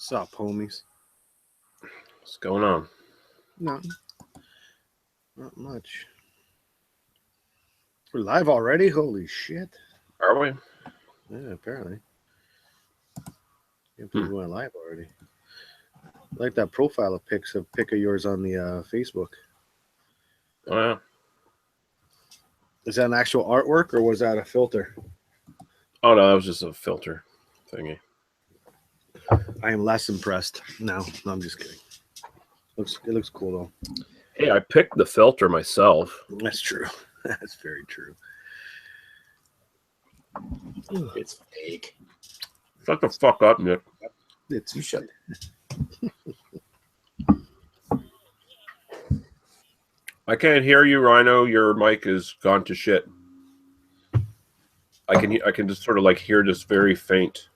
What's up, homies? What's going on? No, not much. We're live already? Holy shit. Are we? Yeah, apparently. Can't believe we went live already. I like that profile of pic of yours on the Facebook. Oh, yeah. Is that an actual artwork or was that a filter? Oh, no, that was just a filter thingy. I am less impressed. No, I'm just kidding. It looks cool though. Hey, I picked the filter myself. That's true. That's very true. It's fake. Shut the fuck up, Nick. It's You shut. I can't hear you, Rhino. Your mic is gone to shit. I can just sort of like hear this very faint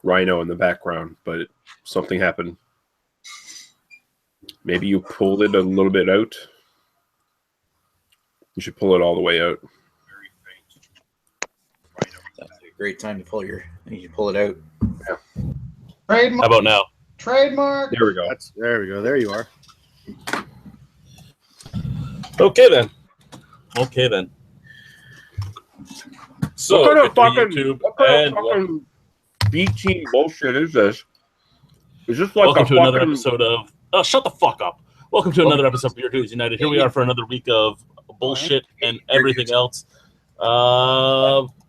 Rhino in the background, but something happened. Maybe you pulled it a little bit out. You should pull it all the way out. Very faint. That's a great time to pull your. You pull it out. Yeah. Trademark. How about now? Trademark. There we go. there we go. There you are. Okay then. So, What kind of fucking, YouTube what kind and of fucking B-team bullshit is this? Is this like welcome a to another fucking... episode of. Oh, shut the fuck up! Welcome to another episode of Beer Dudes United. Here we are for another week of bullshit and everything else.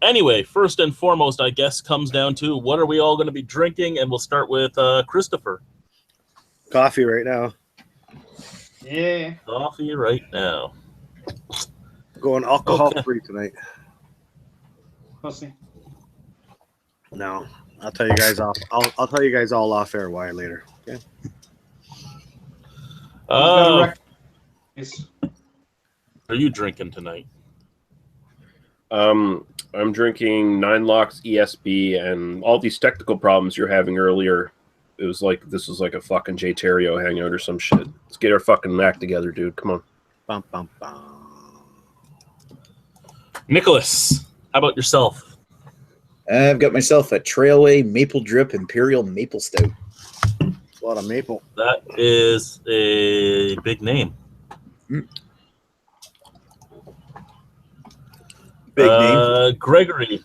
Anyway, first and foremost, I guess comes down to what are we all going to be drinking, and we'll start with Christopher. Coffee right now. Yeah. Coffee right now. Going alcohol free tonight. Pussy. No, I'll tell you guys off. I'll tell you guys all off air why later. Okay. Yes. Are you drinking tonight? I'm drinking 9 Locks ESB, and all these technical problems you're having earlier, it was like this was like a fucking J Terrio hangout or some shit. Let's get our fucking act together, dude. Come on. Bum, bum, bum. Nicholas, how about yourself? I've got myself a Trailway Maple Drip Imperial Maple Stout. A lot of maple. That is a big name. Big name. Gregory.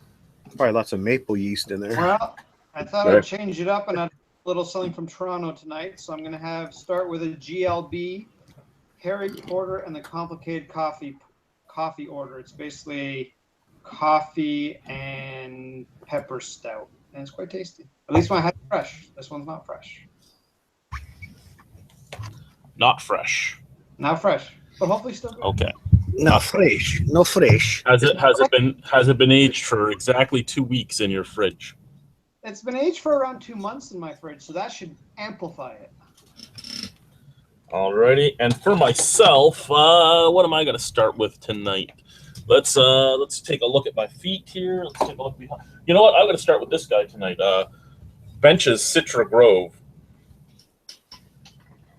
Probably lots of maple yeast in there. Well, I thought Right. I'd change it up and I'd a little something from Toronto tonight. So I'm going to start with a GLB, Harry Porter, and the complicated coffee order. It's basically coffee and pepper stout. And it's quite tasty. At least when I had it fresh. This one's not fresh. Not fresh. Not fresh, but hopefully still good. Okay. No fresh. No fresh. Has it been aged for exactly 2 weeks in your fridge? It's been aged for around 2 months in my fridge, so that should amplify it. Alrighty. And for myself, what am I going to start with tonight? Let's take a look at my feet here. Let's take a look behind. You know what? I'm going to start with this guy tonight. Bench's Citra Grove,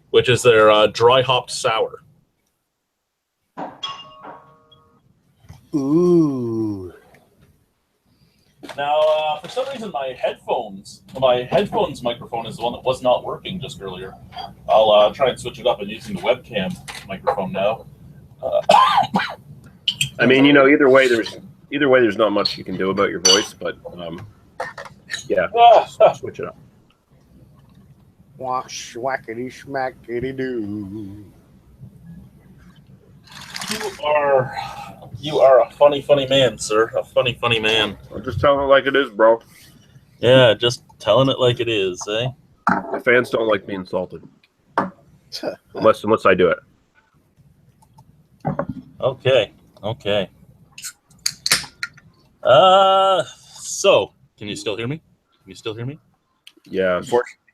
which is their dry hopped sour. Ooh. Now, for some reason, my headphones microphone is the one that was not working just earlier. I'll try and switch it up. I'm using the webcam microphone now. I mean, you know, either way, there's not much you can do about your voice, but yeah, switch it up. Wash, whackity, schmackity doo. You are a funny man, sir. A funny man. I'm just telling it like it is, bro. Yeah, just telling it like it is, eh? The fans don't like being insulted, unless I do it. Okay. So, can you still hear me? Yeah.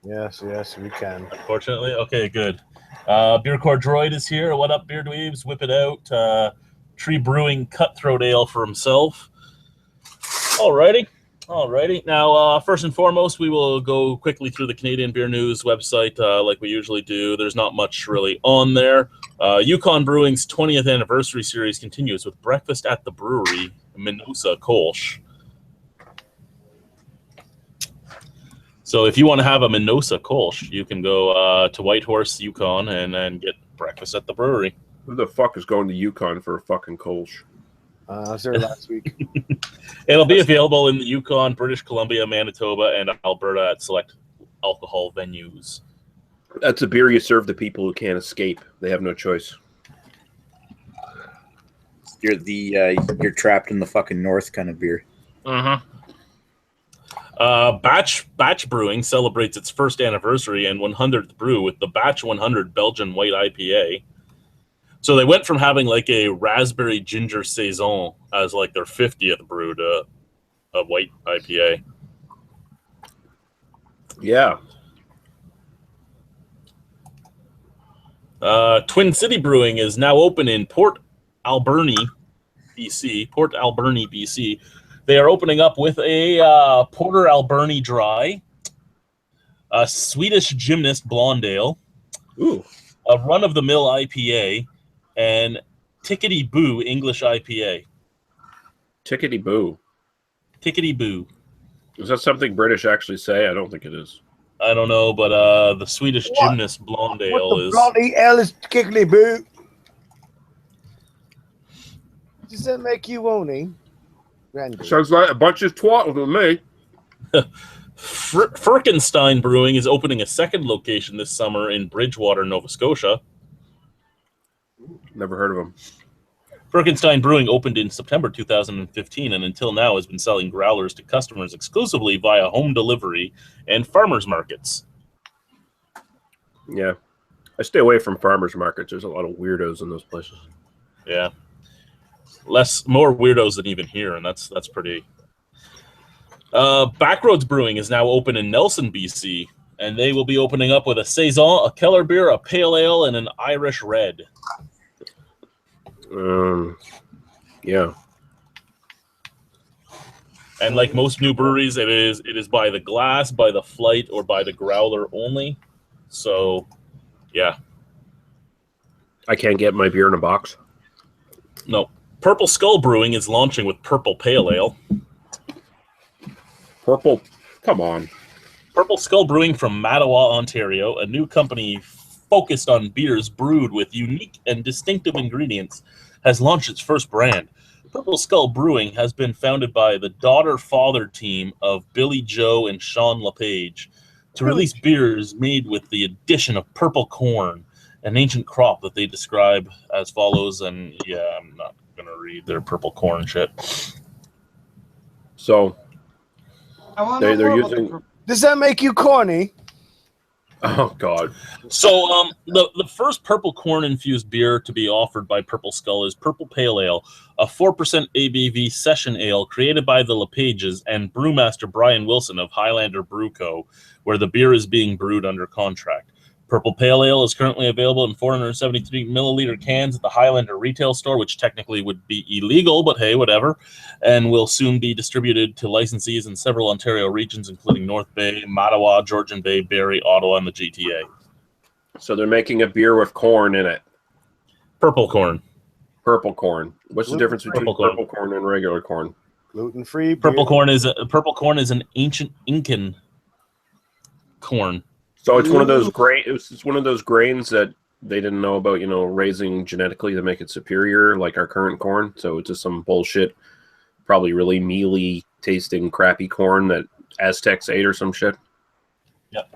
Yes, we can. Unfortunately? Okay, good. Beer Core Droid is here. What up, Beer Dweebs? Whip it out. Tree Brewing Cutthroat Ale for himself. Alrighty. Now, first and foremost, we will go quickly through the Canadian Beer News website like we usually do. There's not much really on there. Yukon Brewing's 20th anniversary series continues with Breakfast at the Brewery, Minosa Kolsch. So if you want to have a Minosa Kolsch, you can go to Whitehorse, Yukon, and then get breakfast at the brewery. Who the fuck is going to Yukon for a fucking Kolsch? I was there last week. It'll be available in the Yukon, British Columbia, Manitoba, and Alberta at select alcohol venues. That's a beer you serve to people who can't escape. They have no choice. You're trapped in the fucking north kind of beer. Batch Brewing celebrates its first anniversary and 100th brew with the Batch 100 Belgian White IPA. So they went from having like a raspberry ginger saison as like their 50th brew to a white IPA. Yeah. Twin City Brewing is now open in Port Alberni, BC. They are opening up with a Porter Alberni Dry, a Swedish Gymnast Blonde Ale, a run-of-the-mill IPA, and Tickety Boo English IPA. Tickety boo. Tickety Boo. Is that something British actually say? I don't think it is. I don't know, but the Swedish Gymnast Blonde Ale is... bloody hell is kickly boo? Does that make you ony? Randy. Sounds like a bunch of twat with me. Firkenstein Brewing is opening a second location this summer in Bridgewater, Nova Scotia. Never heard of them. Firkenstein Brewing opened in September 2015 and until now has been selling growlers to customers exclusively via home delivery and farmers markets. Yeah. I stay away from farmers markets. There's a lot of weirdos in those places. Yeah. More weirdos than even here, and that's pretty... Backroads Brewing is now open in Nelson, BC, and they will be opening up with a Saison, a Keller beer, a Pale Ale, and an Irish Red. Yeah. And like most new breweries, it is by the glass, by the flight, or by the growler only. So, yeah. I can't get my beer in a box. No. Purple Skull Brewing is launching with Purple Pale Ale. Purple? Come on. Purple Skull Brewing from Mattawa, Ontario, a new company focused on beers brewed with unique and distinctive ingredients, has launched its first brand. Purple Skull Brewing has been founded by the daughter-father team of Billy Joe and Sean LePage to release beers made with the addition of purple corn, an ancient crop that they describe as follows. And yeah, I'm not going to read their purple corn shit. So I want to know they're more about using... the Does that make you corny? Oh, God. So the first purple corn-infused beer to be offered by Purple Skull is Purple Pale Ale, a 4% ABV session ale created by the LePages and brewmaster Brian Wilson of Highlander Brew Co., where the beer is being brewed under contract. Purple Pale Ale is currently available in 473 milliliter cans at the Highlander retail store, which technically would be illegal, but hey, whatever, and will soon be distributed to licensees in several Ontario regions, including North Bay, Mattawa, Georgian Bay, Barrie, Ottawa, and the GTA. So they're making a beer with corn in it. Purple corn. Purple corn. What's the difference between purple corn and regular corn? Gluten-free. Purple corn is an ancient Incan corn. So it's one of those it's one of those grains that they didn't know about, raising genetically to make it superior, like our current corn. So it's just some bullshit, probably really mealy tasting crappy corn that Aztecs ate or some shit. Yep.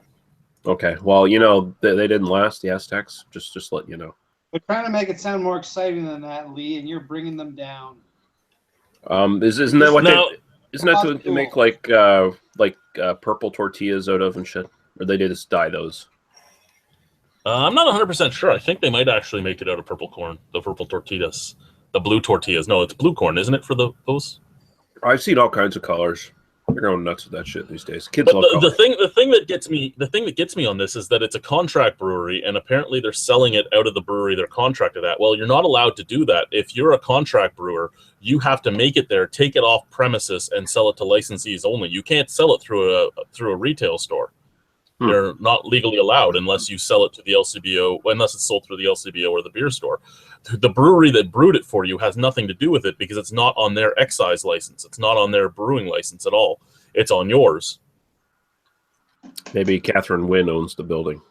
Okay. Well, they didn't last, the Aztecs. Just let you know. They're trying to make it sound more exciting than that, Lee, and you're bringing them down. Isn't that what isn't that to Cool. make like purple tortillas out of and shit? Or they just dye those? I'm not 100% sure. I think they might actually make it out of purple corn, the purple tortillas. The blue tortillas. No, it's blue corn, isn't it, for those? I've seen all kinds of colors. They're going nuts with that shit these days. Kids love But colors. the thing that gets me on this is that it's a contract brewery, and apparently they're selling it out of the brewery they're contracted at. Well, you're not allowed to do that. If you're a contract brewer, you have to make it there, take it off premises, and sell it to licensees only. You can't sell it through a retail store. They're not legally allowed unless you sell it to the LCBO, unless it's sold through the LCBO or the beer store. The brewery that brewed it for you has nothing to do with it because it's not on their excise license. It's not on their brewing license at all. It's on yours. Maybe Catherine Wynne owns the building.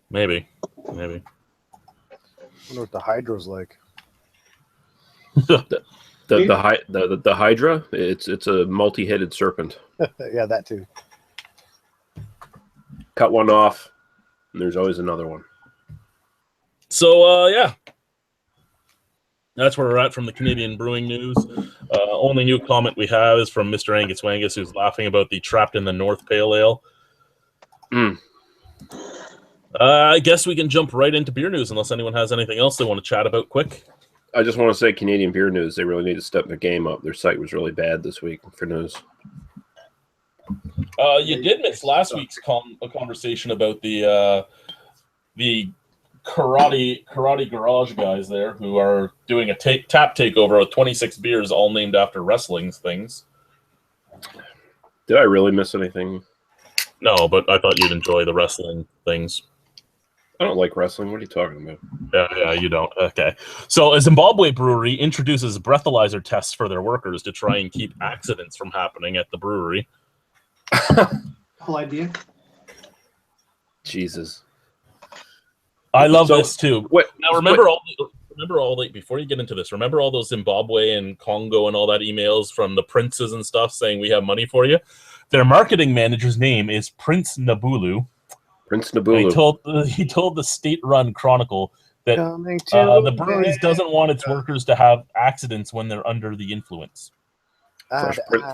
Maybe. I wonder what the hydro's like. The Hydra. It's a multi-headed serpent. Yeah, that too. Cut one off, and there's always another one. So, yeah. That's where we're at from the Canadian brewing news. Only new comment we have is from Mr. Angus Wangus, who's laughing about the Trapped in the North Pale Ale. I guess we can jump right into beer news unless anyone has anything else they want to chat about quick. I just want to say Canadian beer news, they really need to step their game up. Their site was really bad this week for news. You did miss last week's conversation about the karate garage guys there who are doing a tap takeover of 26 beers all named after wrestling things. Did I really miss anything? No, but I thought you'd enjoy the wrestling things. I don't like wrestling. What are you talking about? Yeah, you don't. Okay. So a Zimbabwe brewery introduces breathalyzer tests for their workers to try and keep accidents from happening at the brewery. Cool idea. Jesus. I love this too. Now remember before you get into this, remember all those Zimbabwe and Congo and all that emails from the princes and stuff saying we have money for you? Their marketing manager's name is Prince Nabulu. Prince Nabulu. He told the state-run Chronicle that the brewery doesn't want its workers to have accidents when they're under the influence.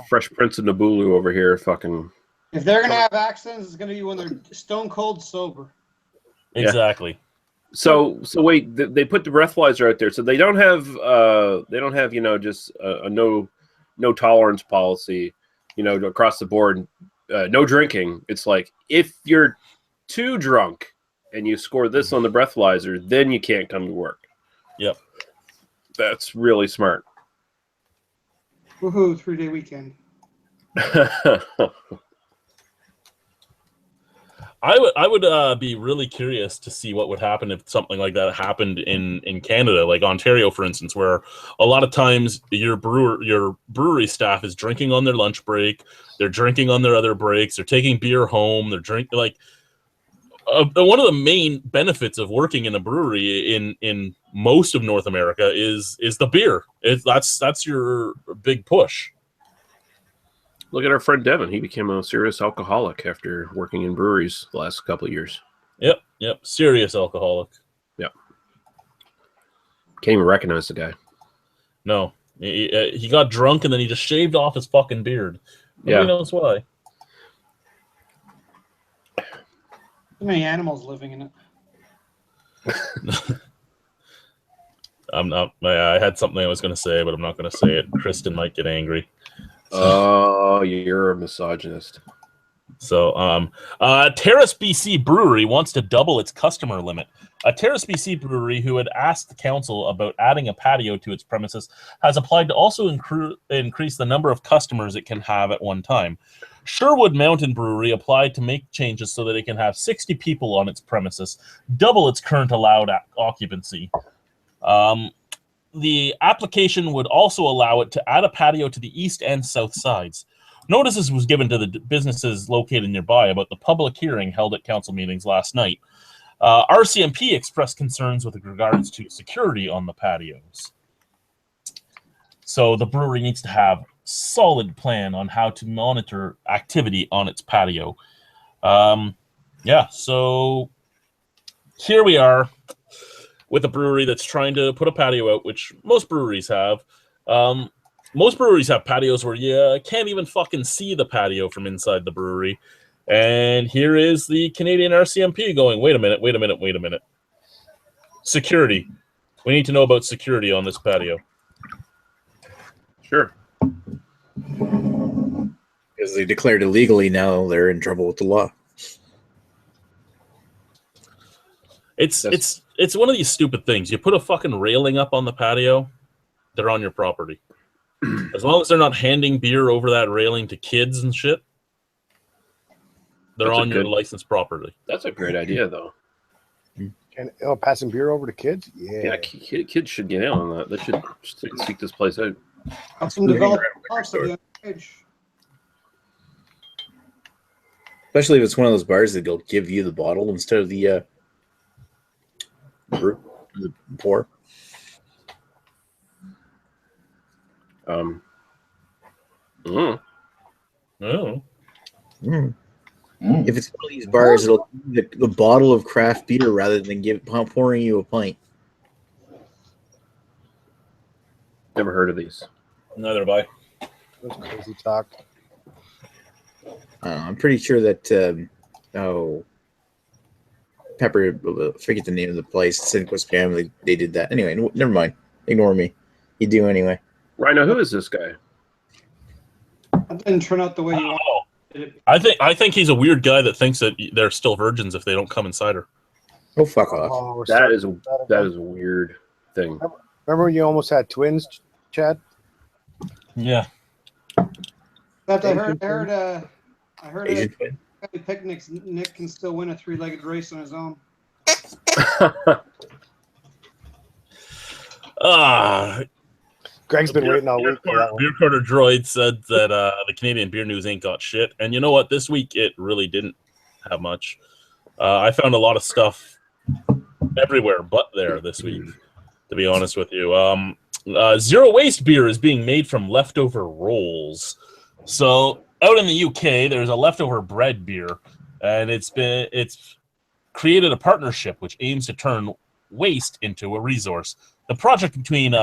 Fresh Prince of Nabulu over here, fucking. If they're gonna have accidents, it's gonna be when they're stone cold sober. Exactly. So wait, they put the breathalyzer out there, so they don't have just a no tolerance policy, across the board, no drinking. It's like if you're too drunk and you score this on the breathalyzer, then you can't come to work. Yep, that's really smart. Woohoo! 3-day weekend. I would be really curious to see what would happen if something like that happened in Canada, like Ontario, for instance, where a lot of times your brewery staff is drinking on their lunch break, they're drinking on their other breaks, they're taking beer home, they're drinking one of the main benefits of working in a brewery in most of North America is the beer. That's your big push. Look at our friend Devin. He became a serious alcoholic after working in breweries the last couple of years. Yep. Serious alcoholic. Yep. Can't even recognize the guy. No. He got drunk and then he just shaved off his fucking beard. Nobody knows why. Too many animals living in it. I had something I was going to say, but I'm not going to say it. Kristen might get angry. Oh, you're a misogynist. So, Terrace BC Brewery wants to double its customer limit. A Terrace BC brewery who had asked the council about adding a patio to its premises has applied to also increase the number of customers it can have at one time. Sherwood Mountain Brewery applied to make changes so that it can have 60 people on its premises, double its current allowed occupancy. The application would also allow it to add a patio to the east and south sides. Notices was given to the businesses located nearby about the public hearing held at council meetings last night. RCMP expressed concerns with regards to security on the patios. So the brewery needs to have a solid plan on how to monitor activity on its patio. So here we are with a brewery that's trying to put a patio out, which most breweries have. Most breweries have patios where you can't even fucking see the patio from inside the brewery. And here is the Canadian RCMP going, wait a minute. Security. We need to know about security on this patio. Sure. Because they declared illegally, now they're in trouble with the law. It's one of these stupid things. You put a fucking railing up on the patio, they're on your property. As long as they're not handing beer over that railing to kids and shit, they're on your licensed property. That's a great idea, though. And passing beer over to kids? Yeah. Kids should get in on that. They should seek this place out. Help them develop also the age. Especially if it's one of those bars that'll give you the bottle instead of the pour. Mm. Oh. Mm. If it's one of these bars, it'll give you the bottle of craft beer rather than pouring you a pint. Never heard of these. Neither have I. That's crazy talk. I'm pretty sure that Pepper, forget the name of the place, Cinco Spam, they did that. Anyway, never mind. Ignore me. You do anyway. Rhino, who is this guy? That didn't turn out the way you wanted. Oh. I think he's a weird guy that thinks that they're still virgins if they don't come inside her. Oh, fuck off. Oh, we're That is starting a weird thing. Remember when you almost had twins, Chad? Yeah. But I heard Asian twin? at picnics, Nick can still win a 3-legged race on his own. Greg's been waiting all week for that one. Beer Quarter Droid said that the Canadian beer news ain't got shit. And you know what? This week it really didn't have much. I found a lot of stuff everywhere but there this week, to be honest with you. Zero waste beer is being made from leftover rolls. So out in the UK, there's a leftover bread beer, and it's created a partnership which aims to turn waste into a resource. The project between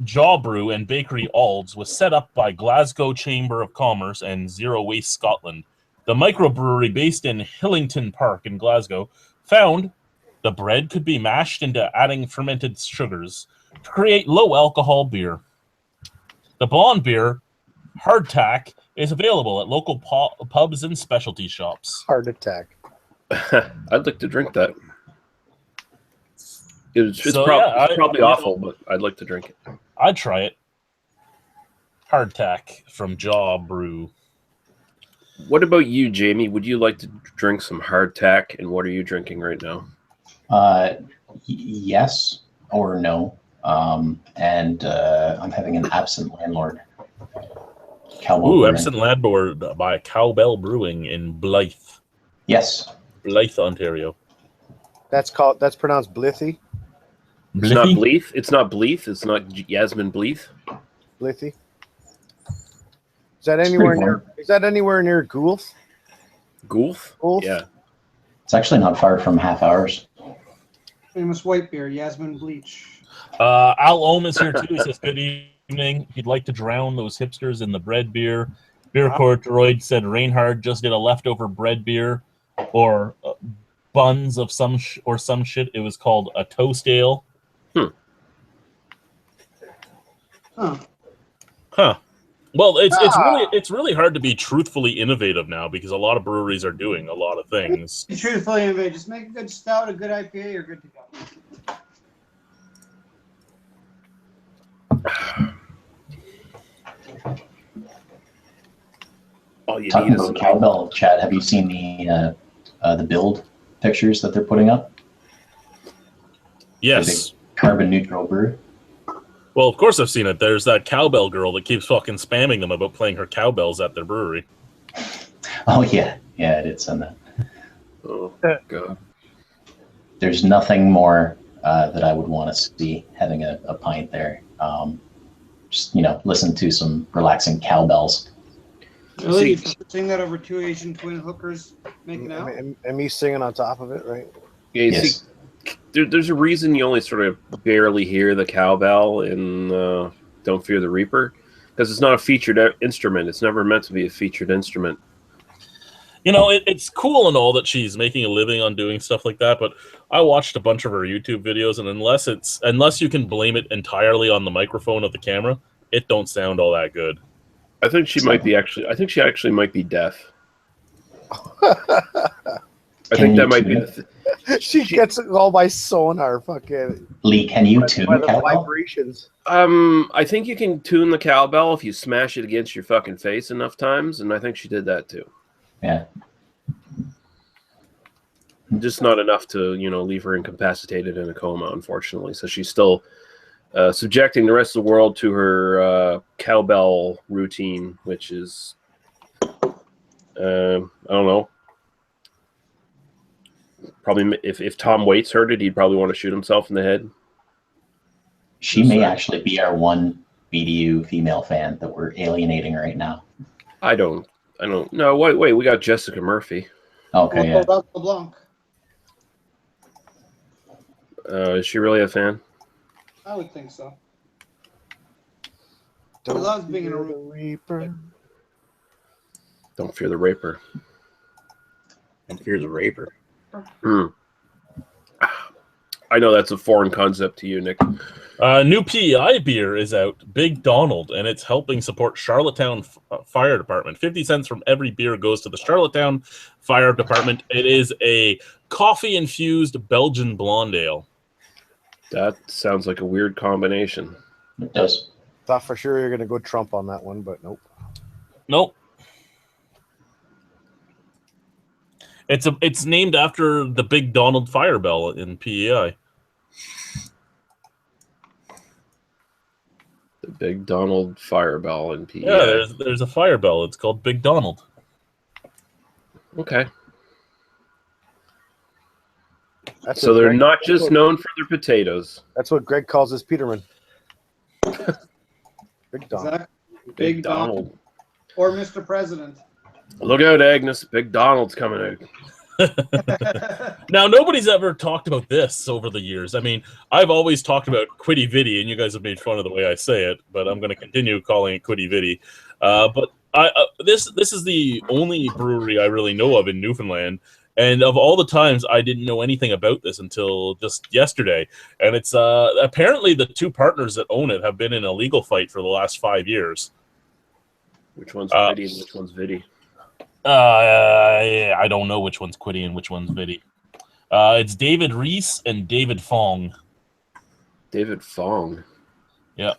Jaw Brew and Bakery Alds was set up by Glasgow Chamber of Commerce and Zero Waste Scotland. The microbrewery based in Hillington Park in Glasgow found the bread could be mashed into adding fermented sugars to create low-alcohol beer. The blonde beer, Hardtack, is available at local pubs and specialty shops. Heart attack. I'd like to drink that. It's So, probably awful, but I'd like to drink it. I'd try it. Hardtack from Jaw Brew. What about you, Jamie? Would you like to drink some hardtack? And what are you drinking right now? Yes or no. And I'm having an Absent Landlord. Absent Landlord by Cowbell Brewing in Blythe. Yes. Blythe, Ontario. That's pronounced Blithy. It's not Bleeth. It's not Bleeth. It's not Yasmin Bleeth. Blithy. Is that anywhere near Goulf? Goulf? Goulf? Yeah. It's actually not far from Half Hours. Famous white beer, Yasmin Bleach. Al Ohm is here too. He says, good evening. He'd like to drown those hipsters in the bread beer. Beer Court Droid said Reinhard just did a leftover bread beer or buns of some shit. It was called a toast ale. Huh. Well, it's really hard to be truthfully innovative now because a lot of breweries are doing a lot of things. Be truthfully innovative. Just make a good stout, a good IPA, you're good to go. All you Talking need is about cowbell, Chad, have you seen the build pictures that they're putting up? Yes. Carbon neutral brew. Well, of course I've seen it. There's that cowbell girl that keeps fucking spamming them about playing her cowbells at their brewery. Oh, yeah. Yeah, I did send that. Oh, God. There's nothing more that I would want to see having a pint there. Just, listen to some relaxing cowbells. Really? You're seeing that over two Asian twin hookers making out? And me singing on top of it, right? Yeah, Yes. see, there's a reason you only sort of barely hear the cowbell in Don't Fear the Reaper, because it's not a featured instrument. It's never meant to be a featured instrument. It's cool and all that she's making a living on doing stuff like that, but I watched a bunch of her YouTube videos, and unless you can blame it entirely on the microphone of the camera, it don't sound all that good. I think she might be actually might be deaf. I think that might be She gets it all by sonar, fucking. Lee, can you tune by the cowbell? vibrations. I think you can tune the cowbell if you smash it against your fucking face enough times, and I think she did that too. Yeah. Just not enough to, leave her incapacitated in a coma, unfortunately. So she's still subjecting the rest of the world to her cowbell routine, which is I don't know. Probably if Tom Waits heard it, he'd probably want to shoot himself in the head. She may actually be our one BDU female fan that we're alienating right now. I don't. No, wait. We got Jessica Murphy. Okay, yeah. Well, LeBlanc. Is she really a fan? I would think so. Don't loves being in a fear the Reaper. Don't fear the raper. And fear the raper. I know that's a foreign concept to you, Nick. New PEI beer is out, Big Donald, and it's helping support Charlottetown Fire Department. 50 cents from every beer goes to the Charlottetown Fire Department. It is a coffee-infused Belgian blonde ale. That sounds like a weird combination. It does. Thought for sure you're going to go Trump on that one, but nope. Nope. It's named after the Big Donald Fire Bell in PEI. The Big Donald Fireball in PEI. Yeah, there's a fire bell. It's called Big Donald. Okay. That's So what they're Greg- not just known for their potatoes. That's what Greg calls his Peterman. Big Donald. Exactly. Big Donald. Or Mr. President. Look out, Agnes. Big Donald's coming out. Now, nobody's ever talked about this over the years. I mean, I've always talked about Quiddy Viddy, and you guys have made fun of the way I say it, but I'm going to continue calling it Quiddy Viddy. But this is the only brewery I really know of in Newfoundland, and of all the times, I didn't know anything about this until just yesterday. And it's apparently the two partners that own it have been in a legal fight for the last 5 years. Which one's Quiddy and which one's Viddy? I don't know which one's Quiddy and which one's Viddy. It's David Reese and David Fong. David Fong. Yeah.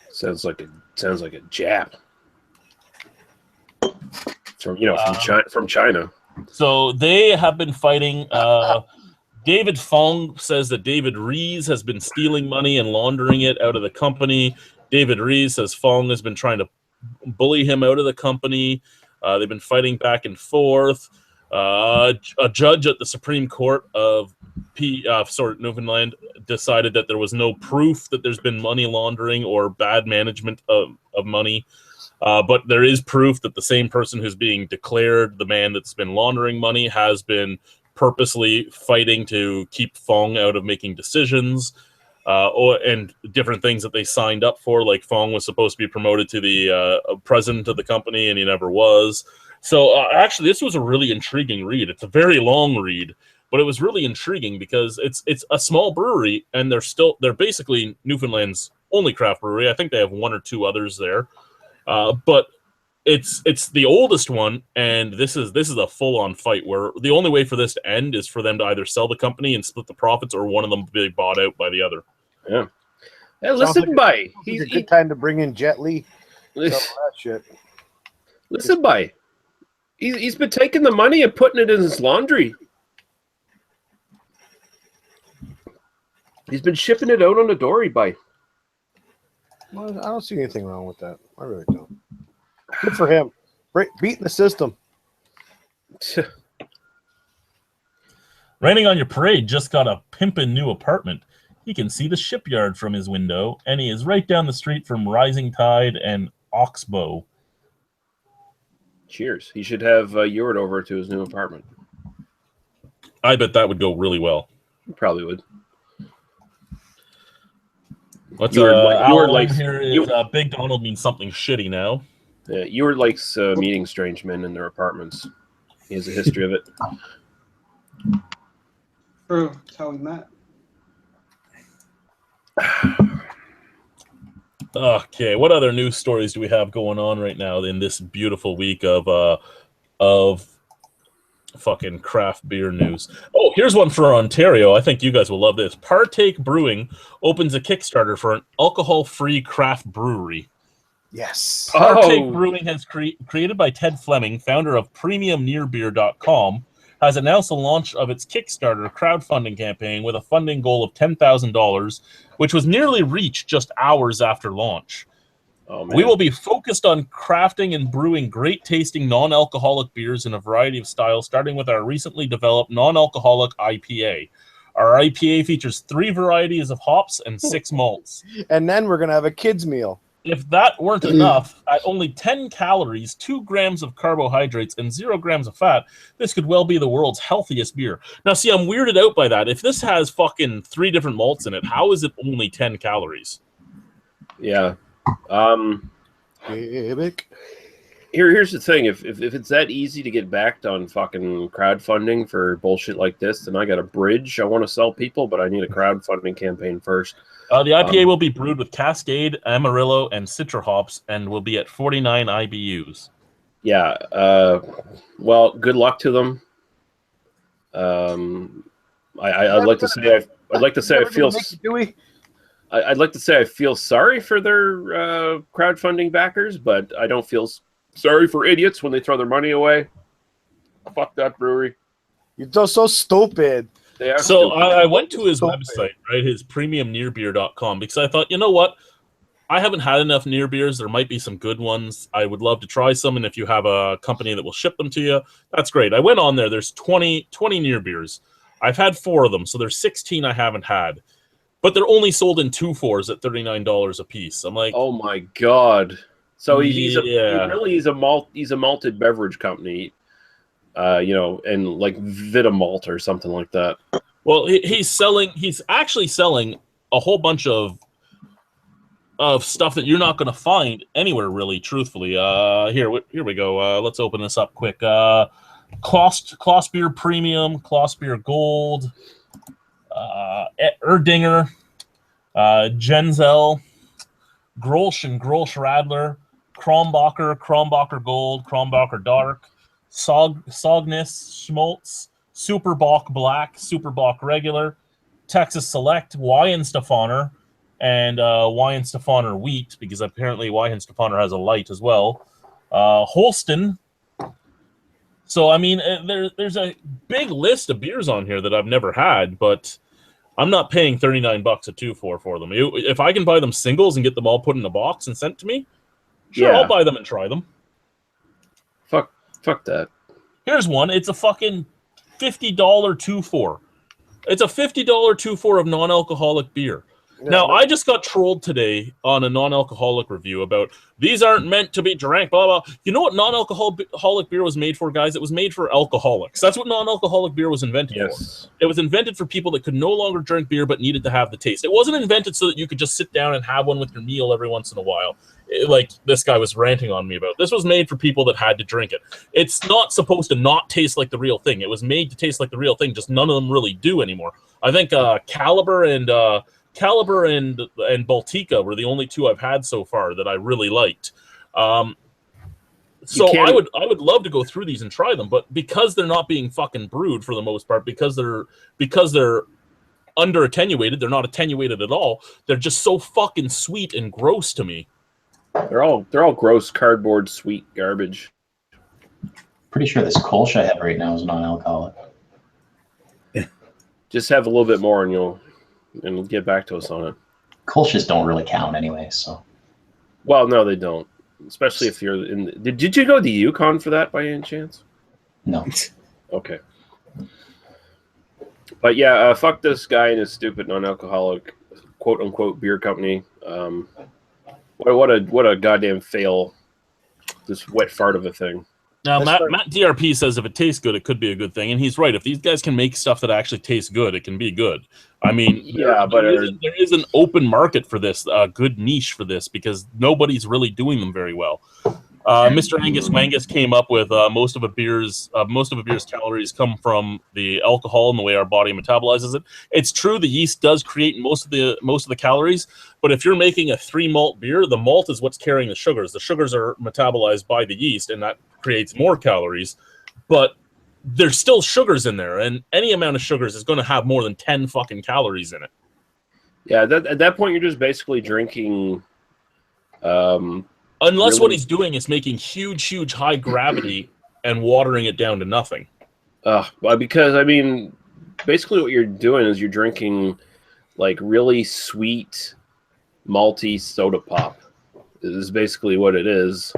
Sounds like a Jap. From China. So they have been fighting. David Fong says that David Reese has been stealing money and laundering it out of the company. David Reese says Fong has been trying to bully him out of the company. They've been fighting back and forth. A judge at the Supreme Court of Newfoundland decided that there was no proof that there's been money laundering or bad management of money. But there is proof that the same person who's being declared the man that's been laundering money has been purposely fighting to keep Fong out of making decisions. And different things that they signed up for, like Fong was supposed to be promoted to the president of the company, and he never was. So actually, this was a really intriguing read. It's a very long read, but it was really intriguing because it's a small brewery, and they're basically Newfoundland's only craft brewery. I think they have one or two others there, but it's the oldest one, and this is a full-on fight where the only way for this to end is for them to either sell the company and split the profits, or one of them be bought out by the other. Yeah. Hey, listen, Bye. It's a good time to bring in Jet Li. Sell that shit. Listen, Bye. He's been taking the money and putting it in his laundry. He's been shipping it out on a dory, Bye. Well, I don't see anything wrong with that. I really don't. Good for him. Beating the system. Raining on Your Parade just got a pimpin' new apartment. He can see the shipyard from his window, and he is right down the street from Rising Tide and Oxbow. Cheers. He should have Ewart over to his new apartment. I bet that would go really well. He probably would. What's Ewart likes here is Big Donald means something shitty now. Ewart likes meeting strange men in their apartments. He has a history of it. True. That's how we met. Okay, what other news stories do we have going on right now in this beautiful week of fucking craft beer news? Oh, here's one for Ontario. I think you guys will love this. Partake Brewing opens a Kickstarter for an alcohol-free craft brewery. Yes. Partake Brewing has created by Ted Fleming, founder of PremiumNearBeer.com, has announced the launch of its Kickstarter crowdfunding campaign with a funding goal of $10,000, which was nearly reached just hours after launch. Oh, man. We will be focused on crafting and brewing great tasting non-alcoholic beers in a variety of styles, starting with our recently developed non-alcoholic IPA. Our IPA features 3 varieties of hops and 6 malts. And then we're gonna have a kids meal. If that weren't enough, at only 10 calories, 2 grams of carbohydrates, and 0 grams of fat, this could well be the world's healthiest beer. Now, see, I'm weirded out by that. If this has fucking 3 different malts in it, how is it only 10 calories? Yeah. Gimmick. Here's the thing. If it's that easy to get backed on fucking crowdfunding for bullshit like this, then I got a bridge I want to sell people, but I need a crowdfunding campaign first. The IPA will be brewed with Cascade, Amarillo, and Citra hops, and will be at 49 IBUs. Yeah. Well, good luck to them. I'd like to say I feel. I'd like to say I feel sorry for their crowdfunding backers, but I don't feel sorry for idiots when they throw their money away. Fuck that brewery. You're so stupid. They are So stupid. I went to his website, right, his premiumnearbeer.com, because I thought, you know what? I haven't had enough near beers. There might be some good ones. I would love to try some, and if you have a company that will ship them to you, that's great. I went on there. There's 20 near beers. I've had 4 of them, so there's 16 I haven't had. But they're only sold in 2-4s at $39 a piece. I'm like, oh my god! So he's Yeah. a malted beverage company, and like Vita Malt or something like that. well, he's actually selling a whole bunch of stuff that you're not going to find anywhere, really, truthfully. Here we go. Let's open this up quick. Kloss Beer Premium, Kloss Beer Gold, Erdinger, Genzel, Grolsch and Grolsch Radler, Kronbacher Gold, Kronbacher Dark, Sogness Schmaltz, Superbock Black, Superbock Regular, Texas Select, Weihenstephaner, and Weihenstephaner Wheat, because apparently Weihenstephaner has a light as well. Holsten. So, I mean, there's a big list of beers on here that I've never had, but I'm not paying $39 a 2-4 for them. If I can buy them singles and get them all put in a box and sent to me, sure, Yeah. I'll buy them and try them. Fuck that. Here's one. It's a fucking $50 2-4. It's a $50 2-4 of non-alcoholic beer. Now, I just got trolled today on a non-alcoholic review about these aren't meant to be drank, blah, blah. You know what non-alcoholic beer was made for, guys? It was made for alcoholics. That's what non-alcoholic beer was invented for. It was invented for people that could no longer drink beer but needed to have the taste. It wasn't invented so that you could just sit down and have one with your meal every once in a while, like this guy was ranting on me about. This was made for people that had to drink it. It's not supposed to not taste like the real thing. It was made to taste like the real thing, just none of them really do anymore. I think Caliber and Baltica were the only 2 I've had so far that I really liked. So I would love to go through these and try them, but because they're not being fucking brewed for the most part, because they're under attenuated, they're not attenuated at all. They're just so fucking sweet and gross to me. They're all gross cardboard sweet garbage. Pretty sure this Kolsch I have right now is non-alcoholic. Just have a little bit more and get back to us on it. Kolsch's don't really count anyway, so. Well, no, they don't. Especially if you're in. Did you go to Yukon for that by any chance? No. Okay. But yeah, fuck this guy and his stupid non-alcoholic quote unquote beer company. What a goddamn fail! This wet fart of a thing. Now, Matt DRP says if it tastes good, it could be a good thing, and he's right. If these guys can make stuff that actually tastes good, it can be good. I mean, yeah, there is an open market for this, a good niche for this, because nobody's really doing them very well. Mr. Angus Wangus came up with most of a beer's calories come from the alcohol and the way our body metabolizes it. It's true the yeast does create most of the calories, but if you're making a 3 malt beer, the malt is what's carrying the sugars. The sugars are metabolized by the yeast, and that creates more calories. But there's still sugars in there, and any amount of sugars is going to have more than 10 fucking calories in it. Yeah, at that point, you're just basically drinking. Unless what he's doing is making huge high gravity and watering it down to nothing. Because, I mean, basically what you're doing is you're drinking, like, really sweet, malty soda pop. is basically what it is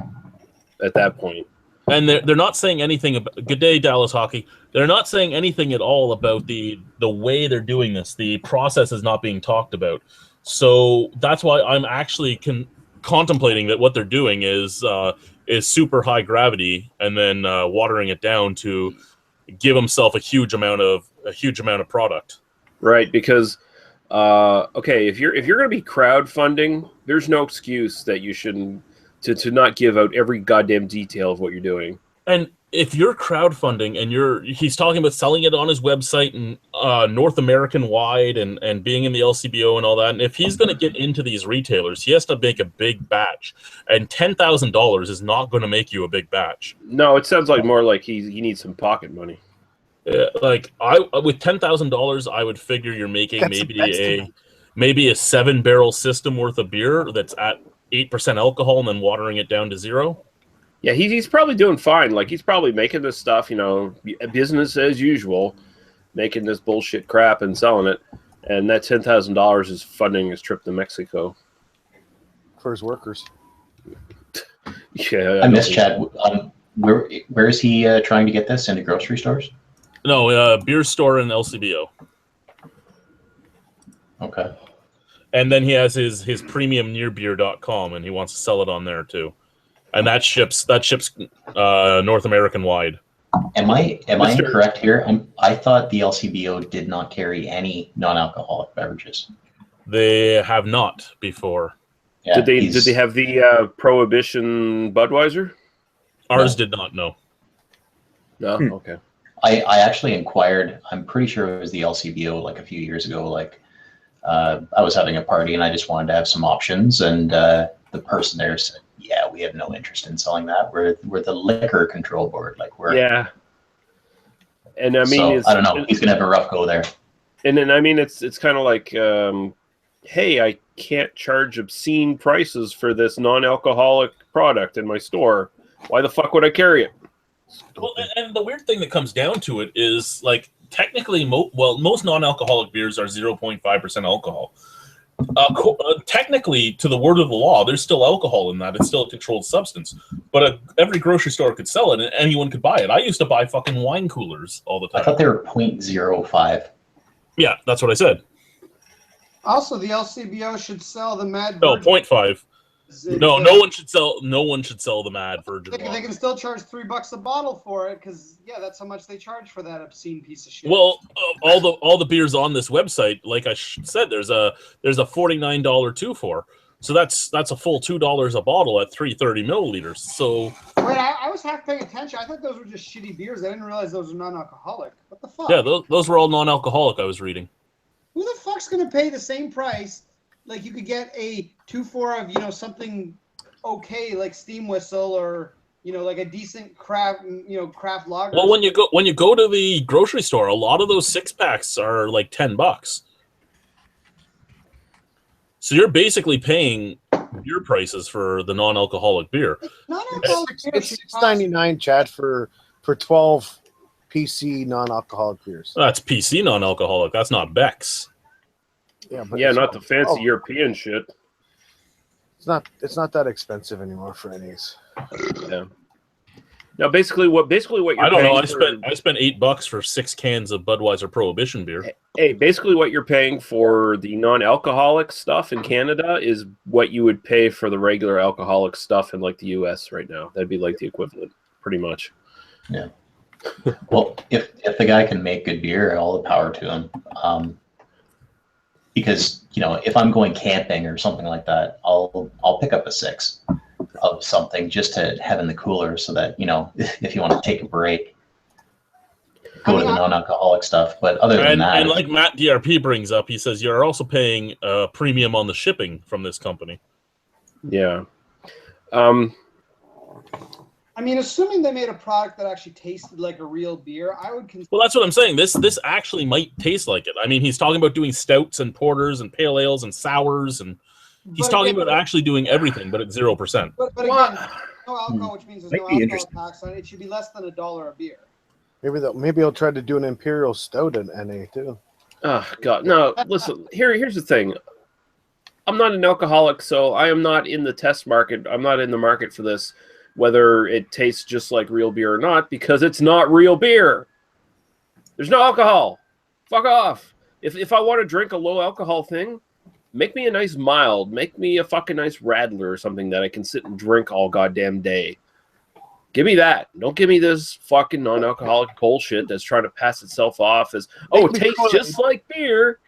at that point. And they're not saying anything about. Good day, Dallas Hockey. They're not saying anything at all about the way they're doing this. The process is not being talked about. So that's why I'm actually contemplating that what they're doing is super high gravity and then watering it down to give himself a huge amount of product. Right, because okay, if you're going to be crowdfunding, there's no excuse that you shouldn't to not give out every goddamn detail of what you're doing. And if you're crowdfunding and he's talking about selling it on his website and North American wide and being in the LCBO and all that, and if he's going to get into these retailers, he has to make a big batch, and $10,000 is not going to make you a big batch. No, it sounds like more like he needs some pocket money. Like with $10,000, I would figure you're making That's maybe a 7-barrel system worth of beer that's at 8% alcohol and then watering it down to 0. Yeah, he's probably doing fine. Like, he's probably making this stuff, business as usual, making this bullshit crap and selling it. And that $10,000 is funding his trip to Mexico. For his workers. Yeah, I missed Chad. Where is he trying to get this? Into grocery stores? No, beer store and LCBO. Okay. And then he has his premiumnearbeer.com, and he wants to sell it on there too. And that ships North American wide. Am I incorrect here? I thought the LCBO did not carry any non-alcoholic beverages. They have not before. Yeah, did they have the Prohibition Budweiser? Ours did not. No. No. Okay. I actually inquired. I'm pretty sure it was the LCBO like a few years ago. Like I was having a party and I just wanted to have some options, and the person there said, "Yeah, we have no interest in selling that. We're the liquor control board. Like we're yeah." And I mean, so, I don't know. He's gonna have a rough go there. And then I mean, it's kind of like, hey, I can't charge obscene prices for this non-alcoholic product in my store. Why the fuck would I carry it? Well, and the weird thing that comes down to it is, like, technically, most non-alcoholic beers are 0.5% alcohol. Technically, to the word of the law, there's still alcohol in that. It's still a controlled substance. But every grocery store could sell it, and anyone could buy it. I used to buy fucking wine coolers all the time. I thought they were 0.05. Yeah, that's what I said. Also, the LCBO should sell the Mad No, Virgin. 0.5. No one should sell. No one should sell the Mad Virgin. They can still charge $3 a bottle for it, because that's how much they charge for that obscene piece of shit. Well, all the beers on this website, like I said, there's a $49 2-for. So that's a full $2 a bottle at 330 milliliters. So wait, I was half paying attention. I thought those were just shitty beers. I didn't realize those were non-alcoholic. What the fuck? yeah, those were all non-alcoholic. I was reading. Who the fuck's gonna pay the same price? Like, you could get a 2-for of something okay, like Steam Whistle, or like a decent craft lager. Well, when you go to the grocery store, a lot of those 6-packs are like $10. So you're basically paying beer prices for the non-alcoholic beer. Non-alcoholic beer It's should cost- $6.99, Chad, for 12 PC non-alcoholic beers. That's PC non-alcoholic. That's not Beck's. Yeah, but Yeah, it's not the fancy oh, European shit. It's not that expensive anymore for any's. Yeah. Now, basically what you're I don't know. paying I spent $8 for 6 cans of Budweiser Prohibition beer. Hey, basically what you're paying for the non-alcoholic stuff in Canada is what you would pay for the regular alcoholic stuff in like the US right now. That'd be like the equivalent, pretty much. Yeah. Well, if the guy can make good beer, all the power to him. Because if I'm going camping or something like that, I'll pick up a 6 of something just to have in the cooler, so that if you want to take a break, go to the non-alcoholic stuff. But other than that, and like Matt DRP brings up, he says you're also paying a premium on the shipping from this company. Yeah. I mean, assuming they made a product that actually tasted like a real beer, I would consider. Well, that's what I'm saying. This actually might taste like it. I mean, he's talking about doing stouts and porters and pale ales and sours, and he's talking about actually doing everything, but at 0%. But again, no alcohol, which means there's no alcohol tax on it. It should be less than $1 a beer. Maybe they'll try to do an imperial stout in NA too. Oh God, no! Listen, here's the thing. I'm not an alcoholic, so I am not in the test market. I'm not in the market for this, whether it tastes just like real beer or not, because it's not real beer. There's no alcohol. Fuck off. If I want to drink a low alcohol thing, make me a nice mild. Make me a fucking nice Radler or something that I can sit and drink all goddamn day. Give me that. Don't give me this fucking non-alcoholic bullshit that's trying to pass itself off as, oh, it tastes just like beer.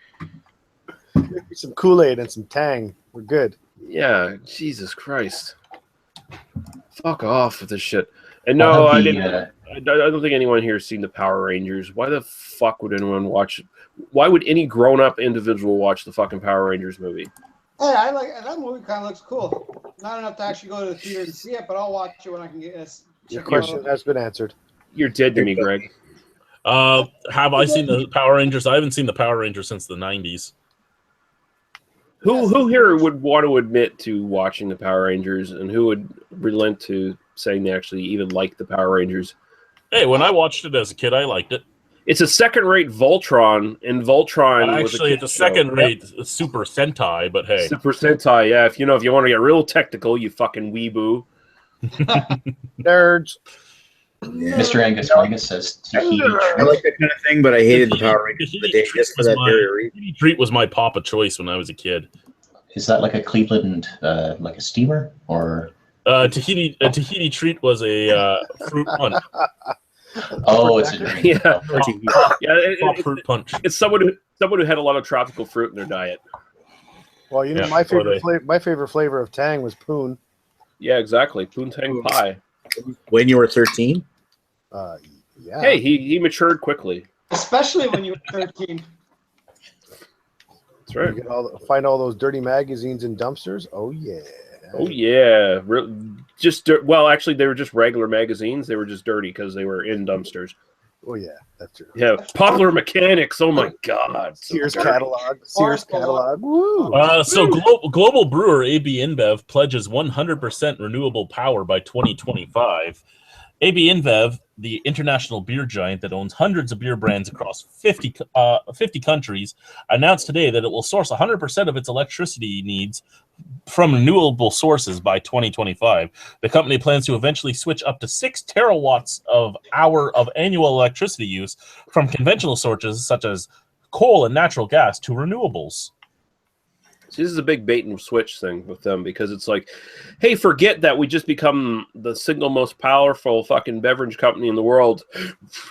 Some Kool-Aid and some Tang. We're good. Yeah, Jesus Christ. Fuck off with this shit. And no, I don't think anyone here has seen the Power Rangers. Why the fuck would anyone watch it? Why would any grown-up individual watch the fucking Power Rangers movie? Hey, I like that movie. Kind of looks cool. Not enough to actually go to the theater and see it, but I'll watch it when I can get this. Your question has been answered. You're dead to me, Greg. Have I seen the Power Rangers? I haven't seen the Power Rangers since the 90s. Who here would want to admit to watching the Power Rangers, and who would relent to saying they actually even like the Power Rangers? Hey, when I watched it as a kid, I liked it. It's a second-rate Voltron, and Voltron actually it's a second-rate Super Sentai. But hey, Super Sentai, yeah. If you want to get real technical, you fucking weeboo. Nerds. Yeah. Mr. Angus Angus says Tahiti I like that kind of thing, but I hated the Power Rangers Tahiti the day just for that very reason. Tahiti Treat was my Papa choice when I was a kid. Is that like a Cleveland, like a steamer, or? Tahiti Treat was a fruit punch. Oh, it's a drink. Yeah, Pop fruit punch. It's someone who had a lot of tropical fruit in their diet. Well, you know, Yeah, my favorite flavor of Tang was Poon. Yeah, exactly. Poontang pie. When you were 13? Yeah. Hey, he matured quickly. Especially when you were 13. That's right. You get find all those dirty magazines in dumpsters. Oh yeah. Oh yeah. Well, actually, they were just regular magazines. They were just dirty because they were in dumpsters. Oh yeah, that's true. Yeah, Popular Mechanics. Oh my God. Sears catalog. Woo. So global brewer AB InBev pledges 100% renewable power by 2025. AB InBev, the international beer giant that owns hundreds of beer brands across 50 countries, announced today that it will source 100% of its electricity needs from renewable sources by 2025. The company plans to eventually switch up to 6 terawatts of annual electricity use from conventional sources such as coal and natural gas to renewables. See, this is a big bait and switch thing with them because it's like, hey, forget that we just become the single most powerful fucking beverage company in the world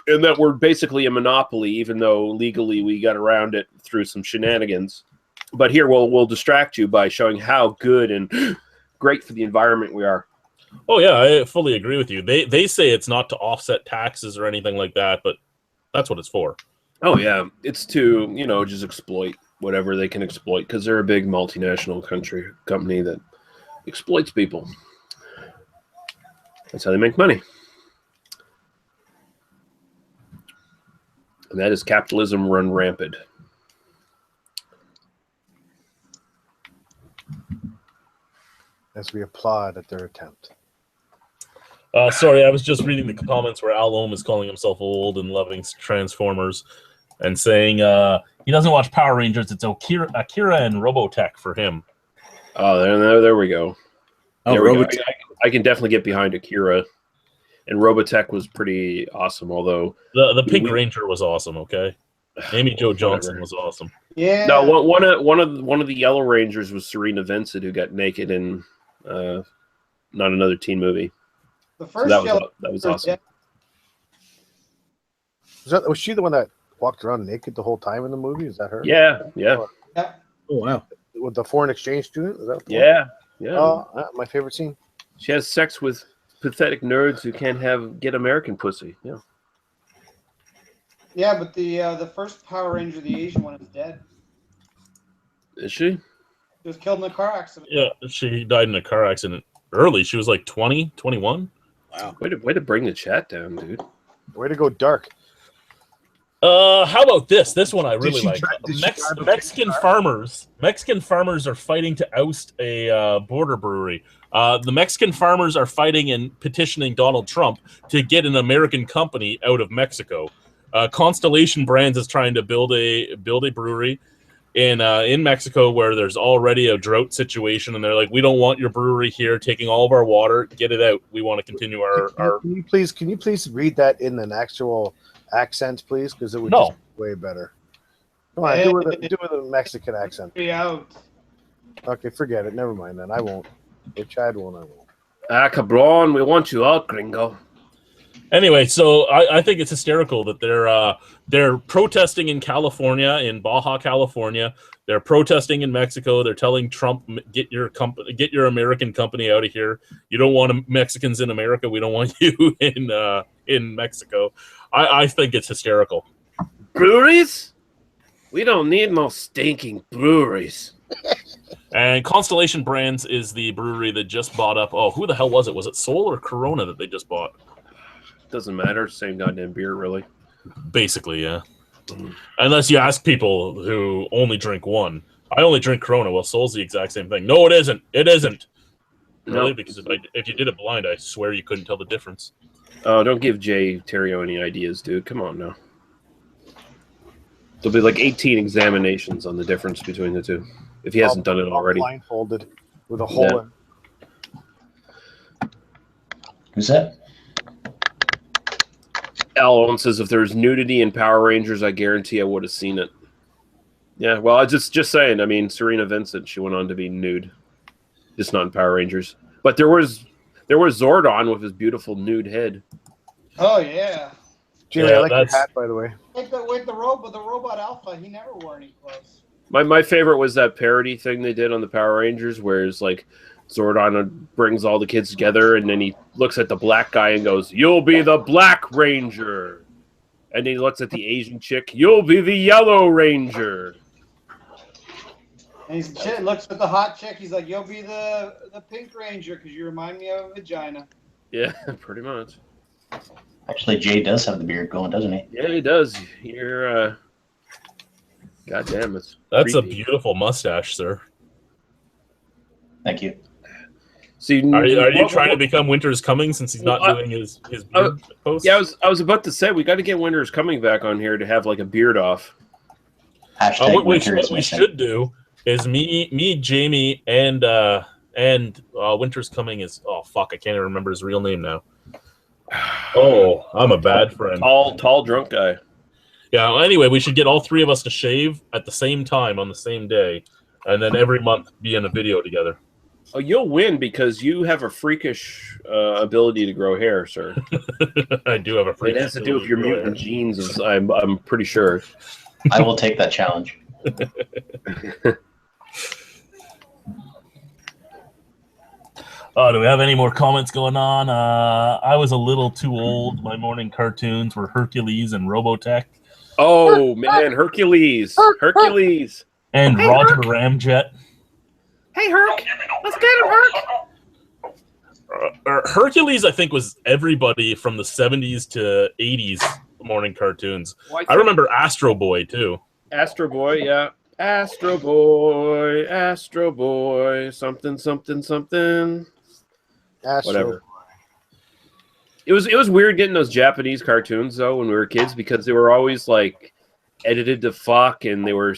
and that we're basically a monopoly, even though legally we got around it through some shenanigans. But here we'll distract you by showing how good and great for the environment we are. Oh yeah, I fully agree with you. They say it's not to offset taxes or anything like that, but that's what it's for. Oh yeah, it's to, just exploit whatever they can exploit because they're a big multinational company that exploits people. That's how they make money. And that is capitalism run rampant. As we applaud at their attempt. Sorry, I was just reading the comments where Al Ohm is calling himself old and loving Transformers and saying he doesn't watch Power Rangers. It's Akira and Robotech for him. Oh, there we go. Oh, There we go. Robotech. I can definitely get behind Akira. And Robotech was pretty awesome, although The Pink Ranger was awesome. Okay, Amy Jo Johnson was awesome. Yeah. no, one of the Yellow Rangers was Serena Vincent, who got naked in not another teen movie. The So first that was awesome. Was she the one that walked around naked the whole time in the movie? Is that her? Yeah. Oh, wow. With the foreign exchange student? Is that the Yeah. one? My favorite scene. She has sex with pathetic nerds who can't get American pussy. Yeah. Yeah, but the first Power Ranger, the Asian one, is dead. Is she? She was killed in a car accident. Yeah, she died in a car accident early. She was like 20, 21. Wow. Way to bring the chat down, dude. Way to go dark. How about this? This one I really she like. drive- did she drive a Mexican farmers are fighting to oust a border brewery. The Mexican farmers are fighting and petitioning Donald Trump to get an American company out of Mexico. Constellation Brands is trying to build a brewery in Mexico where there's already a drought situation, and they're like, we don't want your brewery here taking all of our water. Get it out. We want to continue our. Can you please read that in an actual accent, please? Because it would No. just be way better. Come on, do it with a Mexican accent. Be out. Okay, forget it. Never mind then. I won't. If Chad won't, I won't. Ah, cabron, we want you out, gringo. Anyway, so I think it's hysterical that they're protesting in California, in Baja California. They're protesting in Mexico. They're telling Trump, get your American company out of here. You don't want Mexicans in America. We don't want you in Mexico. I think it's hysterical. Breweries? We don't need no stinking breweries. And Constellation Brands is the brewery that just bought up. Oh, who the hell was it? Was it Sol or Corona that they just bought? Doesn't matter. Same goddamn beer, really. Basically, yeah. Unless you ask people who only drink one. I only drink Corona. Well, Sol's the exact same thing. No, it isn't. It isn't. Really? No. Because if you did it blind, I swear you couldn't tell the difference. Oh, don't give Jay Terrio any ideas, dude. Come on now. There'll be like 18 examinations on the difference between the two, if he hasn't done it already. Blindfolded with a hole in. Who's that? Alan says, if there's nudity in Power Rangers, I guarantee I would have seen it. Yeah, well, I just saying. I mean, Serena Vincent, she went on to be nude, just not in Power Rangers. But there was Zordon with his beautiful nude head. Oh yeah. Jimmy, Yeah, I like your that's- hat, by the way. Like the robot Alpha, he never wore any clothes. My favorite was that parody thing they did on the Power Rangers, where it's like Zordon brings all the kids together, and then he looks at the black guy and goes, "You'll be the Black Ranger," and then he looks at the Asian chick, "You'll be the Yellow Ranger." And he looks at the hot chick. He's like, "You'll be the Pink Ranger because you remind me of a vagina." Yeah, pretty much. Actually, Jay does have the beard going, doesn't he? Yeah, he does. You're, God damn it. That's a Creepy. beautiful mustache, sir. Thank you. See, Are you trying to become Winter's Coming since he's not doing his beard post? Yeah, I was about to say we got to get Winter's Coming back on here to have like a beard off. Hashtag What we winter is missing. should do is me, Jamie, and Winter's Coming is I can't even remember his real name now. Oh, I'm a bad friend. Tall drunk guy. Yeah. Well, anyway, we should get all three of us to shave at the same time on the same day, and then every month be in a video together. Oh, you'll win because you have a freakish ability to grow hair, sir. I do have a freak. It has to do with your mutant genes. I'm pretty sure. I will take that challenge. Do we have any more comments going on? I was a little too old. My morning cartoons were Hercules and Robotech Oh man, Hercules. and Roger Ramjet. Hey, Herc. Let's get him, Herc. Hercules, I think, was everybody from the 70s to 80s morning cartoons. I remember Astro Boy, too. Astro Boy, yeah. Astro Boy, something. Astro. Whatever. It was weird getting those Japanese cartoons though when we were kids because they were always like edited to fuck and they were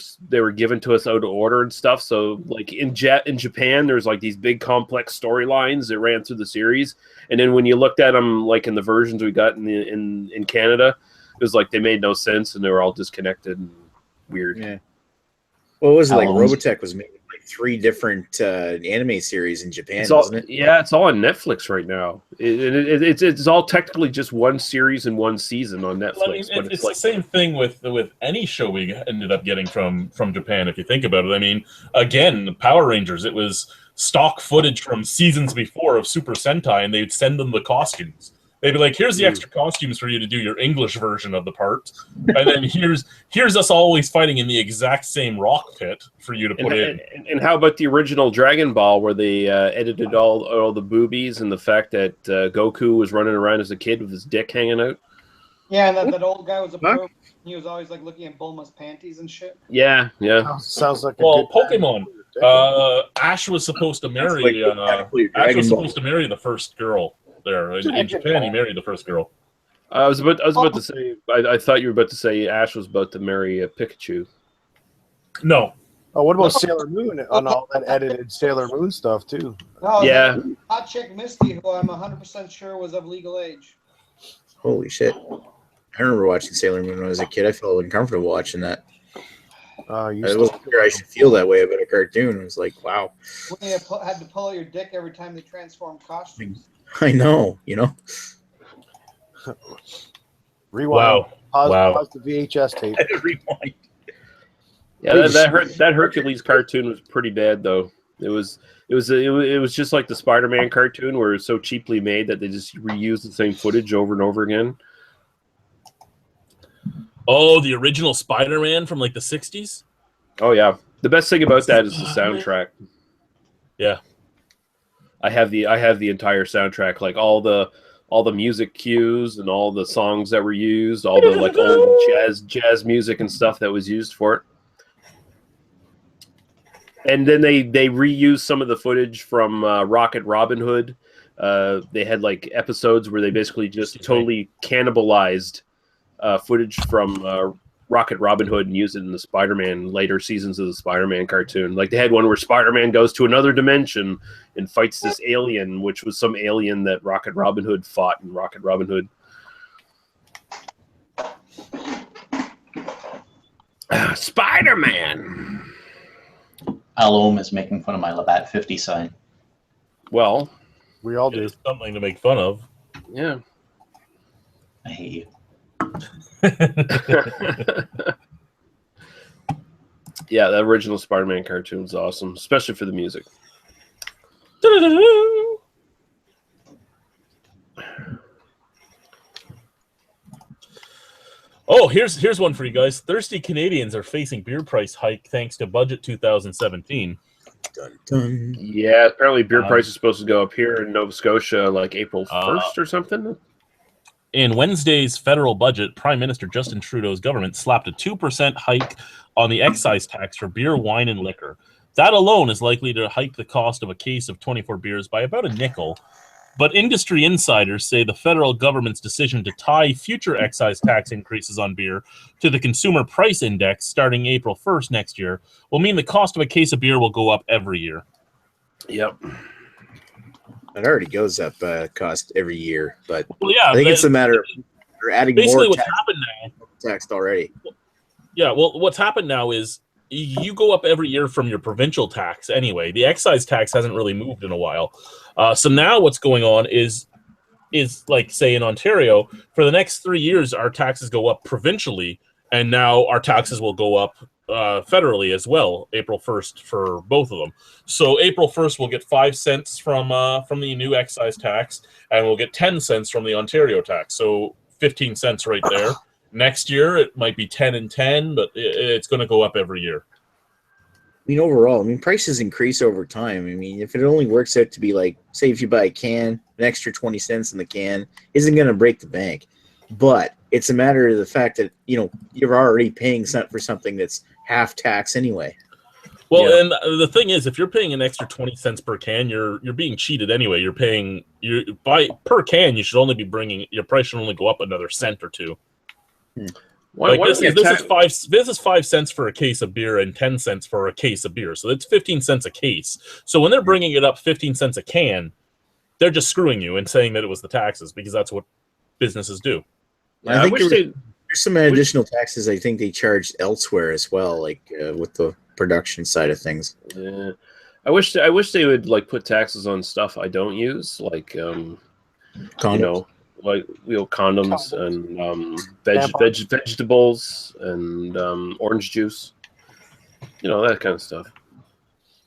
given to us out of order and stuff. So like in Japan, there's like these big complex storylines that ran through the series, and then when you looked at them like in the versions we got in Canada, it was like they made no sense and they were all disconnected and weird. Yeah. Well, was it like Albums. Robotech was made like 3 different anime series in Japan, It's all, wasn't it? yeah, it's all on Netflix right now. It's all technically just one series and one season on Netflix. Well, I mean, but it's like the same thing with any show we ended up getting from Japan, if you think about it. I mean, again, the Power Rangers, it was stock footage from seasons before of Super Sentai, and they'd send them the costumes. They'd be like, here's the extra costumes for you to do your English version of the part. And then here's us always fighting in the exact same rock pit for you to put in. And how about the original Dragon Ball where they edited all the boobies and the fact that Goku was running around as a kid with his dick hanging out? Yeah, and that old guy was a perv. He was always like looking at Bulma's panties and shit. Yeah. Sounds like a Well, good Pokemon. Ash was supposed to marry. Ash was supposed to marry the first girl there in Japan. He married the first girl. I was about to say. I thought you were about to say Ash was about to marry a Pikachu. No, Oh, what about Sailor Moon on all that edited Sailor Moon stuff too? No, Yeah. that hot chick Misty, who I'm 100% sure was of legal age. Holy shit! I remember watching Sailor Moon when I was a kid. I felt uncomfortable watching that. You I wasn't sure I should feel that way about a cartoon. It was like, wow. When you had to pull out your dick every time they transformed costumes. I know, you know. Rewind. Wow. Pause the VHS tape. Rewind. Yeah, that Hercules cartoon was pretty bad though. It was just like the Spider-Man cartoon where it was so cheaply made that they just reused the same footage over and over again. Oh, the original Spider-Man from like the 60s? Oh yeah. The best thing about that is the soundtrack. Yeah. I have the entire soundtrack, like all the music cues and all the songs that were used, all the like old jazz music and stuff that was used for it. And then they reused some of the footage from Rocket Robin Hood. They had like episodes where they basically just totally cannibalized footage from Rocket Robin Hood and used it in the Spider-Man later seasons of the Spider-Man cartoon. Like they had one where Spider-Man goes to another dimension and fights this alien, which was some alien that Rocket Robin Hood fought in Rocket Robin Hood. Spider-Man. Alom is making fun of my Labatt 50 sign. Well, We all do. It's something to make fun of. yeah. I hate you. Yeah, the original Spider-Man cartoon was awesome, especially for the music. Oh, here's one for you guys. Thirsty Canadians are facing beer price hike thanks to Budget 2017. Dun, dun. Yeah, apparently beer price is supposed to go up here in Nova Scotia like April 1st or something. In Wednesday's federal budget, Prime Minister Justin Trudeau's government slapped a 2% hike on the excise tax for beer, wine, and liquor. That alone is likely to hike the cost of a case of 24 beers by about a nickel. But industry insiders say the federal government's decision to tie future excise tax increases on beer to the consumer price index starting April 1st next year will mean the cost of a case of beer will go up every year. Yep. It already goes up cost every year, but Well, yeah, I think it's a matter of they're adding basically more what's happened now. tax already. Yeah, well, what's happened now is you go up every year from your provincial tax anyway. The excise tax hasn't really moved in a while. So now what's going on is like, say, in Ontario, for the next 3 years, our taxes go up provincially, and now our taxes will go up federally as well, April 1st for both of them. So April 1st, we'll get 5 cents from the new excise tax, and we'll get 10 cents from the Ontario tax. So 15 cents right there. Next year, it might be 10 and 10, but it's going to go up every year. I mean, overall, prices increase over time. I mean, if it only works out to be like, say, if you buy a can, an extra 20 cents in the can isn't going to break the bank. But it's a matter of the fact that, you're already paying for something that's half tax anyway. Well, Yeah. and the thing is, if you're paying an extra 20 cents per can, you're being cheated anyway. Per can, you should only be your price should only go up another cent or two. This is 5 cents for a case of beer and 10 cents for a case of beer. So it's 15 cents a case. So when they're bringing it up 15 cents a can, they're just screwing you and saying that it was the taxes, because that's what businesses do. Yeah, I think there's some additional taxes I think they charged elsewhere as well, like with the production side of things. Yeah. I wish they would like put taxes on stuff I don't use, like Condoms. Condoms and vegetables and orange juice, that kind of stuff.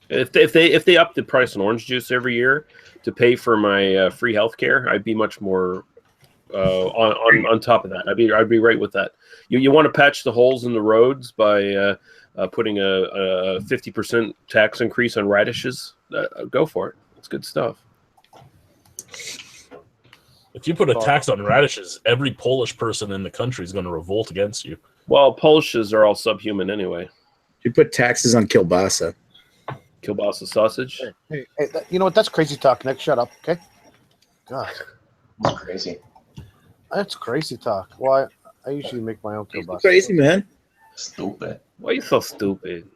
If they up the price on orange juice every year to pay for my free healthcare, I'd be much more on top of that. I'd be right with that. You want to patch the holes in the roads by putting a 50% tax increase on radishes? Go for it. It's good stuff. If you put a tax on radishes, every Polish person in the country is going to revolt against you. Well, Polishes are all subhuman anyway. You put taxes on kielbasa. Kielbasa sausage. Hey, you know what? That's crazy talk. Next, shut up, okay? God, That's crazy. that's crazy talk. Well, I usually make my own kielbasa. Crazy, man. Stupid. Why are you so stupid?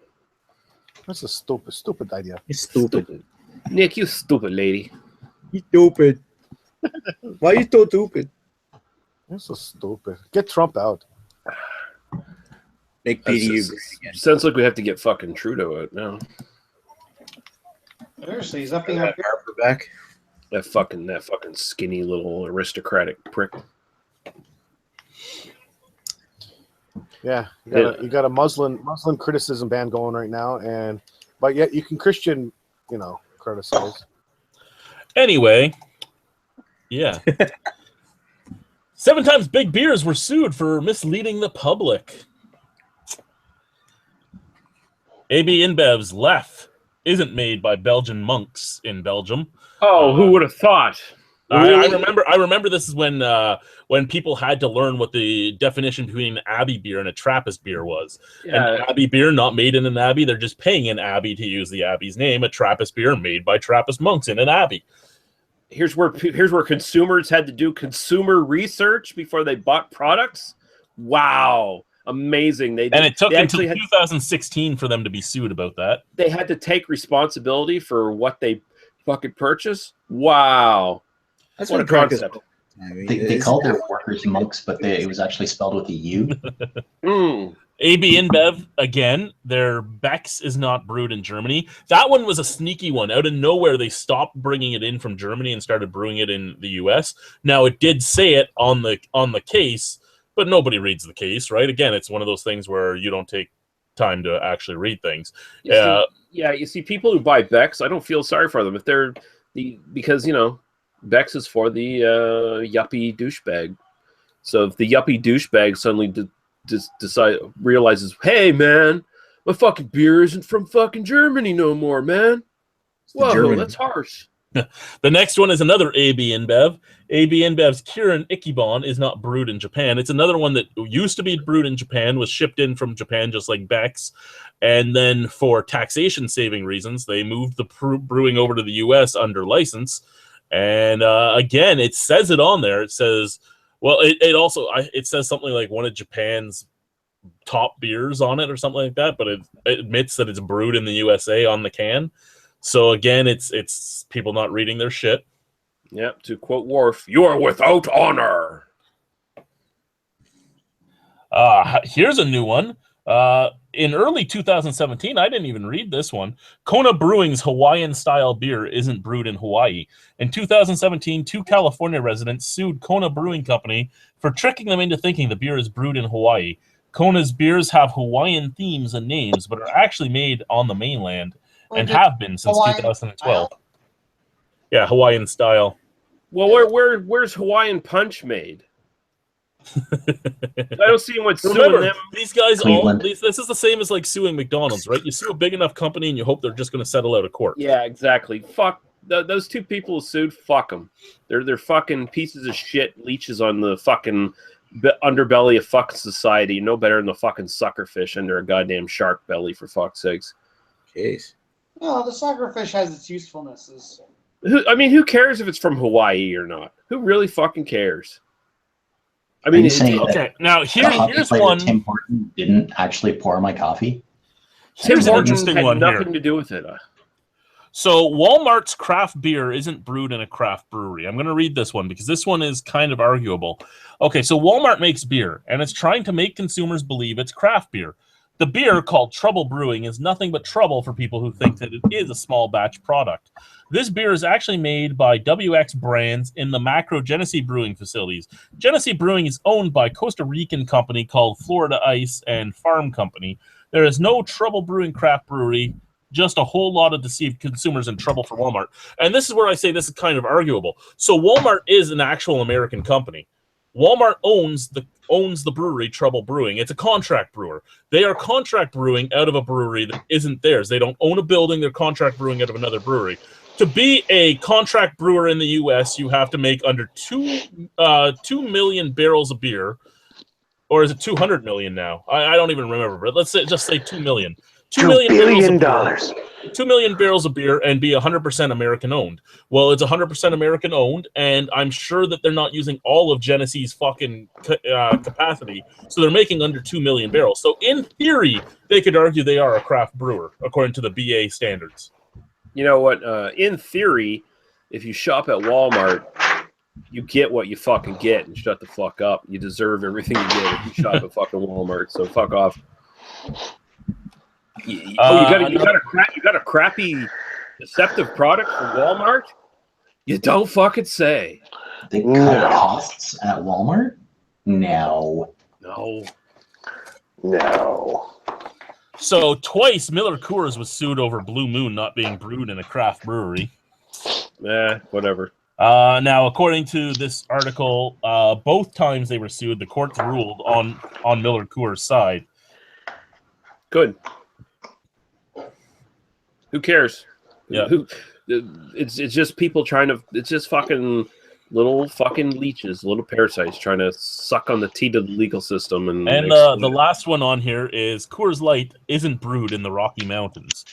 That's a stupid idea. It's stupid. Nick, you stupid lady. You stupid. Why are you so stupid? That's so stupid. Get Trump out. Make PDU great again. Sounds like we have to get fucking Trudeau out now. Seriously, he's upping up. Harper back. That fucking skinny little aristocratic prick. Yeah, you got a Muslim criticism ban going right now, but yet you can Christian, criticize. Anyway, yeah. 7 times Big Beers were sued for misleading the public. AB InBev's Lef isn't made by Belgian monks in Belgium. Oh, who would have thought? I remember this is when people had to learn what the definition between an abbey beer and a Trappist beer was. Yeah. An abbey beer not made in an abbey, they're just paying an abbey to use the abbey's name. A Trappist beer made by Trappist monks in an abbey. Here's where consumers had to do consumer research before they bought products. Wow, amazing! It took until 2016 for them to be sued about that. They had to take responsibility for what they fucking purchase. Wow. That's what a concept. They called their workers monks, but it was actually spelled with a U. AB InBev, again, their Beck's is not brewed in Germany. That one was a sneaky one. Out of nowhere, they stopped bringing it in from Germany and started brewing it in the U.S. Now, it did say it on the case, but nobody reads the case, right? Again, it's one of those things where you don't take time to actually read things. You see, people who buy Beck's, I don't feel sorry for them if they're because Beck's is for the yuppie douchebag. So if the yuppie douchebag suddenly realizes, hey man, my fucking beer isn't from fucking Germany no more, man. Whoa, that's harsh. The next one is another AB InBev. AB InBev's Kirin Ikebon is not brewed in Japan. It's another one that used to be brewed in Japan, was shipped in from Japan just like Beck's. And then for taxation saving reasons, they moved the brewing over to the U.S. under license. And again, it says it on there. It says, well, it says something like one of Japan's top beers on it or something like that, but it admits that it's brewed in the USA on the can. So again, it's people not reading their shit. Yep, to quote Worf, "You are without honor." Here's a new one. In early 2017, I didn't even read this one. Kona Brewing's Hawaiian-style beer isn't brewed in Hawaii. In 2017, 2 California residents sued Kona Brewing Company for tricking them into thinking the beer is brewed in Hawaii. Kona's beers have Hawaiian themes and names, but are actually made on the mainland and have been since 2012. Yeah, Hawaiian style. Well, where's Hawaiian Punch made? I don't see what's suing them. These guys this is the same as like suing McDonald's, right? You sue a big enough company and you hope they're just going to settle out of court. Yeah, exactly. Fuck those 2 people who sued. Fuck them. They're fucking pieces of shit, leeches on the fucking underbelly of fucking society. No better than the fucking suckerfish under a goddamn shark belly, for fuck's sakes. Jeez. No, the suckerfish has its usefulnesses. Who cares if it's from Hawaii or not? Who really fucking cares? I mean, okay. Now here's one. Tim Horton didn't actually pour my coffee. Here's an interesting one here. Nothing to do with it. So Walmart's craft beer isn't brewed in a craft brewery. I'm going to read this one because this one is kind of arguable. Okay, so Walmart makes beer, and it's trying to make consumers believe it's craft beer. The beer, called Trouble Brewing, is nothing but trouble for people who think that it is a small batch product. This beer is actually made by WX Brands in the Macro Genesee Brewing facilities. Genesee Brewing is owned by Costa Rican company called Florida Ice and Farm Company. There is no Trouble Brewing craft brewery, just a whole lot of deceived consumers in trouble for Walmart. And this is where I say this is kind of arguable. So Walmart is an actual American company. Walmart owns the brewery Trouble Brewing. It's a contract brewer. They are contract brewing out of a brewery that isn't theirs. They don't own a building. They're contract brewing out of another brewery. To be a contract brewer in the U.S., you have to make under 2 million barrels of beer. Or is it 200 million now? I don't even remember. But let's just say 2 million. 2 million $2 barrels billion. of beer, 2 million barrels of beer and be 100% American owned. Well, it's 100% American owned, and I'm sure that they're not using all of Genesee's fucking capacity, so they're making under 2 million barrels. So in theory, they could argue they are a craft brewer according to the BA standards. You know what? In theory, if you shop at Walmart, you get what you fucking get, and shut the fuck up. You deserve everything you get if you shop at fucking Walmart. So fuck off. You got a crappy, deceptive product from Walmart? You don't fucking say. They cut costs at Walmart? No. So twice Miller Coors was sued over Blue Moon not being brewed in a craft brewery. Whatever. Now, according to this article, both times they were sued, the courts ruled on Miller Coors' side. Good. Who cares? Yeah. It's just people trying to. It's just fucking little fucking leeches, little parasites trying to suck on the teat of the legal system. And the last one on here is Coors Light isn't brewed in the Rocky Mountains.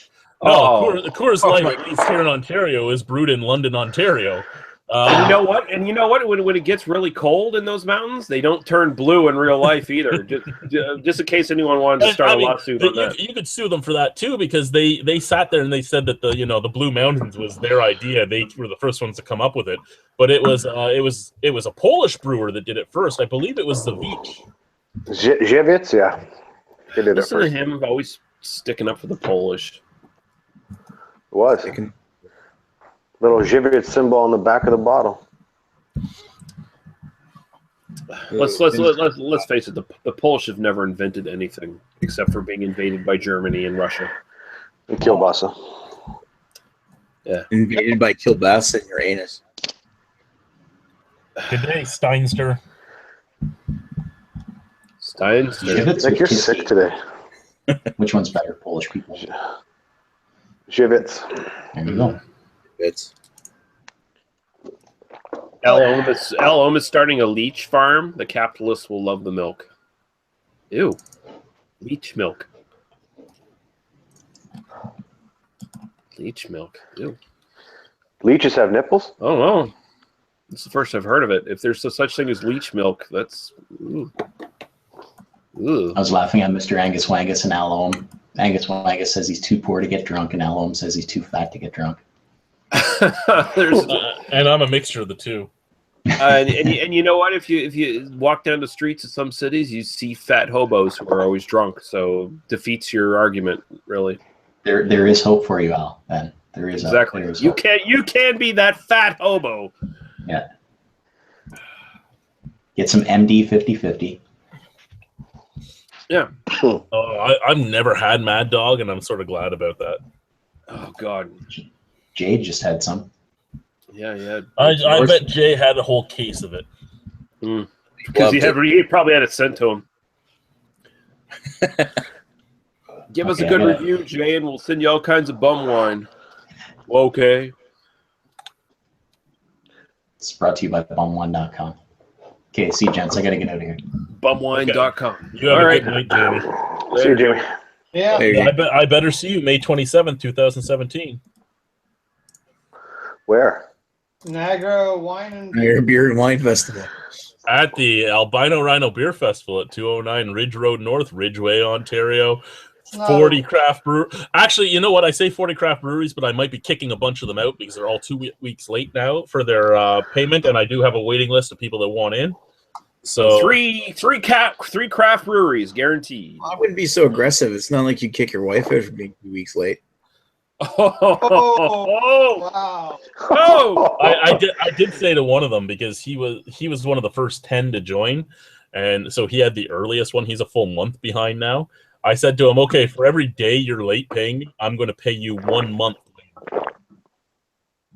No, Coors Light, at least here in Ontario, is brewed in London, Ontario. And you know what? When it gets really cold in those mountains, they don't turn blue in real life either. just in case anyone wanted to start a lawsuit on that. You could sue them for that too, because they sat there and they said that the Blue Mountains was their idea. They were the first ones to come up with it, but it was a Polish brewer that did it first. I believe it was Zawicz. Żywiec, yeah. They did it Listen to first. him always sticking up for the Polish. It was. Little Żywiec symbol on the back of the bottle. Let's face it. The Polish have never invented anything except for being invaded by Germany and Russia. And kielbasa. Yeah. Invaded by kielbasa in your anus. Good day, Steinster. Żywiec Nick, or you're Kissy? sick today. Which one's better, Polish people? Żywiec. There you go. It's Al is starting a leech farm. The capitalists will love the milk. Ew. Leech milk. Leech milk. Ew. Leeches have nipples? Oh, no. It's the first I've heard of it. If there's such thing as leech milk, that's... Ooh. I was laughing at Mr. Angus Wangus and Al Ohm. Angus Wangus says he's too poor to get drunk, and Al Ohm says he's too fat to get drunk. And I'm a mixture of the two. And you know what? If you walk down the streets of some cities, you see fat hobos who are always drunk. So defeats your argument, really. There is hope for you, Al. Then there is exactly. There is you hope. can be that fat hobo. Yeah. Get some MD 50/50. Yeah. I've never had Mad Dog, and I'm sort of glad about that. Oh God. Jade just had some. Yeah. I bet Jay had a whole case of it. Because he probably had it sent to him. Give us a good review, Jay, and we'll send you all kinds of bum wine. Okay. It's brought to you by bumwine.com. Okay, see, gents, I got to get out of here. Bumwine.com. You have all a right. good night, Jamie. See you, Jimmy. Yeah. I better see you May 27th, 2017. Where? Niagara Wine and Niagara Beer and Wine Festival. At the Albino Rhino Beer Festival at 209 Ridge Road North, Ridgeway, Ontario. 40 craft brew. Actually, you know what? I say 40 craft breweries, but I might be kicking a bunch of them out because they're all 2 weeks late now for their payment, and I do have a waiting list of people that want in. So three craft breweries guaranteed. I wouldn't be so aggressive. It's not like you kick your wife out for being 2 weeks late. Wow. I did say to one of them because he was one of the first 10 to join, and so he had the earliest one. He's a full month behind now. I said to him, okay, for every day you're late paying me, I'm going to pay you 1 month.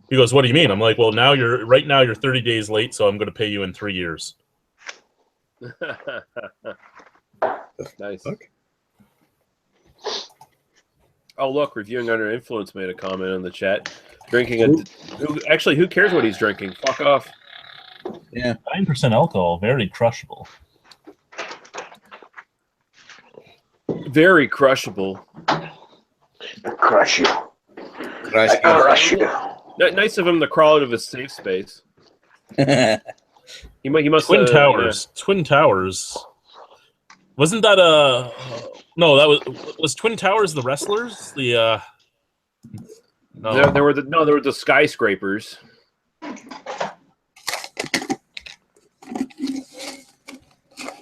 He goes, what do you mean? I'm like, well, right now you're 30 days late, so I'm going to pay you in 3 years. Nice. Oh, look, Reviewing Under Influence made a comment in the chat. Who cares what he's drinking? Fuck off. Yeah, 9% alcohol, very crushable. Very crushable. Crush you. Crush I crush you. Nice of him to crawl out of his safe space. He must Twin Towers. Twin Towers. Wasn't that no, that was Twin Towers the wrestlers? The no. There were the skyscrapers.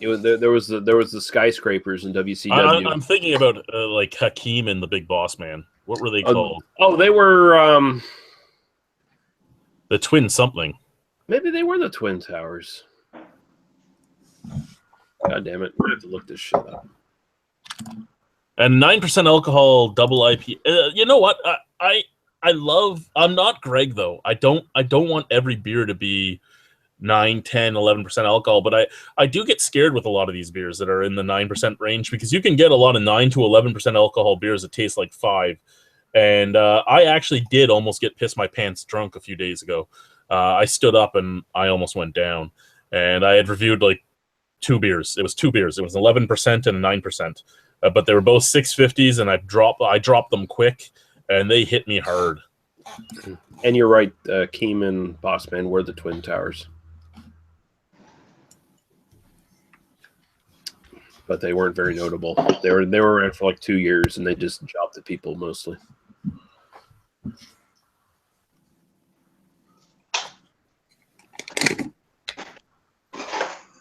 There was the skyscrapers in WCW. I'm thinking about like Hakeem and the Big Boss Man. What were they called? Oh, they were the Twin something. Maybe they were the Twin Towers. God damn it! We have to look this shit up. And 9% alcohol, double IP. You know what? I love. I'm not Greg though. I don't want every beer to be 9, 10, 11% alcohol, but I do get scared with a lot of these beers that are in the 9% range because you can get a lot of 9 to 11% alcohol beers that taste like 5. And I actually did almost get pissed my pants drunk a few days ago. I stood up and I almost went down. And I had reviewed like 2 beers. It was 2 beers. It was 11% and 9%. But they were both 650s, and I dropped them quick, and they hit me hard. And you're right, Keem and Bossman were the Twin Towers. But they weren't very notable. They were around for like 2 years, and they just jobbed at people mostly.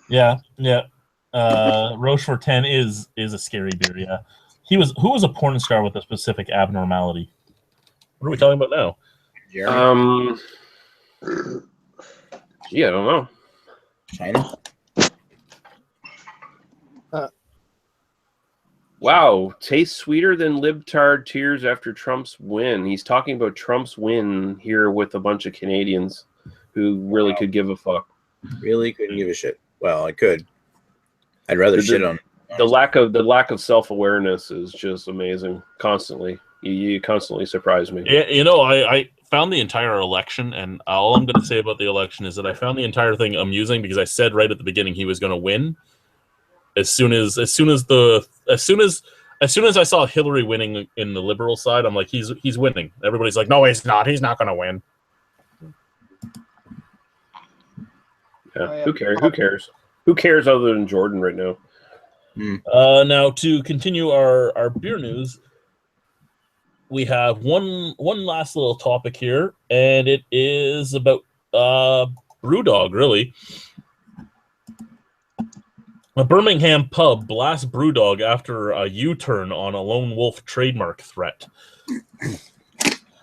Yeah. Rochefort 10 is a scary beer. Yeah, who was a porn star with a specific abnormality? What are we talking about now? Jeremy? Yeah, I don't know. China? Wow, tastes sweeter than libtard tears after Trump's win. He's talking about Trump's win here with a bunch of Canadians who really could give a fuck. Really couldn't give a shit. Well, I could. I'd rather shit on. The lack of self-awareness is just amazing. Constantly, you constantly surprise me. Yeah, you know, I found the entire election, and all I'm going to say about the election is that I found the entire thing amusing because I said right at the beginning he was going to win. As soon as I saw Hillary winning in the Liberal side, I'm like, he's winning. Everybody's like, no, he's not. He's not going to win. Yeah. Who cares? Who cares other than Jordan right now? Now to continue our beer news, we have one last little topic here, and it is about Brewdog, really. A Birmingham pub blasts Brewdog after a U-turn on a Lone Wolf trademark threat.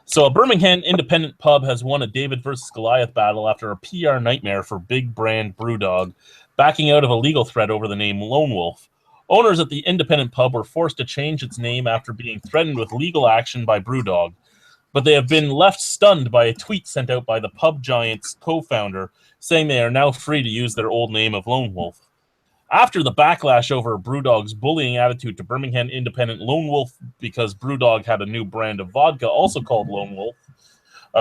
So a Birmingham independent pub has won a David versus Goliath battle after a PR nightmare for big brand Brewdog, backing out of a legal threat over the name Lone Wolf. Owners at the independent pub were forced to change its name after being threatened with legal action by Brewdog, but they have been left stunned by a tweet sent out by the pub giant's co-founder saying they are now free to use their old name of Lone Wolf. After the backlash over Brewdog's bullying attitude to Birmingham independent Lone Wolf because Brewdog had a new brand of vodka also called Lone Wolf,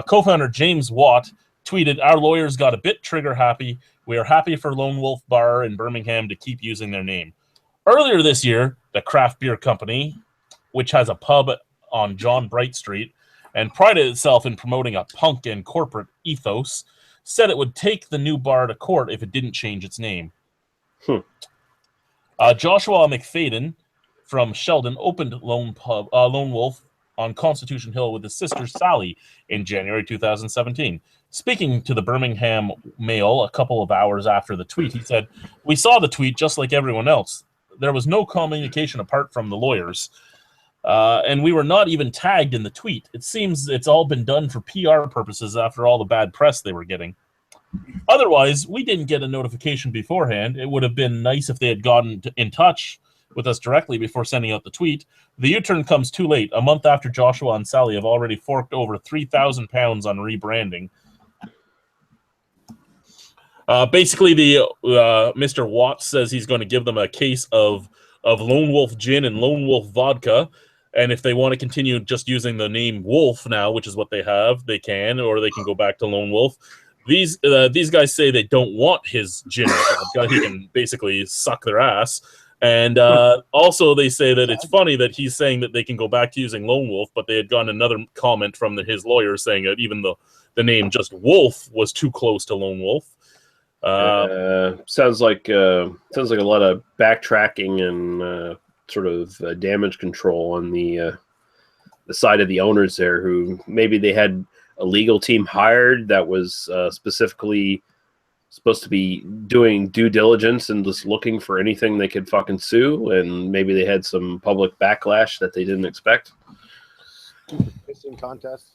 co-founder James Watt tweeted, "Our lawyers got a bit trigger happy. We are happy for Lone Wolf Bar in Birmingham to keep using their name." Earlier this year, the craft beer company, which has a pub on John Bright Street and prided itself in promoting a punk and corporate ethos, said it would take the new bar to court if it didn't change its name. Joshua McFadden from Sheldon opened Lone Wolf on Constitution Hill with his sister Sally in January 2017. Speaking to the Birmingham Mail a couple of hours after the tweet, he said, "We saw the tweet just like everyone else. There was no communication apart from the lawyers. And we were not even tagged in the tweet. It seems it's all been done for PR purposes after all the bad press they were getting. Otherwise, we didn't get a notification beforehand. It would have been nice if they had gotten in touch with us directly before sending out the tweet. The U-turn comes too late, a month after Joshua and Sally have already forked over £3,000 on rebranding." Basically, the Mr. Watts says he's going to give them a case of Lone Wolf Gin and Lone Wolf Vodka, and if they want to continue just using the name Wolf now, which is what they have, they can, or they can go back to Lone Wolf. These guys say they don't want his gin or vodka. He can basically suck their ass. And also, they say that it's funny that he's saying that they can go back to using Lone Wolf, but they had gotten another comment from his lawyer saying that even the name just Wolf was too close to Lone Wolf. Sounds like a lot of backtracking and sort of damage control on the side of the owners there, who maybe they had a legal team hired that was specifically supposed to be doing due diligence and just looking for anything they could fucking sue, and maybe they had some public backlash that they didn't expect. Pissing contest.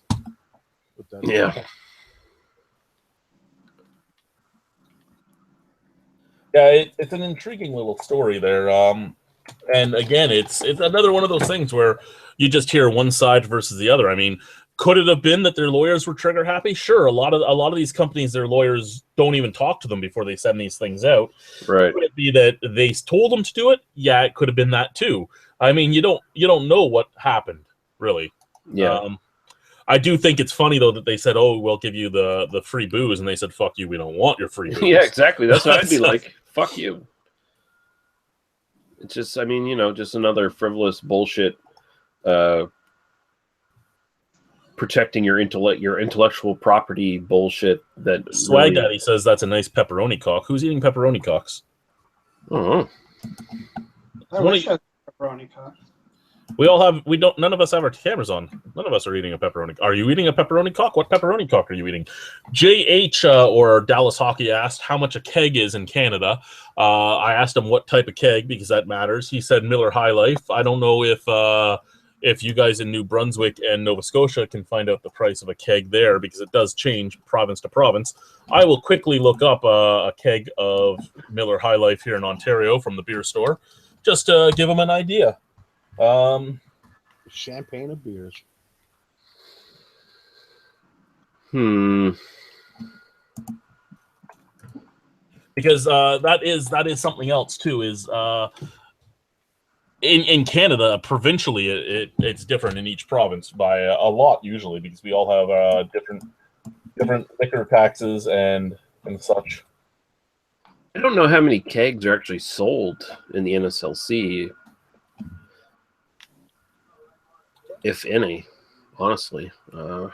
Yeah. Yeah, it's an intriguing little story there. And again, it's another one of those things where you just hear one side versus the other. I mean, could it have been that their lawyers were trigger happy? Sure, a lot of these companies, their lawyers don't even talk to them before they send these things out. Right. Could it be that they told them to do it? Yeah, it could have been that too. I mean, you don't know what happened, really. Yeah. I do think it's funny though that they said, "Oh, we'll give you the free booze," and they said, "Fuck you, we don't want your free booze." Yeah, exactly. That's what I'd be like. Fuck you. It's just, I mean, just another frivolous bullshit. Protecting your intellectual property bullshit. That Swag really... Daddy says that's a nice pepperoni cock. Who's eating pepperoni cocks? Oh. I wish I had pepperoni cock. None of us have our cameras on. None of us are eating a pepperoni. Are you eating a pepperoni cock? What pepperoni cock are you eating? JH or Dallas Hockey asked how much a keg is in Canada. I asked him what type of keg because that matters. He said Miller High Life. I don't know if you guys in New Brunswick and Nova Scotia can find out the price of a keg there, because it does change province to province. I will quickly look up a keg of Miller High Life here in Ontario from the beer store, just to give them an idea. Champagne of beers. Because that is something else too. Is in Canada, provincially, it's different in each province by a lot usually, because we all have different liquor taxes and such. I don't know how many kegs are actually sold in the NSLC. If any, honestly. I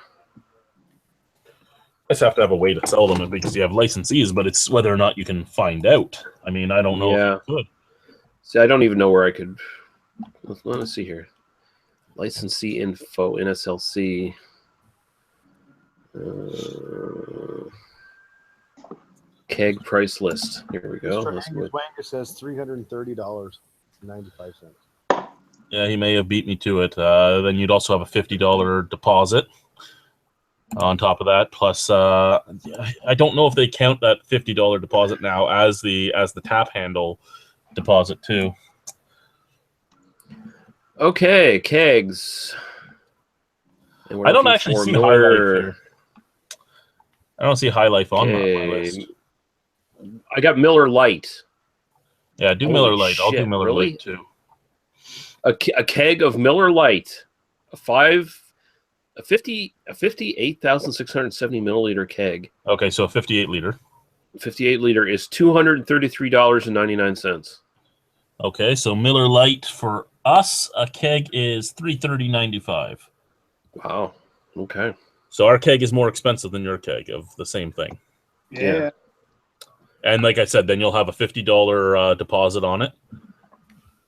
just have to have a way to sell them because you have licensees, but it's whether or not you can find out. I mean, I don't know if you could. See, I don't even know where I could. Let's see here. Licensee info, NSLC. Keg price list. Here we go. Mr. Angus Wanger says $330.95. Yeah, he may have beat me to it. Then you'd also have a $50 deposit on top of that. Plus, I don't know if they count that $50 deposit now as the tap handle deposit too. Okay, kegs. I don't actually see High Life here. I don't see High Life on my list. I got Miller Lite. Yeah, do Miller Lite. I'll do Miller Lite too. A keg of Miller Lite, a 58,670 milliliter keg. Okay, so a 58 liter. 58 liter is $233.99. Okay, so Miller Lite for us, a keg is $330.95. Wow. Okay. So our keg is more expensive than your keg of the same thing. Yeah. And like I said, then you'll have a $50 deposit on it.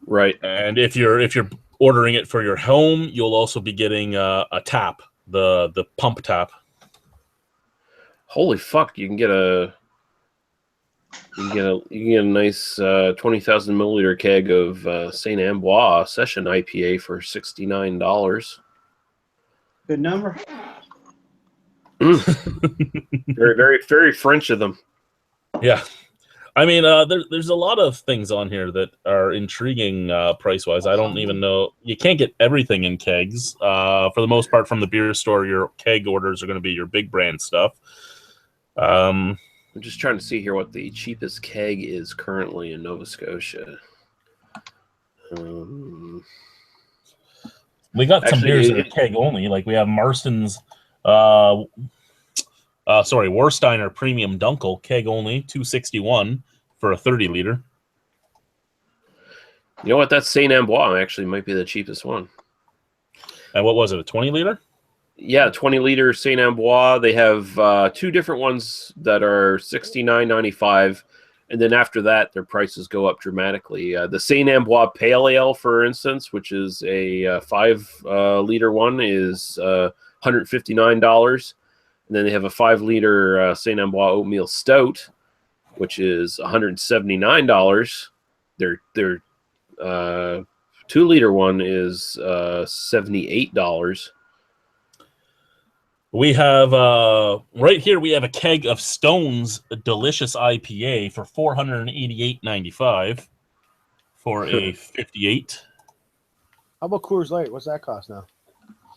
Right. And if you're ordering it for your home, you'll also be getting a tap, the pump tap. Holy fuck! You can get a nice 20,000 milliliter keg of Saint Amboise Session IPA for $69. Good number. Very, very, very French of them. Yeah. I mean, there's a lot of things on here that are intriguing price-wise. I don't even know. You can't get everything in kegs. For the most part, from the beer store, your keg orders are going to be your big brand stuff. I'm just trying to see here what the cheapest keg is currently in Nova Scotia. We got some beers that are keg only. Like we have Marston's... Warsteiner Premium Dunkel, keg only, $261 for a 30 liter. You know what? That Saint Amboise actually might be the cheapest one. And what was it? A 20-liter? Yeah, 20-liter Saint Amboise. They have 2 different ones that are $69.95, and then after that, their prices go up dramatically. The Saint Amboise Pale Ale, for instance, which is a 5-liter one, is $159, and then they have a 5-liter Saint Amboise Oatmeal Stout, which is $179. Their 2-liter one is $78. We have right here. We have a keg of Stone's Delicious IPA for $488.95 for a 58. How about Coors Light? What's that cost now?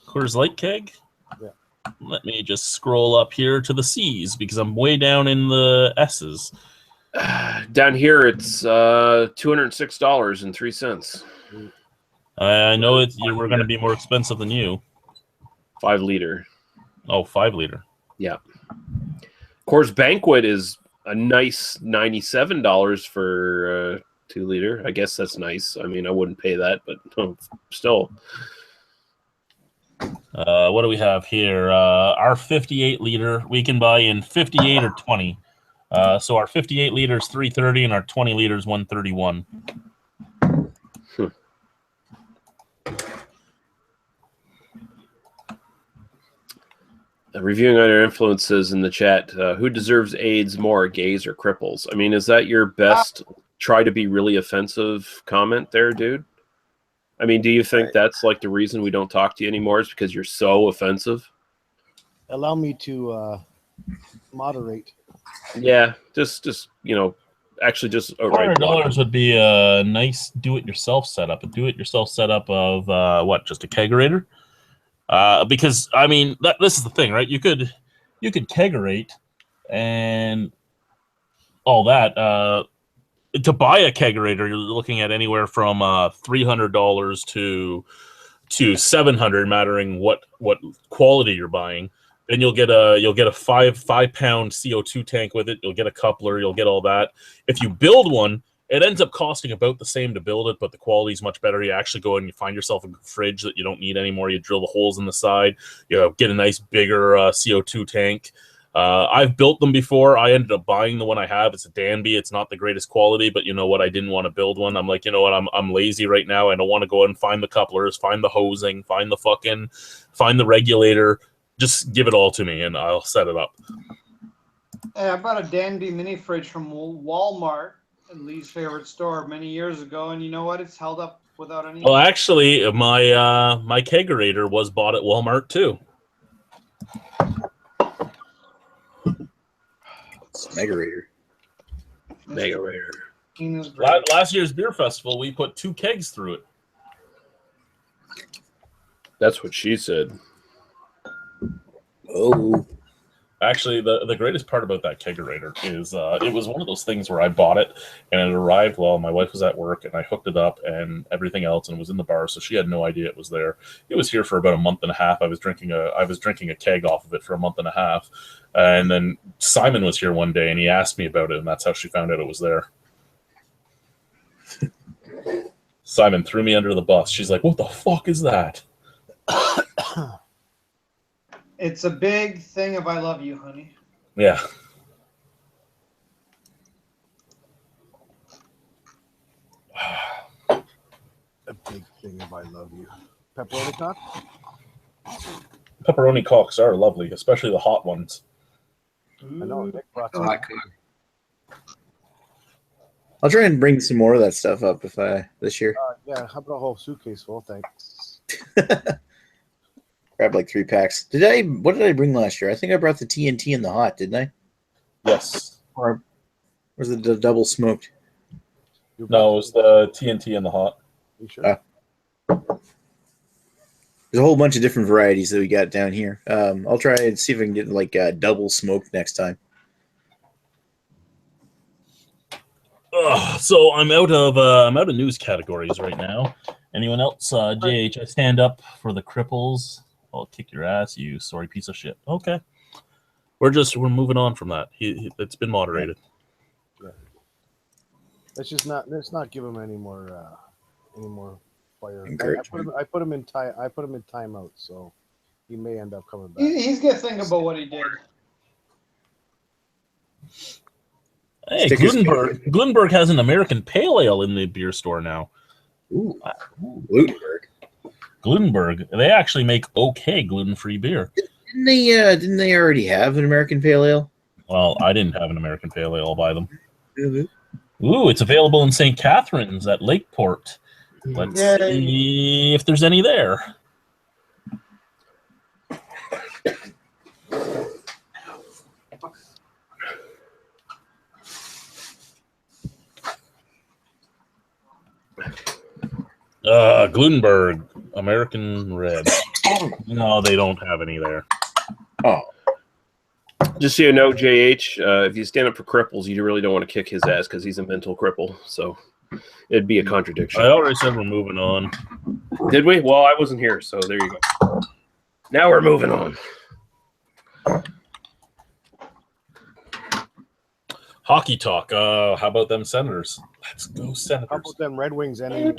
Coors Light keg. Yeah. Let me just scroll up here to the C's because I'm way down in the S's. Down here, it's $206.03. I know we're going to be more expensive than you. 5-liter. Oh, 5-liter. Yeah. Coors Banquet is a nice $97 for 2-liter. I guess that's nice. I mean, I wouldn't pay that, but still. What do we have here? Our 58-liter we can buy in 58 or 20. So our 58-liter is $330 and our 20-liter is $131. Reviewing on your influences in the chat, who deserves AIDS more, gays or cripples? I mean, is that your best try to be really offensive comment there, dude? I mean, do you think that's like the reason we don't talk to you anymore is because you're so offensive? Allow me to moderate. Yeah, just actually just $400 would be a nice do-it-yourself setup. A do-it-yourself setup of what? Just a kegerator? Because I mean, this is the thing, right? You could kegerate and all that. To buy a kegerator, you're looking at anywhere from $300 to $700, mattering what quality you're buying. Then you'll get a 5-pound CO2 tank with it. You'll get a coupler. You'll get all that. If you build one, it ends up costing about the same to build it, but the quality is much better. You actually go and you find yourself a fridge that you don't need anymore. You drill the holes in the side. You get a nice bigger CO2 tank. I've built them before. I ended up buying the one I have. It's a Danby. It's not the greatest quality, but you know what? I didn't want to build one. I'm like, you know what? I'm lazy right now. I don't want to go out and find the couplers, find the hosing, find the regulator. Just give it all to me, and I'll set it up. Hey, I bought a Danby mini fridge from Walmart, Lee's favorite store, many years ago, and you know what? It's held up without any. Well, actually, my kegerator was bought at Walmart too. Megarator. Last year's beer festival, we put 2 kegs through it. That's what she said. Oh. Actually, the greatest part about that kegerator is it was one of those things where I bought it and it arrived while my wife was at work and I hooked it up and everything else and it was in the bar, so she had no idea it was there. It was here for about a month and a half. I was drinking a keg off of it for a month and a half, and then Simon was here one day and he asked me about it, and that's how she found out it was there. Simon threw me under the bus. She's like, "What the fuck is that?" It's a big thing of I love you, honey. Yeah. A big thing of I love you. Pepperoni cock? Pepperoni cocks are lovely, especially the hot ones. I know. Nick brought some. I'll try and bring some more of that stuff up this year. Yeah, how about a whole suitcase full? Thanks. Grab like 3 packs. What did I bring last year? I think I brought the TNT and the hot, didn't I? Yes. Or was it the double smoked? No, it was the TNT and the hot. You sure? There's a whole bunch of different varieties that we got down here. I'll try and see if I can get like double smoked next time. So I'm out of news categories right now. Anyone else? JH, I stand up for the cripples. I'll kick your ass, you sorry piece of shit. Okay, we're moving on from that. It's been moderated. Yeah. Let's not give him any more any more fire. Encouragement. I put him in timeout, so he may end up coming back. He's gonna think about what he did. Hey, Stickers. Glutenberg has an American Pale Ale in the beer store now. Ooh, Glutenberg. They actually make okay gluten-free beer. Didn't they already have an American Pale Ale? Well, I didn't have an American Pale Ale. I'll buy them. Ooh, it's available in St. Catharines at Lakeport. Let's see if there's any there. Glutenberg, American Red. No, they don't have any there. Oh. Just so you know, JH, if you stand up for cripples, you really don't want to kick his ass because he's a mental cripple. So it'd be a contradiction. I already said we're moving on. Did we? Well, I wasn't here, so there you go. Now we're moving on. Hockey talk. How about them Senators? Let's go Senators. How about them Red Wings ending?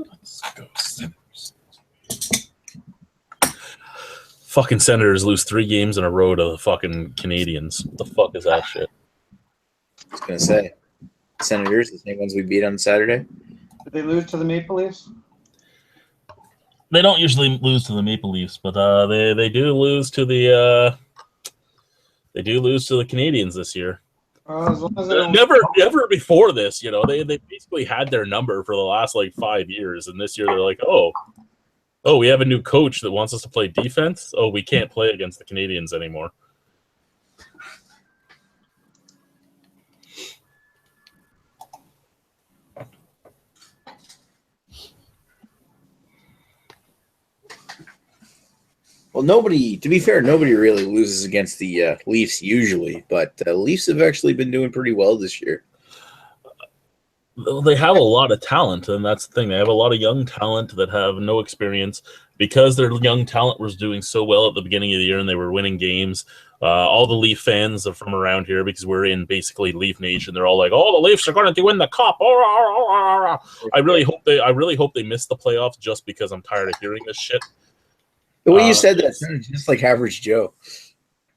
Let's go Senators. Fucking Senators lose 3 games in a row to the fucking Canadians. What the fuck is that shit? I was gonna say, Senators, the same ones we beat on Saturday. Did they lose to the Maple Leafs? They don't usually lose to the Maple Leafs, but they do lose to the Canadians this year. As long as they don't... Never before this, they basically had their number for the last 5 years, and this year they're like, oh, we have a new coach that wants us to play defense. Oh, we can't play against the Canadians anymore. Well, to be fair, nobody really loses against the Leafs usually, but the Leafs have actually been doing pretty well this year. They have a lot of talent, and that's the thing. They have a lot of young talent that have no experience. Because their young talent was doing so well at the beginning of the year and they were winning games, all the Leaf fans are from around here because we're in basically Leaf Nation. They're all like, "Oh, the Leafs are going to win the cup!" I really hope they miss the playoffs just because I'm tired of hearing this shit. The way you said that sounded just like Average Joe.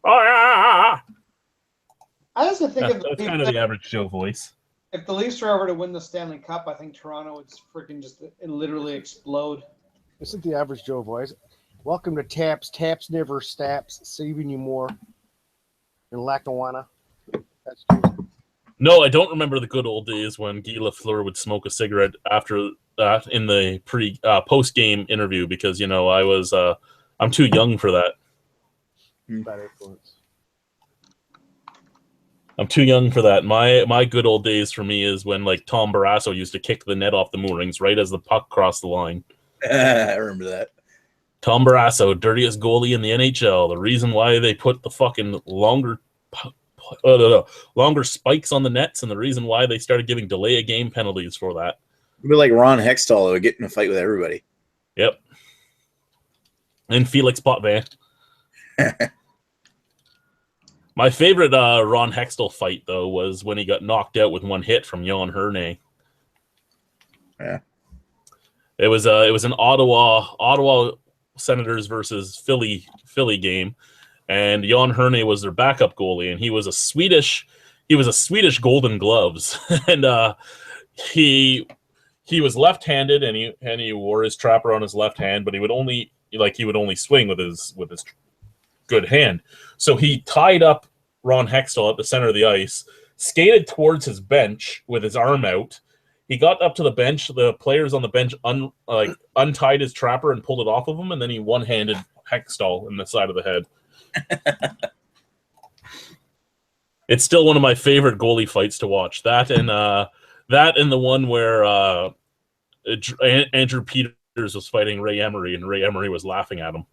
I also think That's kind of the Average Joe voice. If the Leafs are ever to win the Stanley Cup, I think Toronto would freaking just literally explode. Isn't the Average Joe voice? Welcome to Taps. Taps never stops, saving you more than Lackawanna. That's true. No, I don't remember the good old days when Guy Lafleur would smoke a cigarette after that in the post-game interview because I'm too young for that. Bad influence. I'm too young for that. My good old days for me is when Tom Barrasso used to kick the net off the moorings right as the puck crossed the line. I remember that. Tom Barrasso, dirtiest goalie in the NHL. The reason why they put the fucking longer spikes on the nets and the reason why they started giving delay of game penalties for that. It'd be like Ron Hextall would get in a fight with everybody. Yep. And Felix Potvin. My favorite Ron Hextall fight, though, was when he got knocked out with one hit from Jan Herne. Yeah. It was an Ottawa Senators versus Philly game, and Jan Herne was their backup goalie, and he was a Swedish Golden Gloves, and he was left-handed, and he wore his trapper on his left hand, but he would only swing with his good hand. So he tied up Ron Hextall at the center of the ice, skated towards his bench with his arm out. He got up to the bench. The players on the bench untied his trapper and pulled it off of him, and then he one-handed Hextall in the side of the head. It's still one of my favorite goalie fights to watch. That and the one where Andrew Peters was fighting Ray Emery, and Ray Emery was laughing at him.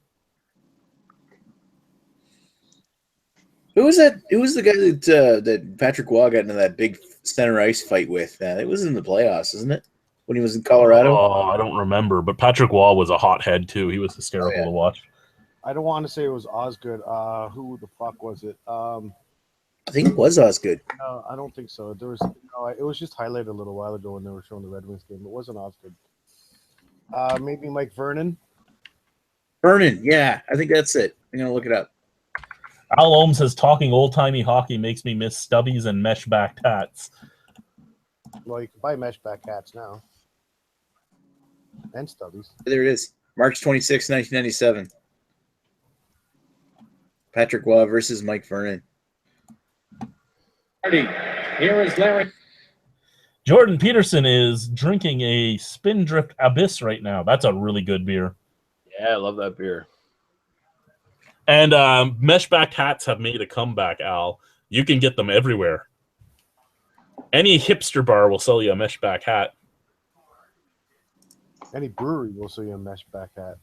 Who was that? Who was the guy that Patrick Waugh got into that big center ice fight with? It was in the playoffs, isn't it? When he was in Colorado? Oh, I don't remember. But Patrick Waugh was a hothead, too. He was hysterical to watch. I don't want to say it was Osgood. Who the fuck was it? I think it was Osgood. No, I don't think so. There was it was just highlighted a little while ago when they were showing the Red Wings game. It wasn't Osgood. Maybe Mike Vernon. Vernon, yeah, I think that's it. I'm gonna look it up. Al Ohm says talking old-timey hockey makes me miss stubbies and mesh-backed hats. Well, you can buy mesh back hats now. And stubbies. There it is. March 26, 1997. Patrick Waugh versus Mike Vernon. Here is Larry. Jordan Peterson is drinking a Spindrift Abyss right now. That's a really good beer. Yeah, I love that beer. And mesh-backed hats have made a comeback, Al. You can get them everywhere. Any hipster bar will sell you a mesh-back hat. Any brewery will sell you a mesh back hat.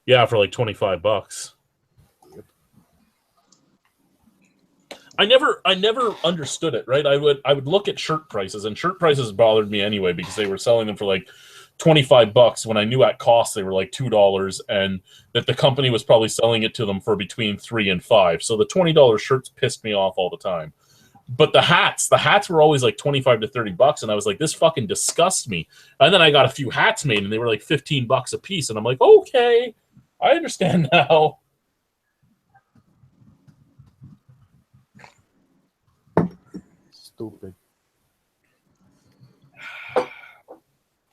Yeah, for like $25. Yep. I never understood it, right? I would look at shirt prices, and shirt prices bothered me anyway because they were selling them for like $25 when I knew at cost they were like $2, and that the company was probably selling it to them for between $3 and $5. So the $20 shirts pissed me off all the time. But the hats were always like $25 to $30, and I was like, this fucking disgusts me. And then I got a few hats made, and they were like $15 a piece, and I'm like, okay, I understand now. Stupid.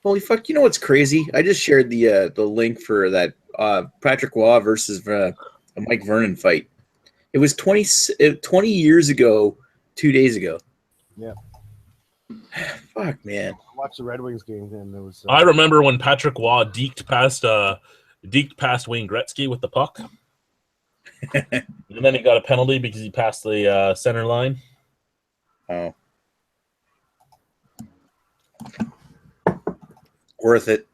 Holy fuck! You know what's crazy? I just shared the link for that Patrick Waugh versus Mike Vernon fight. It was 20 years ago, 2 days ago. Yeah. Fuck, man. I watched the Red Wings game, and it was. I remember when Patrick Waugh deked past Wayne Gretzky with the puck. And then he got a penalty because he passed the center line. Oh. Worth it.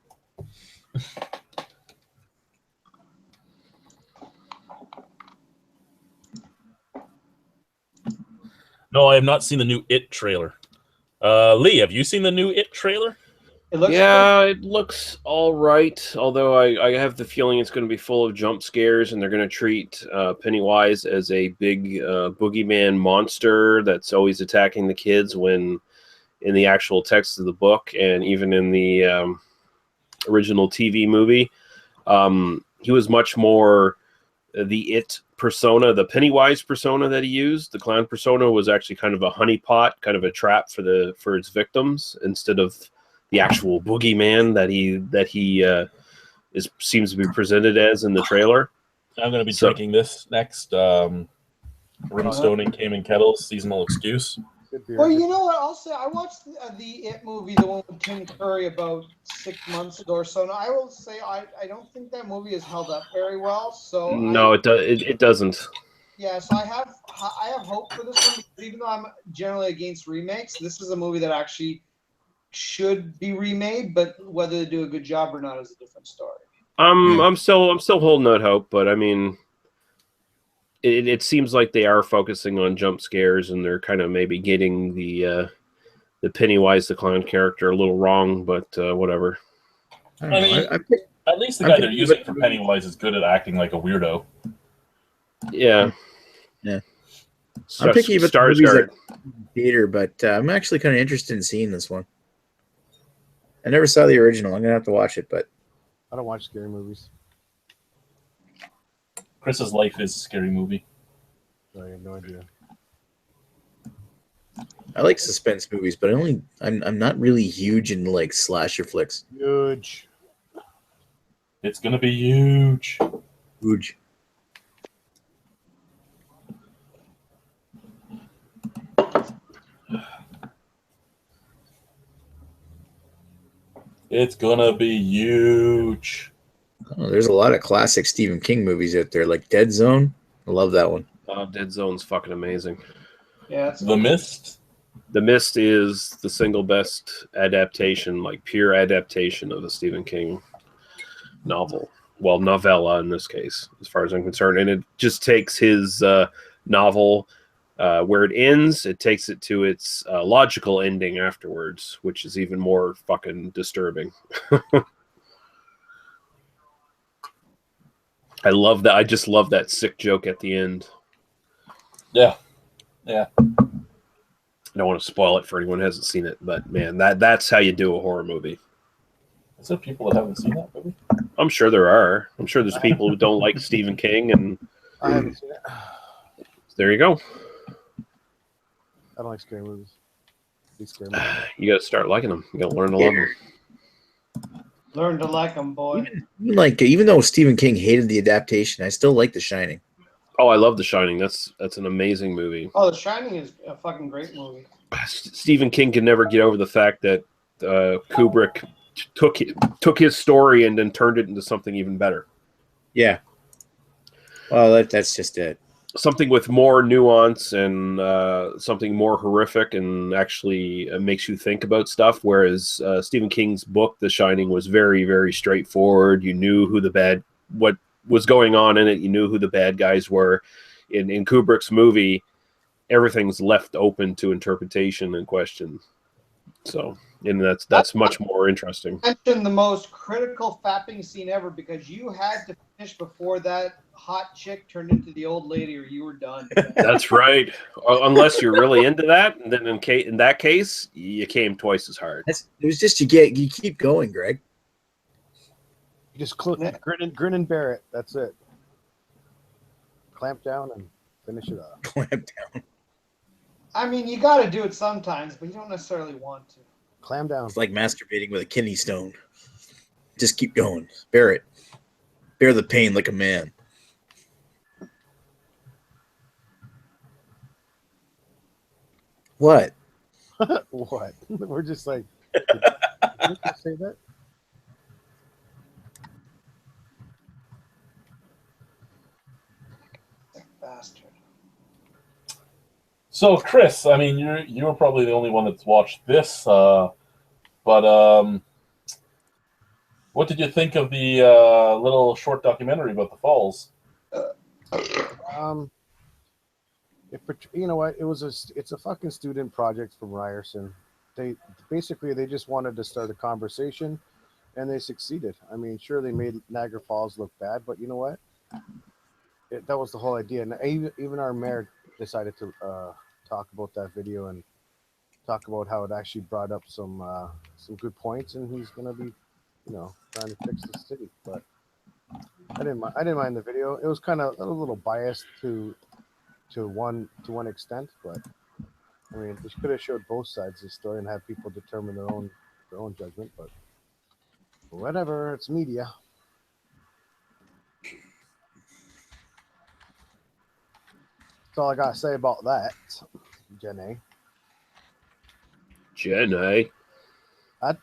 No, I have not seen the new It trailer. Lee, have you seen the new It trailer? It looks It looks all right. Although I have the feeling it's going to be full of jump scares, and they're going to treat Pennywise as a big boogeyman monster that's always attacking the kids. When in the actual text of the book, and even in the original TV movie, he was much more the It persona, the Pennywise persona that he used. The clown persona was actually kind of a honeypot, kind of a trap for its victims, instead of the actual boogeyman that he seems to be presented as in the trailer. I'm going to be drinking this next. Brimstone and Cayman Kettles seasonal excuse. Well, you know what? I'll say I watched the It movie, the one with Tim Curry, about 6 months ago or so. And I will say I don't think that movie is held up very well. So No, it doesn't. Yeah, so I have hope for this one, because even though I'm generally against remakes, this is a movie that actually should be remade. But whether they do a good job or not is a different story. I'm still holding out hope, but I mean, it seems like they are focusing on jump scares, and they're kind of maybe getting the Pennywise the clown character a little wrong, but whatever. I mean, at least the guy they're using for Pennywise is good at acting like a weirdo. Yeah. Yeah. I'm picky about Stars movies Guard. like theater, but I'm actually kind of interested in seeing this one. I never saw the original. I'm gonna have to watch it, but I don't watch scary movies. Chris's life is a scary movie. I have no idea. I like suspense movies, but I'm not really huge in like slasher flicks. Huge. It's gonna be huge. Huge. It's gonna be huge. Oh, there's a lot of classic Stephen King movies out there, like Dead Zone. I love that one. Dead Zone's fucking amazing. Yeah, it's The Mist. The Mist is the single best adaptation, like pure adaptation of a Stephen King novel. Well, novella in this case, as far as I'm concerned. And it just takes his novel where it ends, it takes it to its logical ending afterwards, which is even more fucking disturbing. I love that. I just love that sick joke at the end. Yeah. Yeah. I don't want to spoil it for anyone who hasn't seen it, but man, that's how you do a horror movie. Is there people that haven't seen that movie? I'm sure there are. I'm sure there's people who don't like Stephen King, and I haven't seen it. there you go. I don't like scary movies. These scary movies. You got to start liking them. You got to learn to love them. Learn to like them, boy. Even though Stephen King hated the adaptation, I still like The Shining. Oh, I love The Shining. That's an amazing movie. Oh, The Shining is a fucking great movie. Stephen King can never get over the fact that Kubrick took his story and then turned it into something even better. Yeah. Well, that's just it. Something with more nuance and something more horrific and actually makes you think about stuff. Whereas Stephen King's book, The Shining, was very, very straightforward. You knew who what was going on in it. You knew who the bad guys were. In Kubrick's movie, everything's left open to interpretation and question. So, and that's much more interesting. I mentioned the most critical fapping scene ever because you had to finish before that hot chick turned into the old lady, or you were done. That's right. Unless you're really into that, and then in that case, you came twice as hard. It was just you keep going, Greg. You just grin and bear it. That's it. Clamp down and finish it up. Clamp down. I mean, you got to do it sometimes, but you don't necessarily want to. Clam down. It's like masturbating with a kidney stone. Just keep going. Bear it. Bear the pain like a man. What? What? We're just like, did you say that? Bastard. So, Chris, I mean, you're probably the only one that's watched this, but what did you think of the little short documentary about the falls? You know what? It's a fucking student project from Ryerson. They just wanted to start a conversation, and they succeeded. I mean, sure, they made Niagara Falls look bad, but you know what? That was the whole idea. And even our mayor decided to talk about that video and talk about how it actually brought up some good points, and he's gonna be, trying to fix the city. But I didn't mind the video. It was kind of a little biased to one extent, but I mean, they could have showed both sides of the story and have people determine their own judgment. But whatever, it's media. That's all I gotta say about that, Jenny.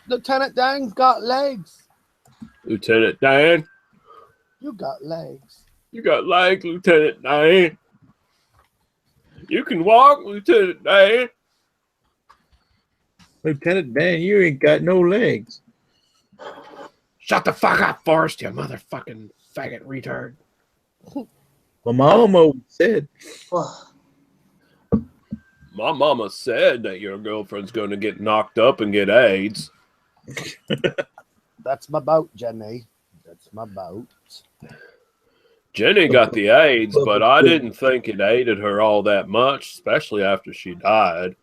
Lieutenant Dan's got legs. Lieutenant Dan, You got legs. you got legs, Lieutenant Dan. You can walk, Lieutenant Dan. Lieutenant Dan, you ain't got no legs. Shut the fuck up, Forrest, you motherfucking faggot retard. Well, my mama said. My mama said that your girlfriend's going to get knocked up and get AIDS. That's my boat, Jenny. That's my boat. Jenny got the AIDS, but I didn't think it aided her all that much, especially after she died.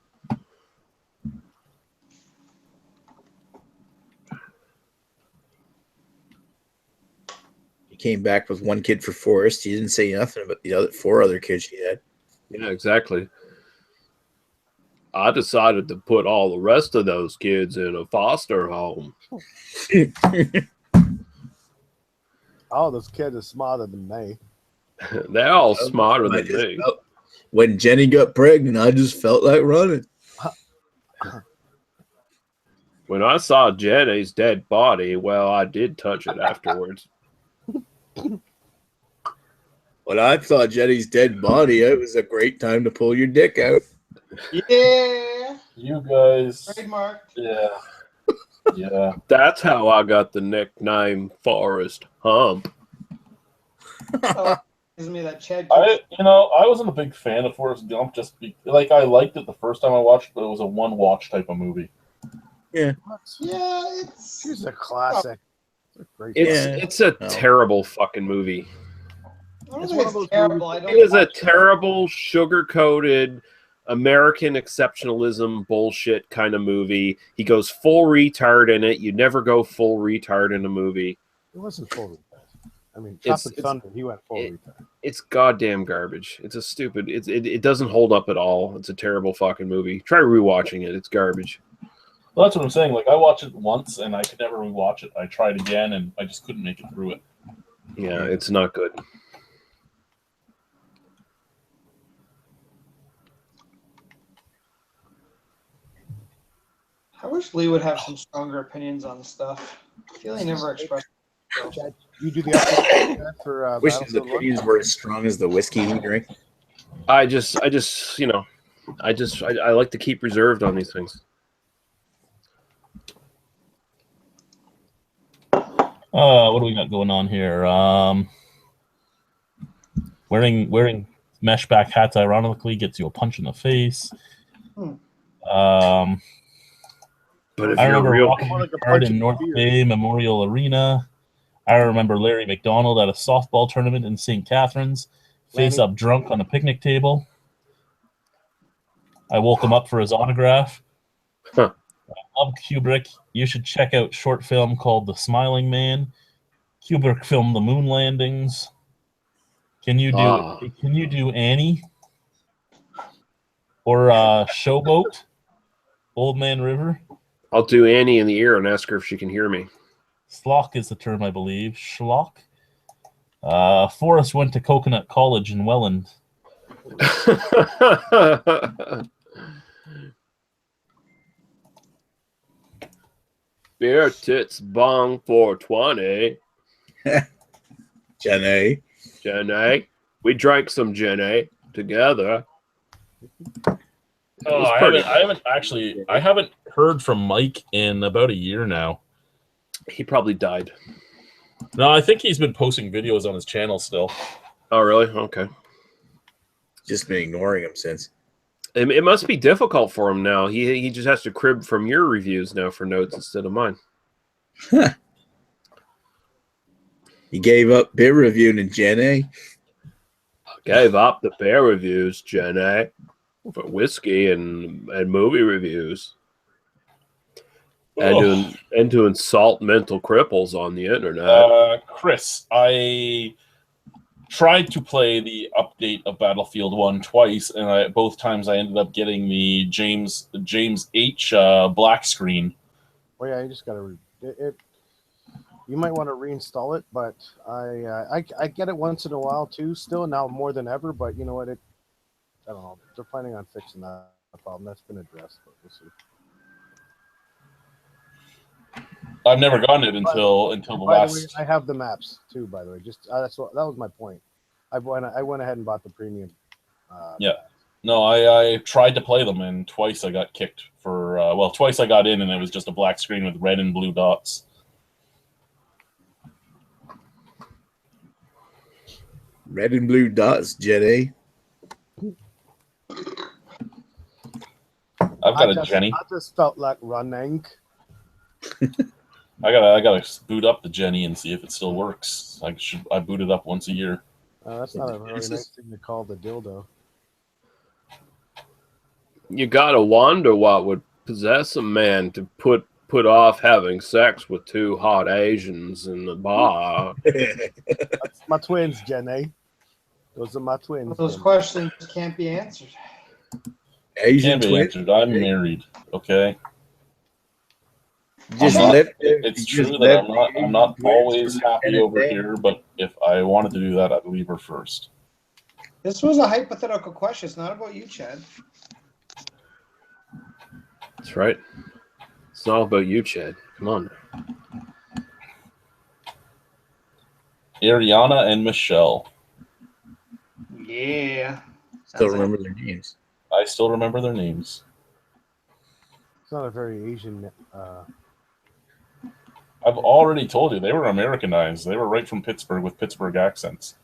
He came back with one kid for Forrest. He didn't say nothing about the four other kids she had. Yeah, exactly. I decided to put all the rest of those kids in a foster home. Oh, those kids are smarter than me. They're all smarter than me. When Jenny got pregnant, I just felt like running. When I saw Jenny's dead body, well, I did touch it afterwards. When I saw Jenny's dead body, it was a great time to pull your dick out. Yeah. You guys. Trademarked. Yeah. Yeah. That's how I got the nickname Forrest Hump. Gives me that Chad. I wasn't a big fan of Forrest Gump. I liked it the first time I watched it, but it was a one-watch type of movie. Yeah. Yeah, She's a classic. It's a terrible fucking movie. I don't think it's terrible. It is a terrible, sugar-coated, American exceptionalism bullshit kind of movie. He goes full retard in it. You never go full retard in a movie. It wasn't full retard. I mean, Tropic Thunder, he went full retard. It's goddamn garbage. It's a stupid. It doesn't hold up at all. It's a terrible fucking movie. Try rewatching it. It's garbage. Well, that's what I'm saying. Like, I watched it once, and I could never rewatch it. I tried again, and I just couldn't make it through it. Yeah, it's not good. I wish Lee would have some stronger opinions on stuff. I feel he never expressed. Chad, you do the update for Wish his opinions were as strong as the whiskey he drank. I like to keep reserved on these things. What do we got going on here? Wearing mesh back hats ironically gets you a punch in the face. But if I you're remember real, walking hard in North Bay Memorial Arena. I remember Larry McDonald at a softball tournament in St. Catharines, face up drunk on a picnic table. I woke him up for his autograph. Huh. I love Kubrick. You should check out short film called The Smiling Man. Kubrick filmed the moon landings. Can you do Annie? Or Showboat? Old Man River? I'll do Annie in the ear and ask her if she can hear me. Schlock is the term, I believe. Schlock. Forrest went to Coconut College in Welland. Beer tits bong 420. Jenny. We drank some Jenny together. Oh, I haven't heard from Mike in about a year now. He probably died. No, I think he's been posting videos on his channel still. Oh, really? Okay. Just been ignoring him since. It must be difficult for him now. He just has to crib from your reviews now for notes instead of mine. Huh. He gave up beer reviewing in Jenny. Gave up the beer reviews, Jenny, for whiskey and movie reviews. And to insult mental cripples on the internet. Chris, I tried to play the update of Battlefield 1 twice, and both times I ended up getting the James H black screen. Well, yeah, you just gotta you might want to reinstall it, but I get it once in a while too. Still now more than ever, but you know what? I don't know. They're planning on fixing that problem. That's been addressed, but we'll see. I've never gotten it until the last. By the way, I have the maps too. By the way, just that was my point. I went ahead and bought the premium. Yeah, no, I tried to play them, and twice I got kicked for. Twice I got in, and it was just a black screen with red and blue dots. Red and blue dots, Jenny. I've got a Jenny. I just felt like running. I gotta boot up the Jenny and see if it still works. I boot it up once a year. That's not a really nice thing to call the dildo. You gotta wonder what would possess a man to put off having sex with two hot Asians in the bar. That's my twins, Jenny. Those are my twins. Those questions can't be answered. Asian Can't be answered. I'm married. Okay. It's true that I'm not always happy over here, but if I wanted to do that, I'd leave her first. This was a hypothetical question. It's not about you, Chad. That's right. It's not all about you, Chad. Come on. Ariana and Michelle. Yeah. Still remember their names. I still remember their names. It's not a very Asian. I've already told you they were Americanized. They were right from Pittsburgh with Pittsburgh accents.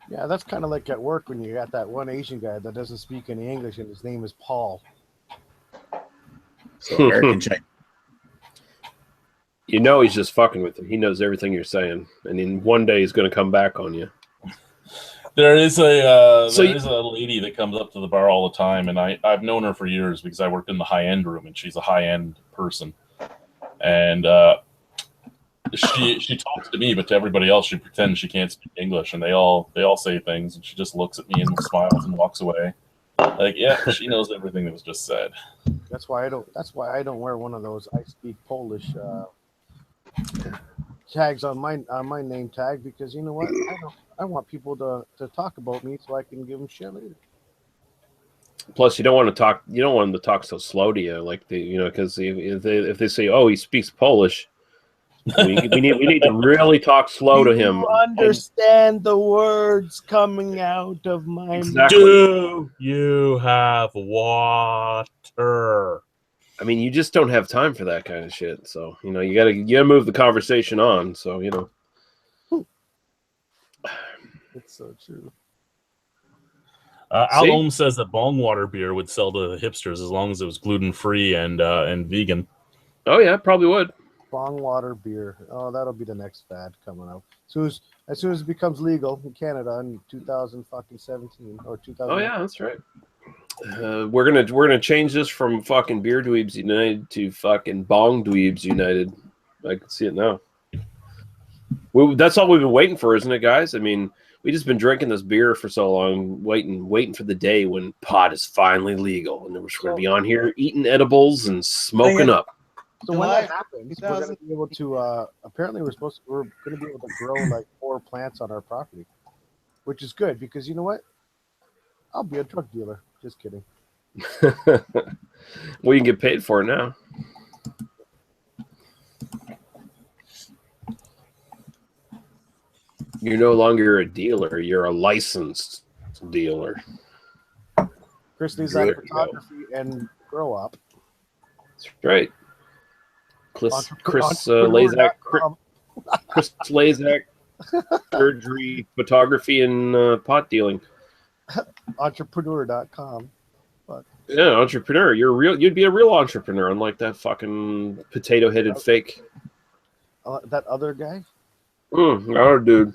Yeah, that's kind of like at work when you got that one Asian guy that doesn't speak any English and his name is Paul. So American Chinese. You know he's just fucking with him. He knows everything you're saying, and in one day he's going to come back on you. There is a So there is a lady that comes up to the bar all the time, and I've known her for years because I worked in the high end room, and she's a high end person, and she talks to me, but to everybody else, she pretends she can't speak English, and they all say things, and she just looks at me and smiles and walks away. Like, yeah, she knows everything that was just said. That's why I don't. That's why I don't wear one of those "I speak Polish" tags on my name tag, because you know what? I want people to talk about me so I can give them shit later. plus, you don't want to talk. You don't want them to talk so slow to you, like because if they say, "Oh, he speaks Polish," we need to really talk slow to him. You understand the words coming out of my Exactly. Do you have water? I mean, you just don't have time for that kind of shit. So you gotta move the conversation on. So It's so true. Al Ohm says that bong water beer would sell to the hipsters as long as it was gluten free and vegan. Oh yeah, probably would. Bong water beer. Oh, that'll be the next fad coming out. As soon as it becomes legal in Canada in 2017 or 2000. Oh yeah, that's right. We're gonna change this from fucking Beer Dweebs United to fucking Bong Dweebs United. I can see it now. That's all we've been waiting for, isn't it, guys? I mean, we just been drinking this beer for so long, waiting for the day when pot is finally legal, and then we're just going to be on here eating edibles and smoking up. So when that happens, we're going to be able to. Apparently, we're going to be able to grow like 4 plants on our property, which is good because you know what? I'll be a drug dealer. Just kidding. Well, you can get paid for it now. You're no longer a dealer. You're a licensed dealer. Chris needs that photography and grow up. That's right. Chris Lazak, surgery, photography, and pot dealing. Entrepreneur.com. Yeah, entrepreneur. You'd be a real entrepreneur, unlike that fucking potato-headed fake. That other guy? Our dude.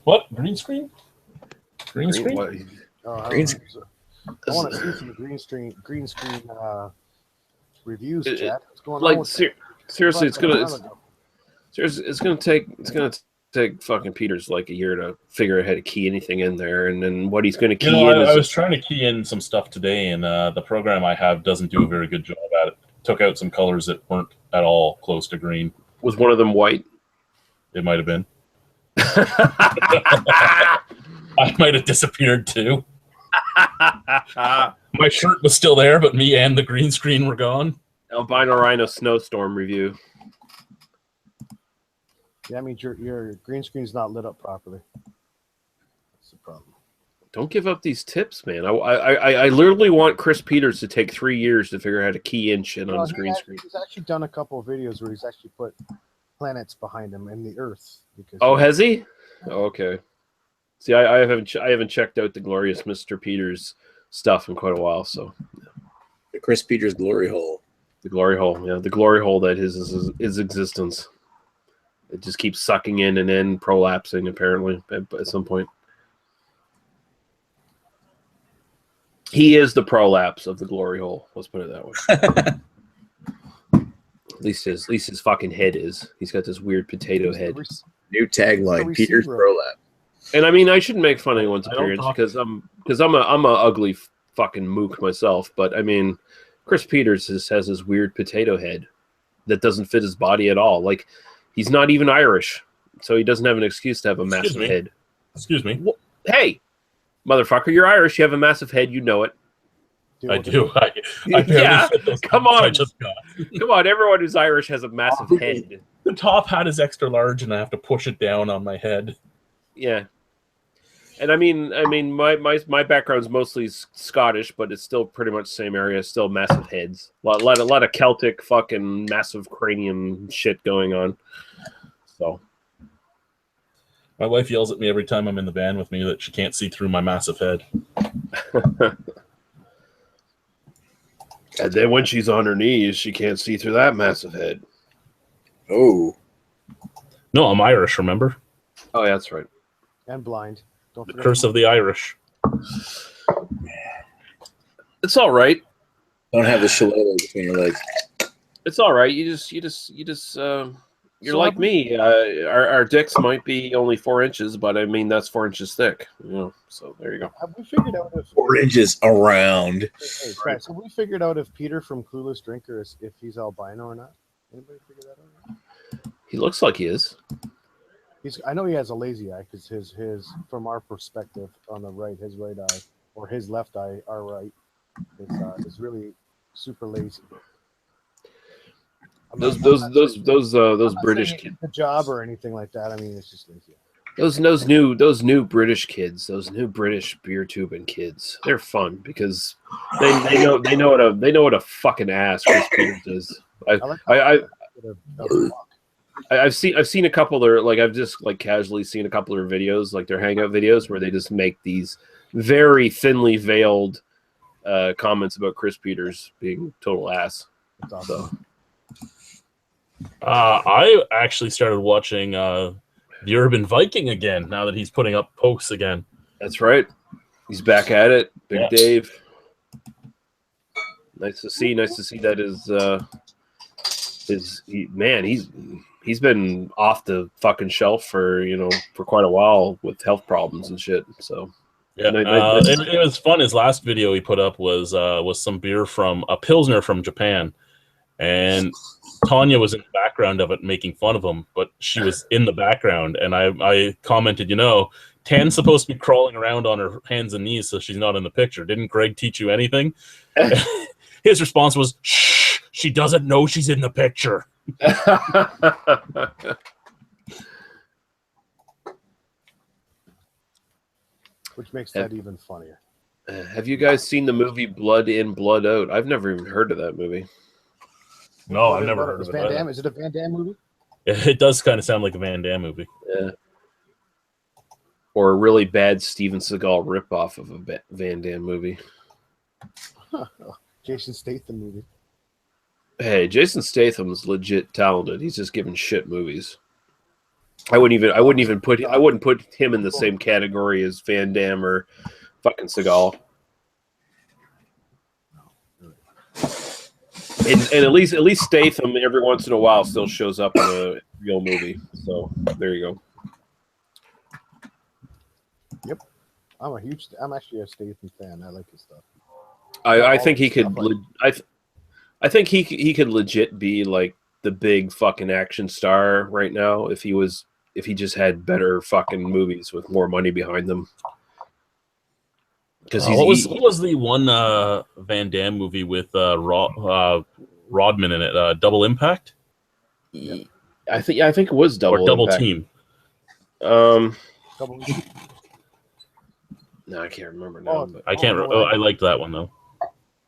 What? Green screen? Green screen? Green screen. I want to see some green screen reviews, chat. What's going like, on? Seriously, it's gonna take fucking Peters like a year to figure out how to key anything in there, and then what he's gonna key in. I was trying to key in some stuff today, and the program I have doesn't do a very good job at it. Took out some colors that weren't at all close to green. Was one of them white? It might have been. I might have disappeared too. My shirt was still there, but me and the green screen were gone. Albino Rhino snowstorm review. Yeah, I mean your green screen's not lit up properly. That's the problem. Don't give up these tips, man. I literally want Chris Peters to take 3 years to figure out how to key in shit on his green screen. He's actually done a couple of videos where he's actually put planets behind him and the Earth. Has he? Oh, okay. See, I haven't checked out the glorious Mr. Peters stuff in quite a while. So, the Chris Peters glory hole. The glory hole, yeah, the glory hole that is his existence. It just keeps sucking in and in, prolapsing apparently at some point. He is the prolapse of the glory hole. Let's put it that way. At least his fucking head is. He's got this weird potato head. New tagline: Peters prolapse. And I mean, I shouldn't make fun of anyone's appearance because I'm a ugly fucking mook myself. But I mean, Chris Peters has this weird potato head that doesn't fit his body at all. Like, he's not even Irish, so he doesn't have an excuse to have a massive head. Excuse me. Hey, motherfucker, you're Irish. You have a massive head. You know it. I do. I yeah. Come on. Come on. Everyone who's Irish has a massive head. The top hat is extra large, and I have to push it down on my head. Yeah. And I mean, my background's mostly Scottish, but it's still pretty much the same area. Still massive heads. A lot of Celtic fucking massive cranium shit going on. So. My wife yells at me every time I'm in the van with me that she can't see through my massive head. And then when she's on her knees, she can't see through that massive head. Oh. No, I'm Irish, remember? Oh, yeah, that's right. And blind. Don't The forget. curse of the Irish. It's all right. Don't have the shillelagh between your legs. It's all right. You're So like have we- me. Our dicks might be only 4 inches, but I mean that's 4 inches thick. So there you go. Have we figured out if 4 inches around. Hey, guys, have we figured out if Peter from Clueless Drinker is if he's albino or not? Anybody figure that out? He looks like he is. I know he has a lazy eye because his from our perspective on the right, his right eye or his left eye, our right, is really super lazy. Those British kids. The job or anything like that. I mean, it's just lazy. Those new British kids, those new British beer tubing kids, they're fun because they know what a fucking ass Chris Peters is. I've seen a couple of like I've just like casually seen a couple of videos, like their hangout videos where they just make these very thinly veiled comments about Chris Peters being total ass. Awesome. I actually started watching the Urban Viking again now that he's putting up posts again. That's right. He's back at it. Big Yeah. Dave. Nice to see that he's been off the fucking shelf for quite a while with health problems and shit. So yeah, it was fun. His last video he put up was some beer from a Pilsner from Japan, and Tanya was in the background of it making fun of him, but she was in the background, and I commented, Tan's supposed to be crawling around on her hands and knees so she's not in the picture. Didn't Greg teach you anything? His response was, shh, she doesn't know she's in the picture. Which makes that even funnier. Have you guys seen the movie Blood In, Blood Out? I've never even heard of that movie. No, I've never heard of Van it. Damme. Is it a Van Damme movie? It does kind of sound like a Van Damme movie. Yeah. Or a really bad Steven Seagal ripoff of a Van Damme movie. Jason Statham movie. Hey, Jason Statham's legit talented. He's just giving shit movies. I wouldn't put him in the same category as Van Damme or fucking Seagal. And at least Statham every once in a while still shows up in a real movie. So there you go. Yep, I'm actually a Statham fan. I like his stuff. I think he could. I think he could legit be like the big fucking action star right now if he just had better fucking movies with more money behind them. Because what was the one Van Damme movie with Rodman in it? Double Impact. I think it was Double or Double Impact. Team. No, I can't remember now. I can't. I liked that one though.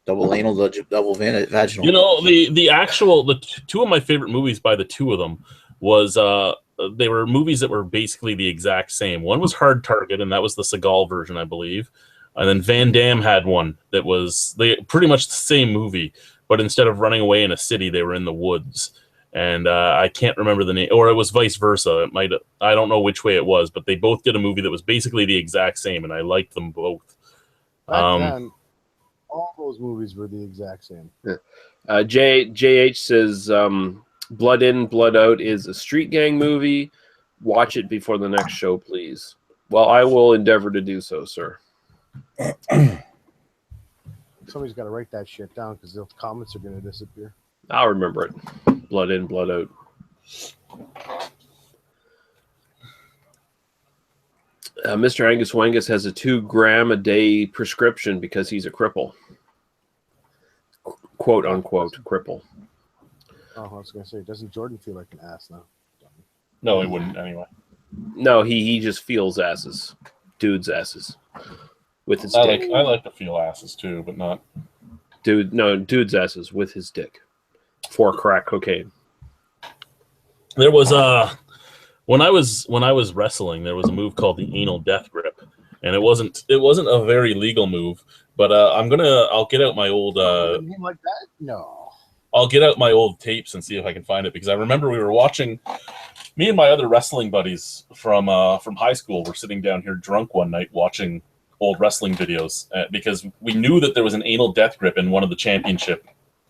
Double anal, double vaginal. The two of my favorite movies by the two of them was they were movies that were basically the exact same. One was Hard Target, and that was the Seagal version, I believe. And then Van Damme had one that was pretty much the same movie, but instead of running away in a city, they were in the woods. And I can't remember the name, or it was vice versa. I don't know which way it was, but they both did a movie that was basically the exact same, and I liked them both. Back then, all those movies were the exact same. Yeah. JH says Blood In, Blood Out is a street gang movie. Watch it before the next show, please. Well, I will endeavor to do so, sir. Somebody's got to write that shit down because the comments are going to disappear. I'll remember it. Blood In, Blood Out. Mr. Angus Wangus has a 2 gram a day prescription because he's a cripple. Quote unquote cripple. Oh, I was going to say, doesn't Jordan feel like an ass now? No, he wouldn't anyway. No, he just feels asses. Dude's asses. With his dick. I like to feel asses too, but not. Dude's asses with his dick. For crack cocaine. There was when I was wrestling, there was a move called the anal death grip, and it wasn't a very legal move. But I'll get out my old A name like that? No. I'll get out my old tapes and see if I can find it, because I remember we were watching. Me and my other wrestling buddies from high school were sitting down here drunk one night watching old wrestling videos because we knew that there was an anal death grip in one of the championship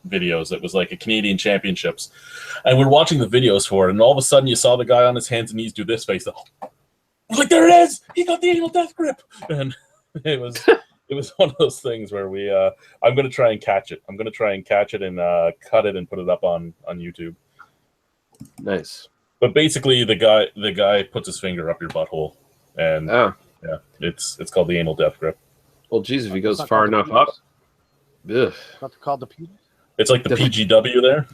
videos. It was like a Canadian Championships, and we're watching the videos for it, and all of a sudden you saw the guy on his hands and knees do this face. I was like, there it is! He got the anal death grip! And it was one of those things where we I'm going to try and catch it. I'm going to try and catch it and cut it and put it up on YouTube. Nice. But basically, the guy puts his finger up your butthole, and yeah, it's called the anal death grip. Well, geez, if he goes far enough up, ugh. Not called the penis? It's like the PGW there.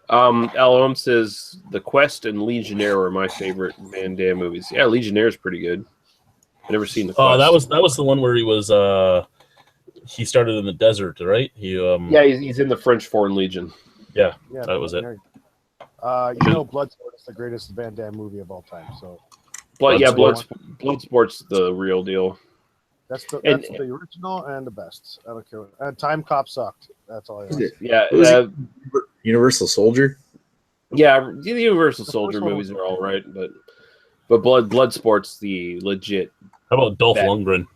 LOM says The Quest and Legionnaire were my favorite Van Damme movies. Yeah, Legionnaire is pretty good. I've never seen The Quest. That was the one where he started in the desert, right? Yeah, he's in the French Foreign Legion. Yeah, that was it. Bloodsport is the greatest Van Damme movie of all time. So, Bloodsport's the real deal. That's the original and the best. I don't care. And Time Cop sucked. That's all I have. Yeah, Universal Soldier. Yeah, the Universal Soldier movies are all right, but Bloodsport's the legit. How about Dolph Lundgren?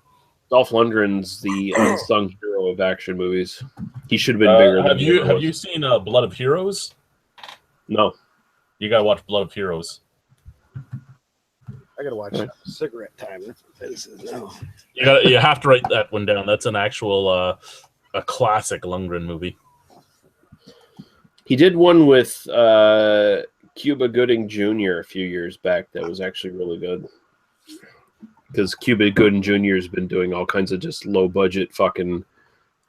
Dolph Lundgren's the unsung hero of action movies. He should have been bigger. Have you seen Blood of Heroes? No. You gotta watch Blood of Heroes. I gotta watch Cigarette Time. That's what this is now. You have to write that one down. That's an actual a classic Lundgren movie. He did one with Cuba Gooding Jr. a few years back that was actually really good. Because Cuba Gooding Jr. has been doing all kinds of just low budget fucking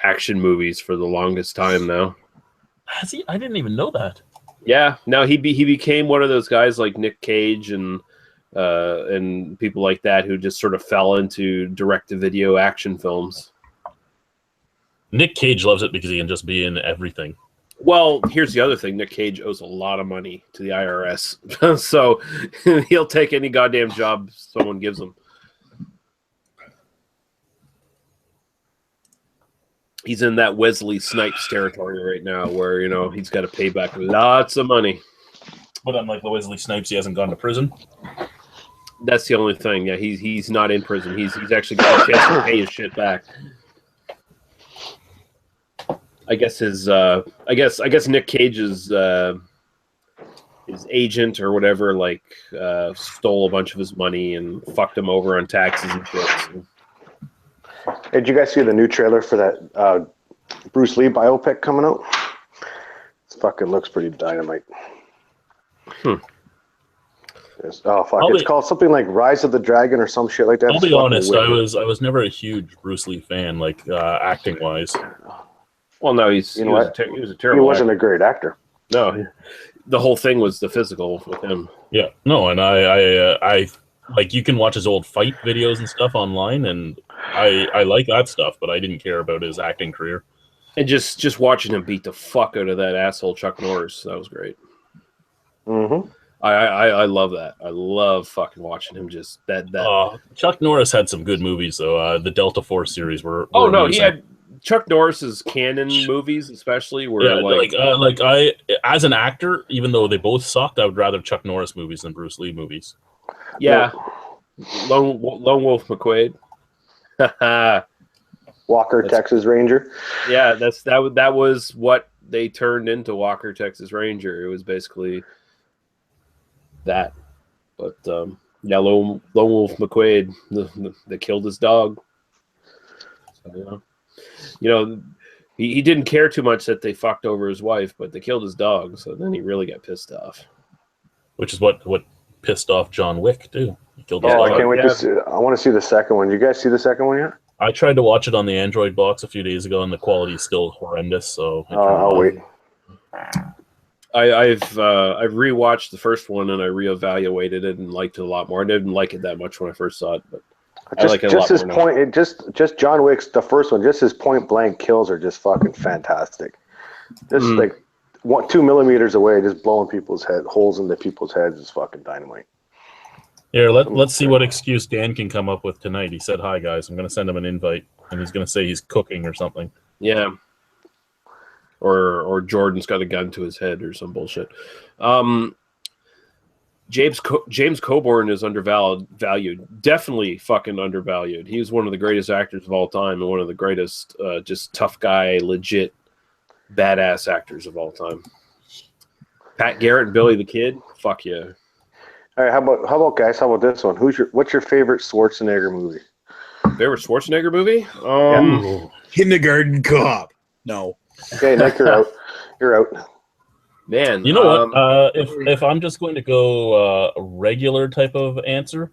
action movies for the longest time now. Has he? I didn't even know that. Yeah, no, he became one of those guys like Nick Cage and people like that who just sort of fell into direct-to-video action films. Nick Cage loves it because he can just be in everything. Well, here's the other thing. Nick Cage owes a lot of money to the IRS. So he'll take any goddamn job someone gives him. He's in that Wesley Snipes territory right now where, he's got to pay back lots of money. But unlike the Wesley Snipes, he hasn't gone to prison. That's the only thing. Yeah, he's not in prison. He's actually got a chance to pay his shit back. I guess Nick Cage's his agent or whatever stole a bunch of his money and fucked him over on taxes and shit. So. Hey, did you guys see the new trailer for that Bruce Lee biopic coming out? It fucking looks pretty dynamite. It's called something like Rise of the Dragon or some shit like that. I'll be honest, I was never a huge Bruce Lee fan, acting wise. Well, no, he was a terrible. He wasn't actor. a great actor. No, the whole thing was the physical with him. Yeah, no, and I you can watch his old fight videos and stuff online, and I like that stuff, but I didn't care about his acting career. And just watching him beat the fuck out of that asshole Chuck Norris, that was great. Mm-hmm. I love that. I love fucking watching him just that. Chuck Norris had some good movies though. The Delta Force series were he had Chuck Norris's canon movies, especially were I as an actor, even though they both sucked, I would rather Chuck Norris movies than Bruce Lee movies. Yeah, Lone Wolf McQuade. Walker, Texas Ranger. Yeah, that was what they turned into Walker, Texas Ranger. It was basically that. But Lone Wolf McQuade, they killed his dog. So, he didn't care too much that they fucked over his wife, but they killed his dog. So then he really got pissed off. Which is what pissed off John Wick too. He killed his dog. I can't wait to see. I want to see the second one. You guys see the second one yet? I tried to watch it on the Android box a few days ago, and the quality is still horrendous. So I'll wait. I've rewatched the first one and I reevaluated it and liked it a lot more. I didn't like it that much when I first saw it, but I like it a lot more now. Just John Wick's the first one. Just his point blank kills are just fucking fantastic. Just 2 millimeters away, just blowing holes into people's heads is fucking dynamite. Here, let's see what excuse Dan can come up with tonight. He said, "Hi guys, I'm going to send him an invite," and he's going to say he's cooking or something. Yeah. Or Jordan's got a gun to his head or some bullshit. James Coburn is undervalued. Definitely fucking undervalued. He's one of the greatest actors of all time and one of the greatest just tough guy, legit badass actors of all time. Pat Garrett and Billy the Kid, fuck yeah. All right, how about guys? How about this one? What's your favorite Schwarzenegger movie? Favorite Schwarzenegger movie? Kindergarten Cop. No. Okay, Nick, you're out. You're out. Man, You know what? If I'm just going to go a regular type of answer,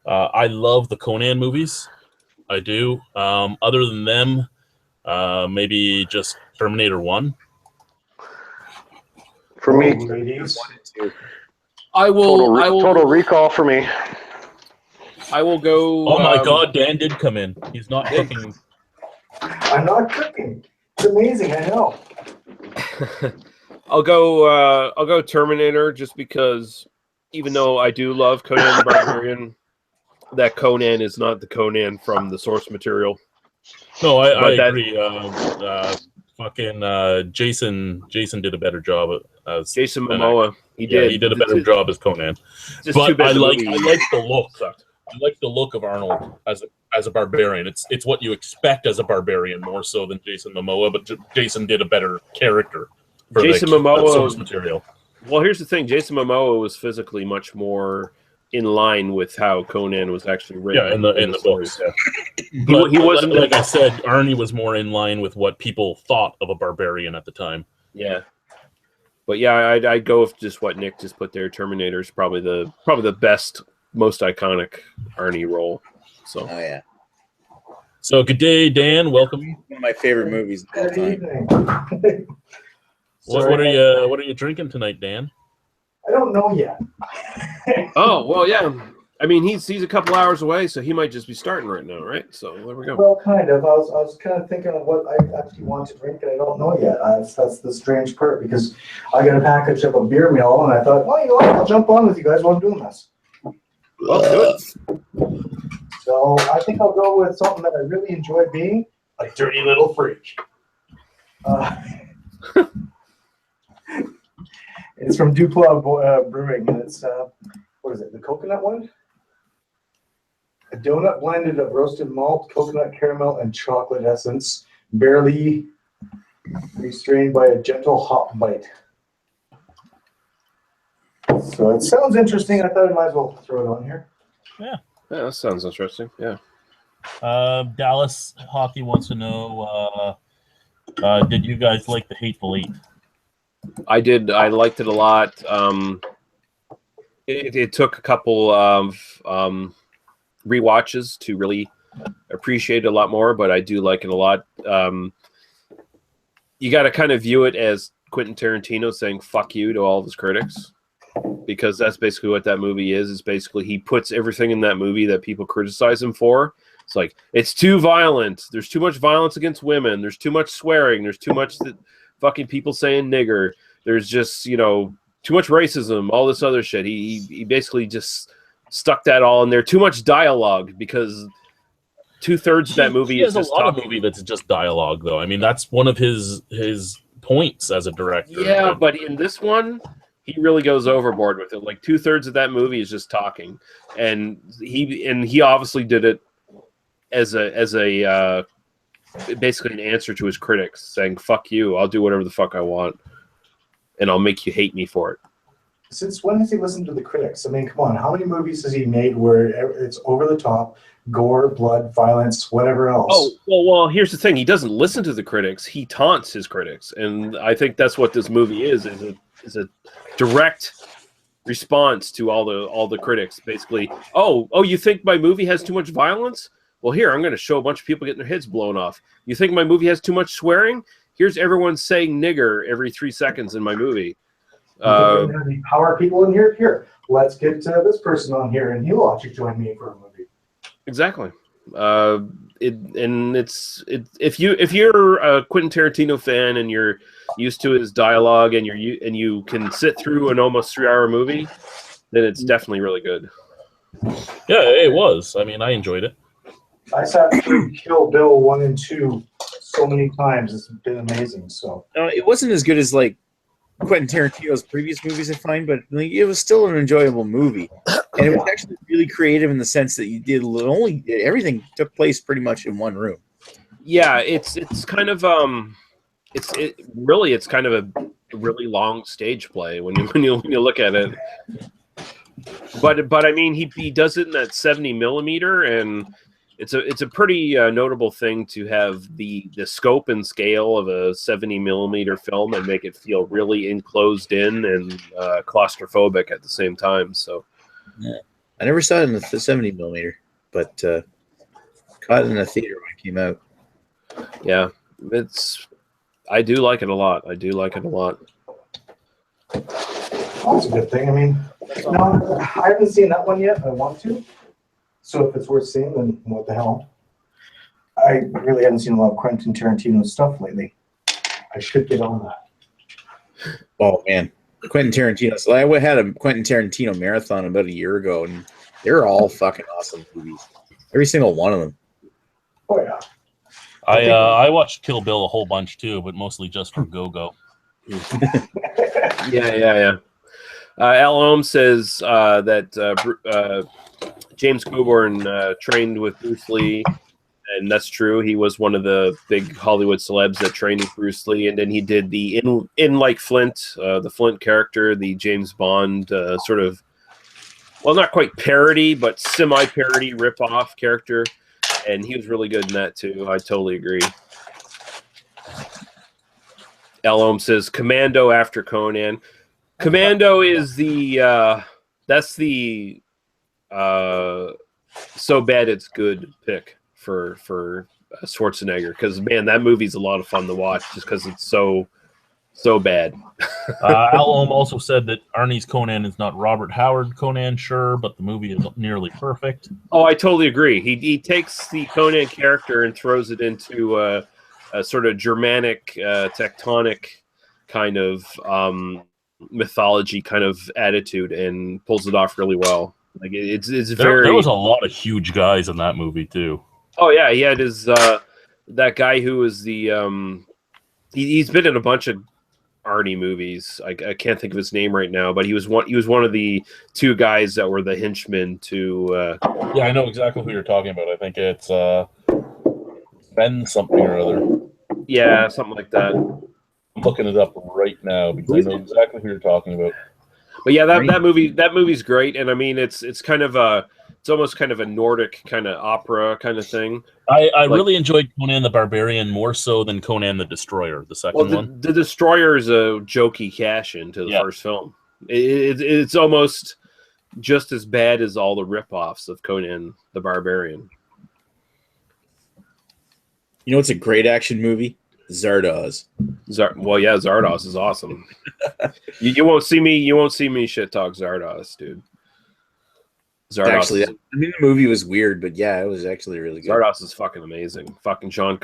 I love the Conan movies. I do. Other than them, maybe just Terminator 1. For me, I will. Total Recall for me. I will go. Oh my God, Dan did come in. He's not cooking. I'm not cooking. It's amazing. I know. I'll go Terminator just because, even though I do love Conan the Barbarian, that Conan is not the Conan from the source material. No, I agree. Jason did a better job as Jason Momoa. He did a better job as Conan. But I like the look. I like the look of Arnold as a barbarian. It's what you expect as a barbarian more so than Jason Momoa. But Jason did a better character. For Jason the Momoa source material. Well, here's the thing: Jason Momoa was physically much more in line with how Conan was actually written. Yeah, in the books. Yeah. He wasn't like I said. Arnie was more in line with what people thought of a barbarian at the time. Yeah, but yeah, I'd go with just what Nick just put there. Terminator's probably the best, most iconic Arnie role. So. Oh yeah. So good day, Dan. Welcome. One of my favorite movies of all Good time. evening. What are you drinking tonight, Dan? I don't know yet. Oh well, yeah. I mean, he's a couple hours away, so he might just be starting right now, right? So there we go. Well, kind of. I was kind of thinking of what I actually want to drink, and I don't know yet. That's the strange part because I got a package of a beer meal, and I thought, well, you know what? I'll jump on with you guys while I'm doing this. Well, good. So I think I'll go with something that I really enjoy being a dirty little freak. It's from Dupla Brewing, and it's what is it? The coconut one? A donut blended of roasted malt, coconut caramel, and chocolate essence, barely restrained by a gentle hop bite. So it sounds interesting. I thought I might as well throw it on here. Yeah. Yeah, that sounds interesting. Yeah. Dallas Hockey wants to know, did you guys like the Hateful Eight? I did. I liked it a lot. It took a couple of rewatches to really appreciate it a lot more, but I do like it a lot. You got to kind of view it as Quentin Tarantino saying "fuck you" to all of his critics, because that's basically what that movie is. It's basically he puts everything in that movie that people criticize him for. It's like it's too violent. There's too much violence against women. There's too much swearing. There's too much fucking people saying nigger. There's just, too much racism, all this other shit. He basically just stuck that all in there. Too much dialogue because 2/3 of that movie is just a lot of movie that's just dialogue, though. I mean, that's one of his points as a director. Yeah, but in this one, he really goes overboard with it. Like 2/3 of that movie is just talking, and he obviously did it as a basically an answer to his critics, saying "fuck you, I'll do whatever the fuck I want, and I'll make you hate me for it." Since when has he listened to the critics? I mean, come on, how many movies has he made where it's over the top, gore, blood, violence, whatever else? Oh, well, here's the thing. He doesn't listen to the critics. He taunts his critics. And I think that's what this movie is a direct response to all the critics. Basically, oh, you think my movie has too much violence? Well, here, I'm going to show a bunch of people getting their heads blown off. You think my movie has too much swearing? Here's everyone saying nigger every 3 seconds in my movie. Power people in here? Here, let's get this person on here, and he'll actually join me for a movie. Exactly. If you're a Quentin Tarantino fan and you're used to his dialogue and you can sit through an almost 3-hour movie, then it's definitely really good. Yeah, it was. I mean, I enjoyed it. I sat through Kill Bill 1 and 2 so many times. It's been amazing. So It wasn't as good as like Quentin Tarantino's previous movies, I find, but like, it was still an enjoyable movie, and it was actually really creative in the sense that you did only everything took place pretty much in one room. Yeah, it's kind of it's kind of a really long stage play when you look at it. But I mean he does it in that 70 millimeter, and it's a pretty notable thing to have the scope and scale of a 70 millimeter film and make it feel really enclosed in and claustrophobic at the same time. So yeah. I never saw it in the 70 millimeter, but caught it in a theater when it came out. Yeah, I do like it a lot. I do like it a lot. well, that's a good thing. I mean, no, I haven't seen that one yet. I want to. So if it's worth seeing, then what the hell? I really haven't seen a lot of Quentin Tarantino stuff lately. I should get on that. Oh man, Quentin Tarantino. So I had a Quentin Tarantino marathon about a year ago, and they're all fucking awesome movies. Every single one of them. Oh yeah. I watched Kill Bill a whole bunch too, but mostly just for Go-Go. Yeah. Al Holmes says that James Coburn trained with Bruce Lee, and that's true. He was one of the big Hollywood celebs that trained with Bruce Lee, and then he did the in like Flint, the Flint character, the James Bond sort of, well, not quite parody, but semi-parody rip-off character, and he was really good in that too. I totally agree. Al Holmes says Commando after Conan. Commando is that's the so bad it's good pick for Schwarzenegger, because man, that movie's a lot of fun to watch just because it's so bad. Al also said that Arnie's Conan is not Robert Howard Conan, sure, but the movie is nearly perfect. Oh, I totally agree. He takes the Conan character and throws it into a sort of Germanic tectonic kind of mythology kind of attitude and pulls it off really well. Like it's very. There was a lot of huge guys in that movie too. Oh yeah, he had his that guy who was the he's been in a bunch of Arnie movies. I can't think of his name right now, but he was one of the two guys that were the henchmen to. Yeah, I know exactly who you're talking about. I think it's Ben something or other. Yeah, something like that. I'm looking it up right now because I know exactly who you're talking about. But yeah, that movie's great, and I mean it's kind of it's almost kind of a Nordic kind of opera kind of thing. I really enjoyed Conan the Barbarian more so than Conan the Destroyer, the second one. The Destroyer is a jokey cash into the first film. It's almost just as bad as all the ripoffs of Conan the Barbarian. You know, it's a great action movie. Zardoz. Zardoz is awesome. you won't see me shit talk Zardoz, dude. Zardoz. Actually, the movie was weird, but yeah, it was actually really good. Zardoz is fucking amazing. Fucking Sean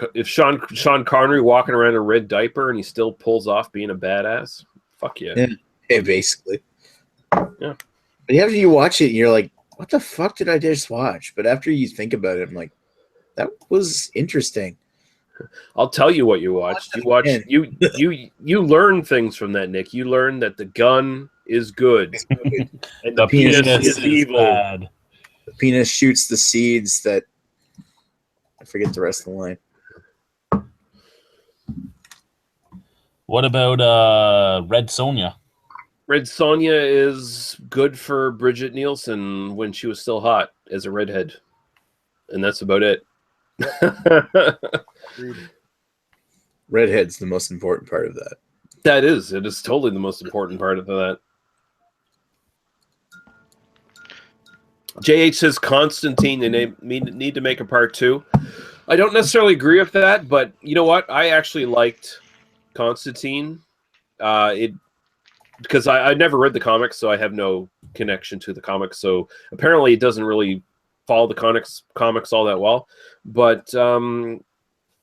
Connery walking around in a red diaper and he still pulls off being a badass. Fuck yeah. Yeah, basically. Yeah. But after you watch it, you're like, what the fuck did I just watch? But after you think about it, I'm like, that was interesting. I'll tell you what you watched. You learn things from that, Nick. You learn that the gun is good, and the penis is evil. Bad. The penis shoots the seeds that I forget the rest of the line. What about Red Sonja? Red Sonja is good for Bridget Nielsen when she was still hot as a redhead, and that's about it. Redhead's the most important part of that. It is totally the most important part of that. JH says Constantine, they need to make a part 2. I don't necessarily agree with that, but you know what? I actually liked Constantine. Because I never read the comics, so I have no connection to the comics. So apparently it doesn't really follow the comics all that well. But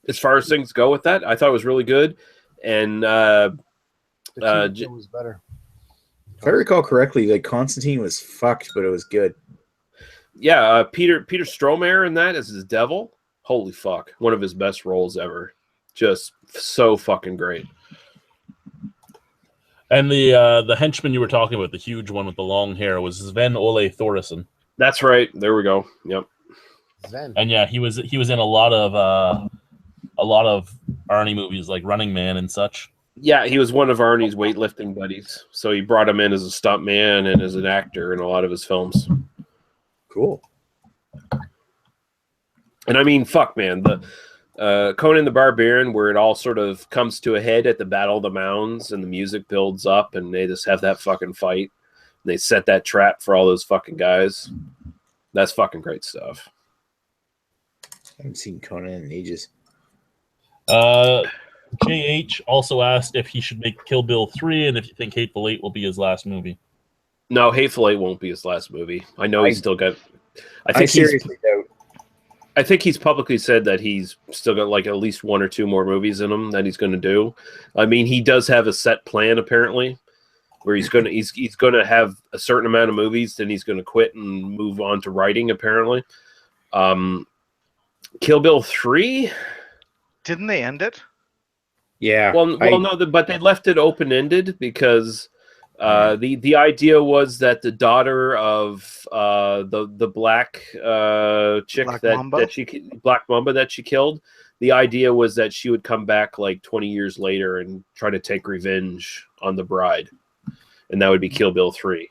as far as things go with that, I thought it was really good. And the was better. If I recall correctly, like Constantine was fucked, but it was good. Yeah, Peter Stormare in that as his devil. Holy fuck, one of his best roles ever. Just so fucking great. And the henchman you were talking about, the huge one with the long hair, was Sven Ole Thoresen. That's right. There we go. Yep. Zen. And yeah, he was in a lot of Arnie movies like Running Man and such. Yeah, he was one of Arnie's weightlifting buddies. So he brought him in as a stuntman and as an actor in a lot of his films. Cool. And I mean, fuck, man, the Conan the Barbarian, where it all sort of comes to a head at the Battle of the Mounds, and the music builds up, and they just have that fucking fight. And they set that trap for all those fucking guys. That's fucking great stuff. I haven't seen Conan in ages. JH also asked if he should make Kill Bill 3 and if you think Hateful Eight will be his last movie. No, Hateful Eight won't be his last movie. I know he's still got. I seriously doubt. I think he's publicly said that he's still got like at least one or two more movies in him that he's going to do. I mean, he does have a set plan apparently, where he's going to have a certain amount of movies, then he's going to quit and move on to writing. Apparently, Kill Bill 3. Didn't they end it? Yeah. No, but they left it open ended because the idea was that the daughter of the black chick Black Mamba that she killed, the idea was that she would come back like 20 years later and try to take revenge on the bride, and that would be Kill Bill 3.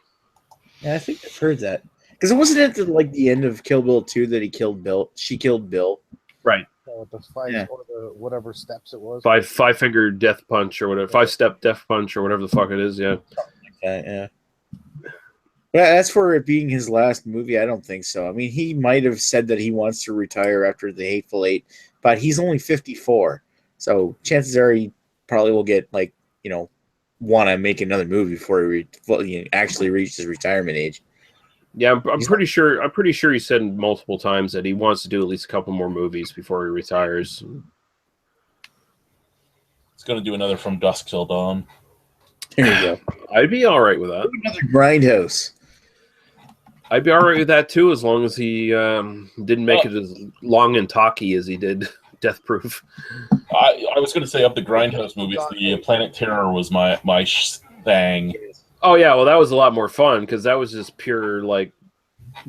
Yeah, I think I've heard that because it wasn't at the end of Kill Bill 2 that he killed Bill. She killed Bill. Right. The five, or the whatever steps it was. Five finger death punch or whatever. 5-step death punch or whatever the fuck it is. Yeah. Yeah. Yeah, as for it being his last movie, I don't think so. I mean, he might have said that he wants to retire after the Hateful Eight, but he's only 54. So chances are he probably will get want to make another movie before he actually reaches his retirement age. Yeah, I'm pretty sure. I'm pretty sure he said multiple times that he wants to do at least a couple more movies before he retires. He's going to do another From Dusk Till Dawn. There you go. I'd be all right with that. Another Grindhouse. I'd be all right with that too, as long as he didn't make it as long and talky as he did Death Proof. I was going to say of the Grindhouse movies, the Planet Terror was my thing. Oh yeah, well that was a lot more fun because that was just pure like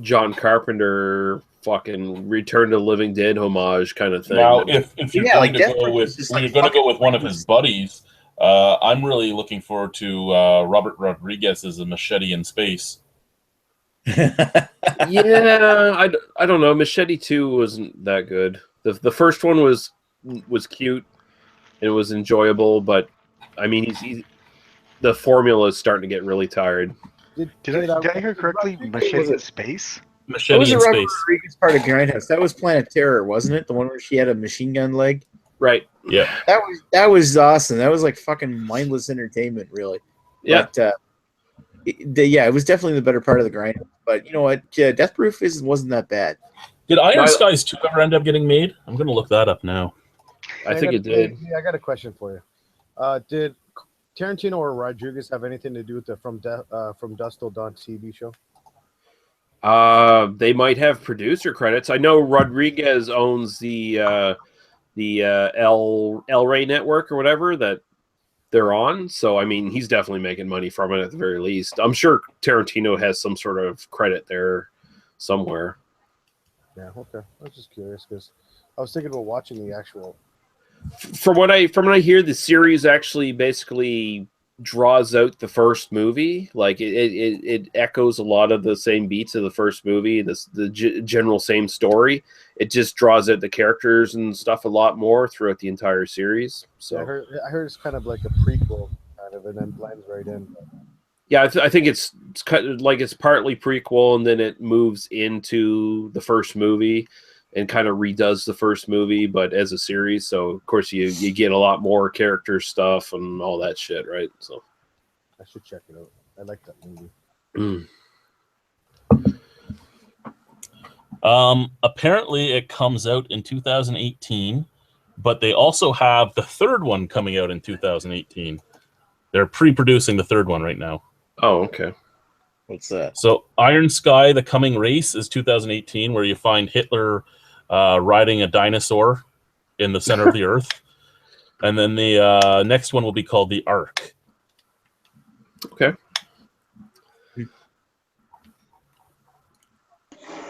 John Carpenter fucking Return to the Living Dead homage kind of thing. Now, if you're going to go with one of his buddies, I'm really looking forward to Robert Rodriguez as a Machete in Space. Yeah, I don't know. Machete 2 wasn't that good. The first one was cute and it was enjoyable, but I mean the formula is starting to get really tired. Did I hear correctly? Machete in Space? Machete in Space. Rodriguez part of Grindhouse. That was Planet Terror, wasn't it? The one where she had a machine gun leg. Right. Yeah. That was awesome. That was like fucking mindless entertainment, really. Yeah. But, it was definitely the better part of the Grindhouse. But you know what? Death Proof wasn't that bad. Did Iron Skies 2 ever end up getting made? I'm going to look that up now. I think it did. I got a question for you. Did Tarantino or Rodriguez have anything to do with the From Dusk Till Dawn TV show? They might have producer credits. I know Rodriguez owns the El Rey network or whatever that they're on. So I mean, he's definitely making money from it at the very least. I'm sure Tarantino has some sort of credit there somewhere. Yeah, okay. I was just curious because I was thinking about watching the actual. From what I hear, the series actually basically draws out the first movie. Like it echoes a lot of the same beats of the first movie. The general same story. It just draws out the characters and stuff a lot more throughout the entire series. So I heard it's kind of like a prequel, kind of, and then blends right in. But... Yeah, I think it's kind of like it's partly prequel, and then it moves into the first movie and kind of redoes the first movie, but as a series. So of course you get a lot more character stuff and all that shit, right? So I should check it out. I like that movie. Apparently it comes out in 2018, but they also have the third one coming out in 2018. They're pre-producing the third one right now. Oh, okay. What's that? So Iron Sky, The Coming Race is 2018, where you find Hitler riding a dinosaur in the center of the Earth. And then the next one will be called The Ark. Okay.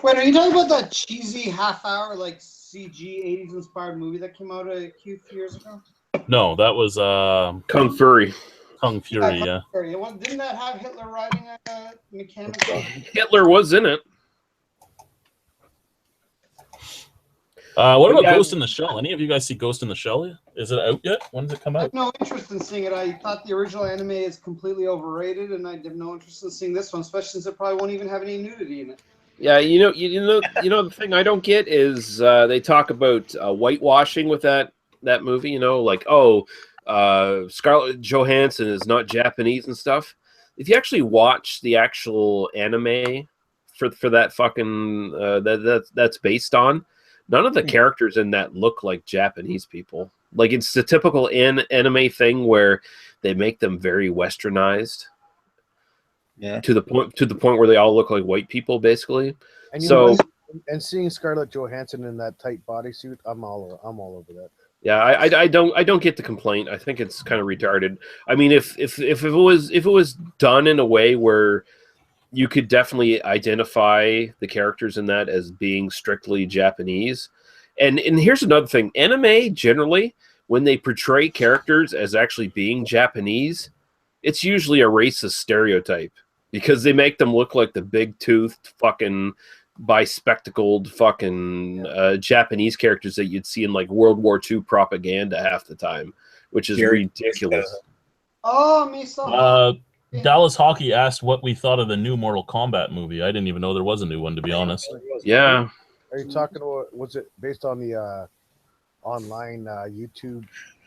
Wait, are you talking about that cheesy half-hour, like CG 80s inspired movie that came out a few years ago? No, that was Kung Fury. Kung Fury, yeah. Didn't that have Hitler riding a mechanical? Hitler was in it. What about Yeah. Ghost in the Shell? Any of you guys see Ghost in the Shell yet? Is it out yet? When does it come I out? have no interest in seeing it. I thought the original anime is completely overrated, and I have no interest in seeing this one, especially since it probably won't even have any nudity in it. Yeah, you know, the thing I don't get is they talk about whitewashing with that movie. You know, like Scarlett Johansson is not Japanese and stuff. If you actually watch the actual anime for that fucking that's based on, none of the characters in that look like Japanese people. Like it's the typical anime thing where they make them very westernized. Yeah. To the point where they all look like white people, basically. And you So know, and seeing Scarlett Johansson in that tight bodysuit, I'm all over that. yeah, I don't get the complaint. I think it's kind of retarded. I mean, if it was done in a way where you could definitely identify the characters in that as being strictly Japanese, and here's another thing: anime generally, when they portray characters as actually being Japanese, it's usually a racist stereotype because they make them look like the big-toothed fucking bi-spectacled fucking Japanese characters that you'd see in like World War II propaganda half the time, which is ridiculous. Oh, me so. Dallas Hockey asked what we thought of the new Mortal Kombat movie. I didn't even know there was a new one, to be honest. Yeah. Are you talking about? Was it based on the online YouTube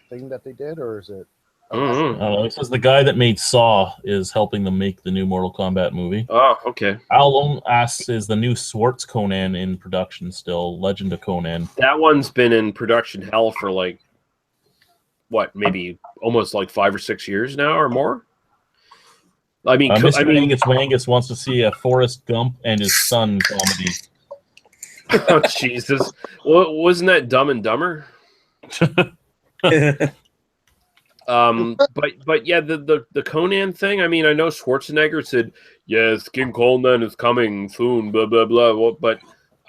thing that they did, or is it? It says the guy that made Saw is helping them make the new Mortal Kombat movie. Oh, okay. Alon asks, is the new Swartz Conan in production still? Legend of Conan. That one's been in production hell for like, what, maybe almost like 5 or 6 years now or more? I mean, Mr. Angus Wangus wants to see a Forrest Gump and his son comedy. Oh, Jesus. Well, wasn't that Dumb and Dumber? But yeah, the Conan thing. I mean, I know Schwarzenegger said, "Yes, King Conan is coming soon." Blah blah blah. But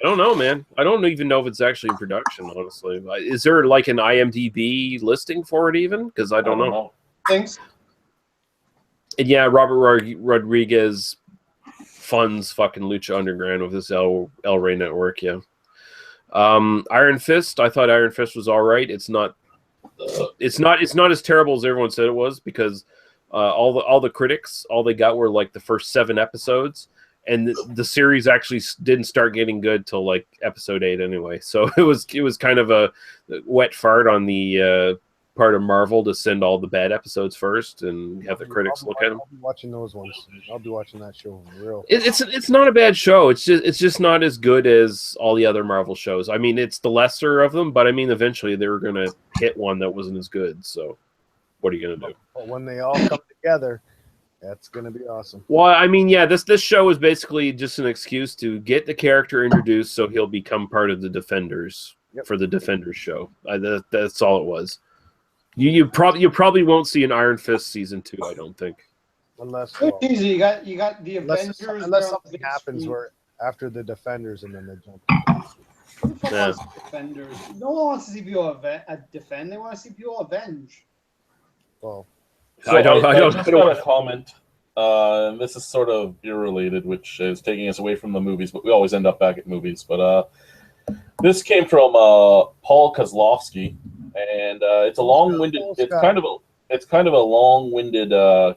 I don't know, man. I don't even know if it's actually in production. Honestly, is there like an IMDb listing for it even? Because I don't know. Thanks. And yeah, Robert Rodriguez funds fucking Lucha Underground with this El Rey network. Yeah. Iron Fist. I thought Iron Fist was all right. It's not as terrible as everyone said it was because all the critics, all they got were like the first 7 episodes, and the series actually didn't start getting good till like episode 8 anyway. So it was kind of a wet fart on the part of Marvel to send all the bad episodes first and have the critics look at them. I'll be watching those ones. I'll be watching that show for real. It's not a bad show. It's just not as good as all the other Marvel shows. I mean, it's the lesser of them, but I mean, eventually they were gonna hit one that wasn't as good. So, what are you gonna do? But when they all come together, that's gonna be awesome. Well, I mean, yeah, this show is basically just an excuse to get the character introduced, so he'll become part of the Defenders for the Defenders show. That's all it was. You probably won't see an Iron Fist season 2, I don't think. Unless Easy, you got the Avengers. unless something happens where after the Defenders and then they jump. Who the fuck Yeah. wants Defenders? No one wants to see people defend. They want to see people avenge. Well, I don't just got a comment. And this is sort of beer related, which is taking us away from the movies, but we always end up back at movies. But this came from Paul Kozlowski, and it's a long-winded. It's kind of a long-winded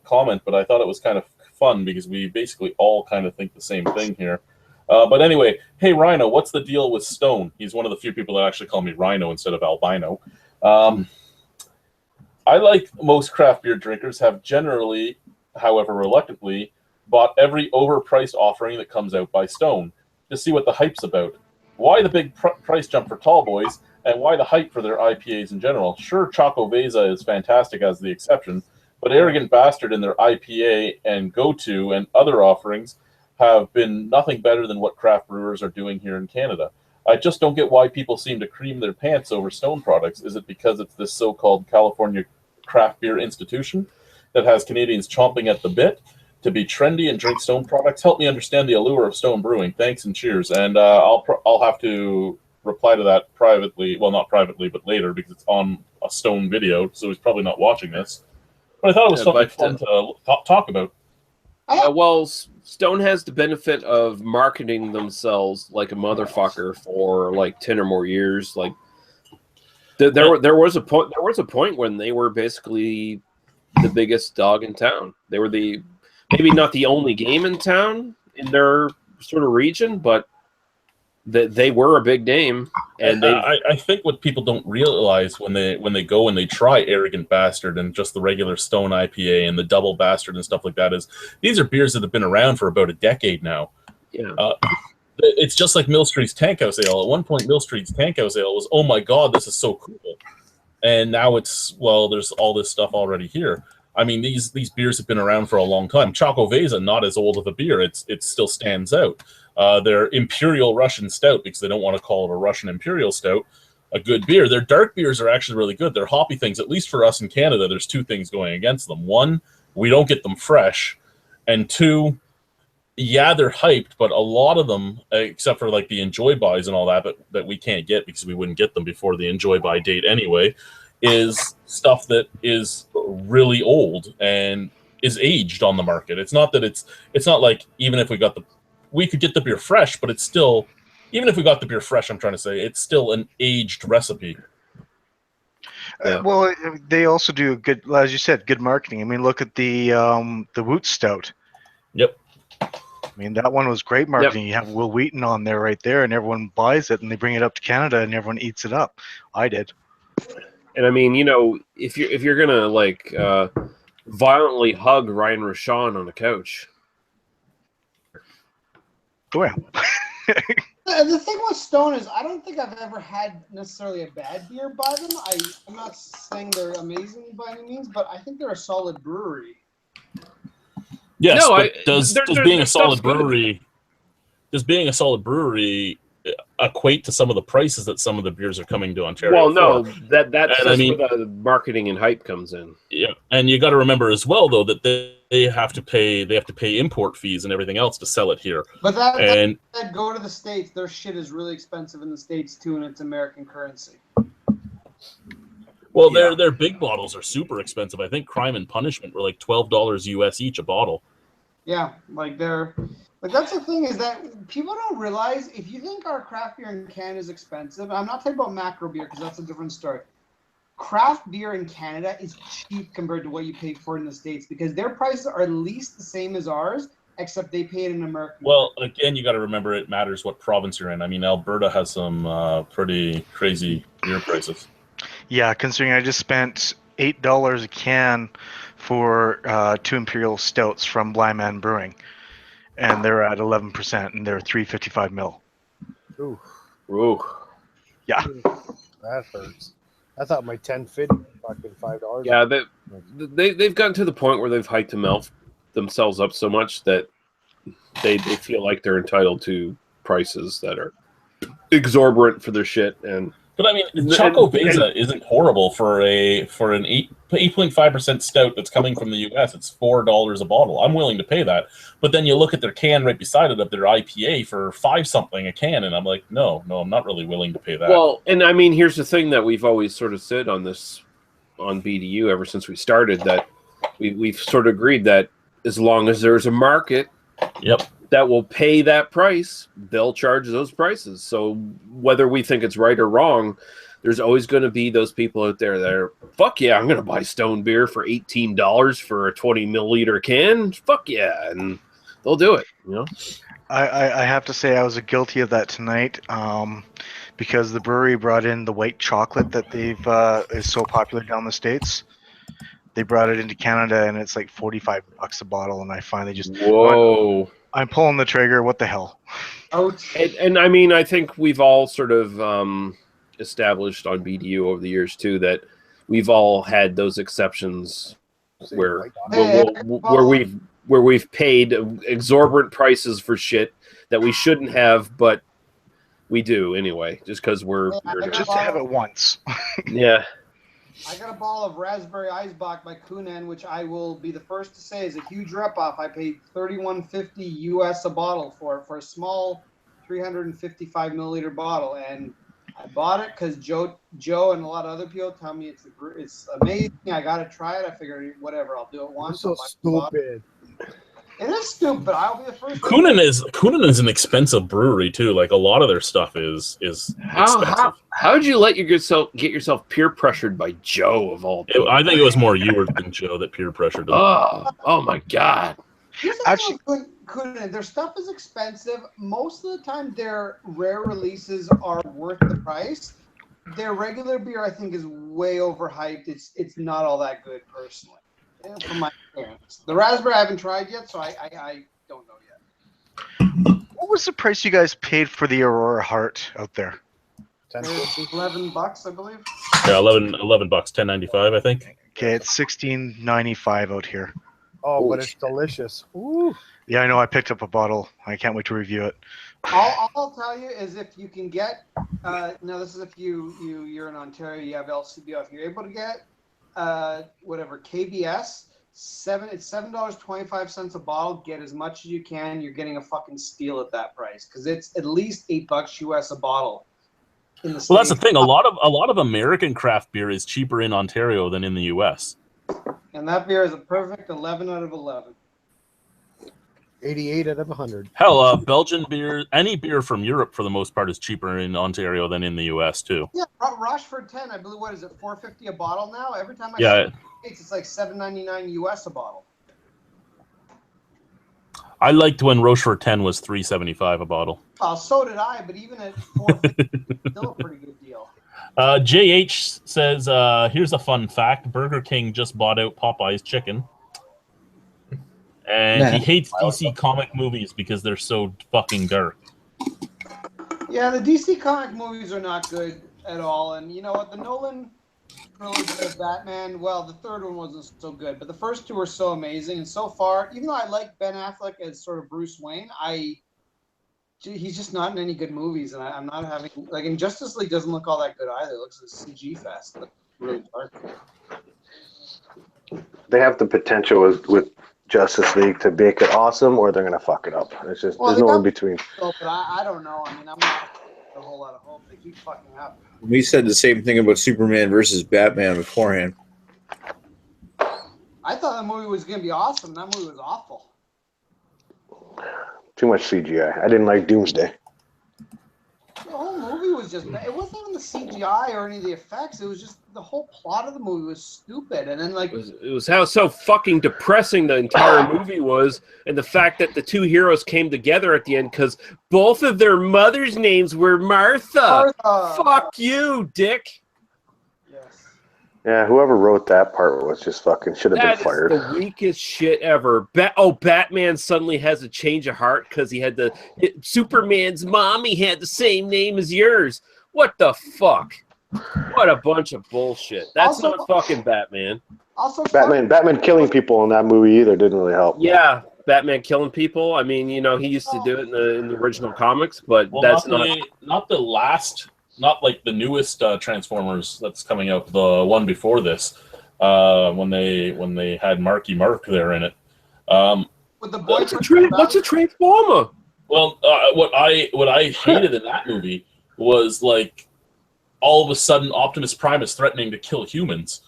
comment, but I thought it was kind of fun because we basically all kind of think the same thing here. But anyway, hey Rhino, what's the deal with Stone? He's one of the few people that actually call me Rhino instead of Albino. I, like most craft beer drinkers, have generally, however reluctantly, bought every overpriced offering that comes out by Stone to see what the hype's about. Why the big price jump for tall boys, and why the hype for their IPAs in general? Sure, Choco Vesa is fantastic as the exception, But Arrogant Bastard and their IPA and Go-To and other offerings have been nothing better than what craft brewers are doing here in Canada. I just don't get why people seem to cream their pants over Stone products. Is it because it's this so-called California craft beer institution that has Canadians chomping at the bit to be trendy and drink Stone products? Help me understand the allure of Stone brewing. Thanks and cheers. And I'll have to reply to that privately. Well, not privately, but later, because it's on a Stone video, so he's probably not watching this. But I thought it was something fun to talk about. Well, Stone has the benefit of marketing themselves like a motherfucker for like 10 or more years. Like there was a point when they were basically the biggest dog in town. They were maybe not the only game in town in their sort of region, but they were a big name. And I think what people don't realize when they go and they try Arrogant Bastard and just the regular Stone IPA and the Double Bastard and stuff like that is these are beers that have been around for about a decade now. Yeah. It's just like Mill Street's Tankhouse Ale. At one point, Mill Street's Tankhouse Ale was, oh my god, this is so cool. And now it's, well, there's all this stuff already here. I mean, these beers have been around for a long time. Choco Vesa, not as old of a beer. It still stands out. Their Imperial Russian Stout, because they don't want to call it a Russian Imperial Stout, a good beer. Their dark beers are actually really good. Their hoppy things, at least for us in Canada, there's two things going against them. One, we don't get them fresh. And two, yeah, they're hyped, but a lot of them, except for like the Enjoy Buys and all that we can't get because we wouldn't get them before the Enjoy Buy date anyway, is stuff that is really old and is aged on the market. It's not that it's not like even if we could get the beer fresh, but it's still, even if we got the beer fresh, I'm trying to say, it's still an aged recipe. Well, they also do good, as you said, good marketing. I mean, look at the Woot Stout. Yep. I mean, that one was great marketing. Yep. You have Will Wheaton on there right there, and everyone buys it, and they bring it up to Canada, and everyone eats it up. I did. And I mean, you know, if you're gonna like violently hug Ryan Rashawn on the couch. Well. The thing with Stone is I don't think I've ever had necessarily a bad beer by them. I'm not saying they're amazing by any means, but I think they're a solid brewery. Yes, no, but does being a solid brewery equate to some of the prices that some of the beers are coming to Ontario? Well, no, that's where the marketing and hype comes in. Yeah, and you got to remember as well, though, that they have to pay import fees and everything else to sell it here. But that go to the States, their shit is really expensive in the States too, and it's American currency. Well, their big bottles are super expensive. I think Crime and Punishment were like $12 US each a bottle. Yeah, that's the thing is that people don't realize if you think our craft beer in Canada is expensive, I'm not talking about macro beer because that's a different story. Craft beer in Canada is cheap compared to what you pay for it in the States because their prices are at least the same as ours, except they pay it in American. Well, again, you got to remember it matters what province you're in. I mean, Alberta has some pretty crazy beer prices. Yeah, considering I just spent $8 a can for 2 Imperial Stouts from Blind Man Brewing, and they're at 11%, and they're 355 mil. Ooh. Ooh. Yeah. That hurts. I thought my 1050 fucking $5. Yeah, they've gotten to the point where they've hiked themselves up so much that they feel like they're entitled to prices that are exorbitant for their shit. But I mean, Choco Vesa isn't horrible for an 8.5% stout that's coming from the U.S. It's $4 a bottle. I'm willing to pay that. But then you look at their can right beside it of their IPA for $5-something a can, and I'm like, no, I'm not really willing to pay that. Well, and I mean, here's the thing that we've always sort of said on BDU ever since we started, that we've sort of agreed that as long as there's a market, that will pay that price, they'll charge those prices. So whether we think it's right or wrong, there's always going to be those people out there that are, fuck yeah, I'm going to buy Stone beer for $18 for a 20 milliliter can. Fuck yeah. And they'll do it, you know? I have to say I was guilty of that tonight because the brewery brought in the white chocolate that is so popular down the States. They brought it into Canada and it's like $45 a bottle, and I finally just whoa. I'm pulling the trigger. What the hell? And I mean, I think we've all sort of established on BDU over the years too that we've all had those exceptions Say where white on it. where we've paid exorbitant prices for shit that we shouldn't have, but we do anyway, just because we're Just to have it once. yeah. I got a bottle of raspberry Eisbach by Kunan, which I will be the first to say is a huge rip-off. I paid $31.50 US a bottle for a small 355 milliliter bottle, and I bought it because Joe and a lot of other people tell me it's amazing. I got to try it. I figured whatever, I'll do it You're once. so stupid. It is stupid. I'll be the first. Kunan is an expensive brewery too. Like a lot of their stuff is expensive. How'd you let get yourself peer pressured by Joe of all people? I think it was more you than Joe that peer pressured him. Oh my God. Actually, Kunan, their stuff is expensive. Most of the time, their rare releases are worth the price. Their regular beer, I think, is way overhyped. It's not all that good, personally, from my experience. The raspberry I haven't tried yet, so I don't know yet. What was the price you guys paid for the Aurora Heart out there? $11, I believe. Yeah, $11, $10.95, I think. Okay, it's $16.95 out here. Oh, but it's delicious. Ooh. Yeah, I know. I picked up a bottle. I can't wait to review it. All I'll tell you is if you can get, now this is if you're in Ontario, you have LCBO. If you're able to get, whatever KBS, it's $7.25 a bottle. Get as much as you can. You're getting a fucking steal at that price because it's at least $8 US a bottle. In the Well, that's the thing. A lot of American craft beer is cheaper in Ontario than in the U.S. And that beer is a perfect 11 out of 11. 88 out of 100. Hell, Belgian beer, any beer from Europe for the most part is cheaper in Ontario than in the U.S. too. Yeah, Rochefort 10, I believe, what is it, $4.50 a bottle now? Every time I see it's like $7.99 US a bottle. I liked when Rochefort 10 was $3.75 a bottle. Well, so did I, but even at $4.50, still a pretty good deal. JH says, here's a fun fact. Burger King just bought out Popeye's chicken. And he hates DC comic movies because they're so fucking dark. Yeah, the DC comic movies are not good at all. And you know what? The Nolan trilogy of Batman, well, the third one wasn't so good. But the first two were so amazing. And so far, even though I like Ben Affleck as sort of Bruce Wayne, he's just not in any good movies. And I'm not having... Like, in Justice League doesn't look all that good either. It looks like a CG fest. It's really dark. They have the potential with Justice League to make it awesome, or they're gonna fuck it up. It's just there's no in between. But I don't know. I mean, I'm not a whole lot of hope. They keep fucking up. We said the same thing about Superman versus Batman beforehand. I thought that movie was gonna be awesome. That movie was awful. Too much CGI. I didn't like Doomsday. The whole movie was just bad. It wasn't even the CGI or any of the effects. It was just the whole plot of the movie was stupid. And then it was how so fucking depressing the entire movie was, and the fact that the two heroes came together at the end because both of their mothers' names were Martha. Fuck you, dick. Yes. Yeah, whoever wrote that part was just fucking should have been fired. That is the weakest shit ever. Batman suddenly has a change of heart because he had Superman's mommy had the same name as yours. What the fuck? What a bunch of bullshit. That's not fucking Batman. Also, Batman killing people in that movie either didn't really help. Yeah, Batman killing people. I mean, he used to do it in the original comics, but that's not the last, not like the newest Transformers that's coming out. The one before this, when they had Marky Mark there in it. With the boy what's a Transformer? Well, what I hated in that movie was like, all of a sudden, Optimus Prime is threatening to kill humans.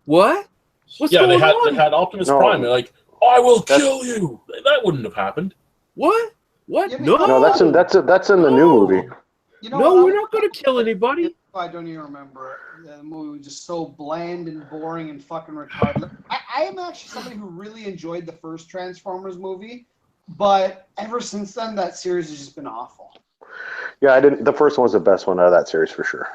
What? What's going on? They had Optimus Prime. They're like, I will kill you. That wouldn't have happened. What? No, that's in the new movie. No, we're not going to kill anybody. I don't even remember it. The movie was just so bland and boring and fucking retarded. I am actually somebody who really enjoyed the first Transformers movie, but ever since then, that series has just been awful. Yeah, the first one was the best one out of that series for sure.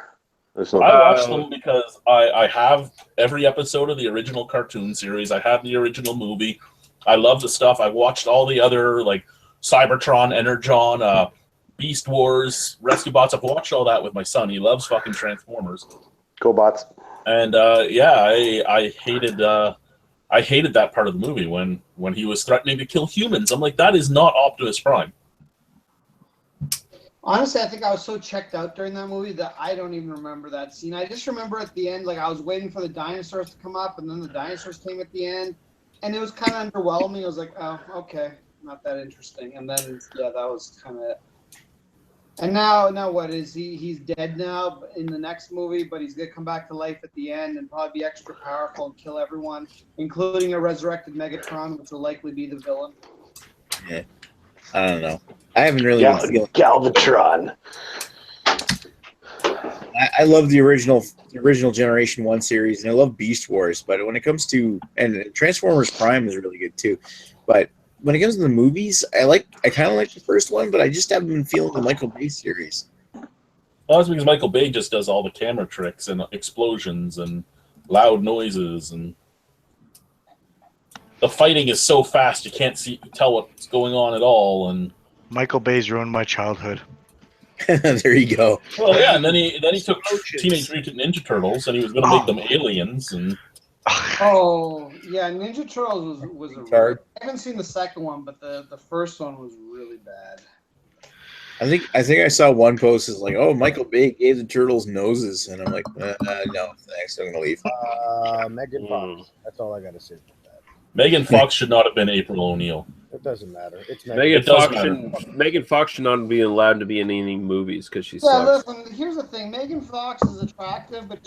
I watched them because I have every episode of the original cartoon series. I have the original movie. I love the stuff. I watched all the other, like, Cybertron, Energon, Beast Wars, Rescue Bots. I've watched all that with my son. He loves fucking Transformers. Go Bots. And, I hated I hated that part of the movie when he was threatening to kill humans. I'm like, that is not Optimus Prime. Honestly, I think I was so checked out during that movie that I don't even remember that scene. I just remember at the end, like I was waiting for the dinosaurs to come up, and then the dinosaurs came at the end, and it was kind of underwhelming. I was like, oh, okay, not that interesting. And then, yeah, that was kind of it. And now what is he? He's dead now in the next movie, but he's gonna come back to life at the end and probably be extra powerful and kill everyone, including a resurrected Megatron, which will likely be the villain. Yeah, I don't know. I haven't really been feeling. Galvatron. I love the original Generation 1 series, and I love Beast Wars. But when it comes to and Transformers Prime is really good too, but when it comes to the movies, I kind of like the first one, but I just haven't been feeling the Michael Bay series. Well, that's because Michael Bay just does all the camera tricks and explosions and loud noises, and the fighting is so fast you can't tell what's going on at all. And Michael Bay's ruined my childhood. There you go. Well, yeah, and then he took Teenage Mutant Ninja Turtles and he was going to make them aliens. And Oh yeah, Ninja Turtles was a Hard. I haven't seen the second one, but the first one was really bad. I think I saw one post is like, oh, Michael Bay gave the turtles noses, and I'm like, no, thanks, I'm gonna leave. Megan Fox. That's all I gotta say about that. Megan Fox should not have been April O'Neil. It doesn't matter. It's Megan Fox should not be allowed to be in any movies because she Yeah, sucks. listen. Here's the thing: Megan Fox is attractive, but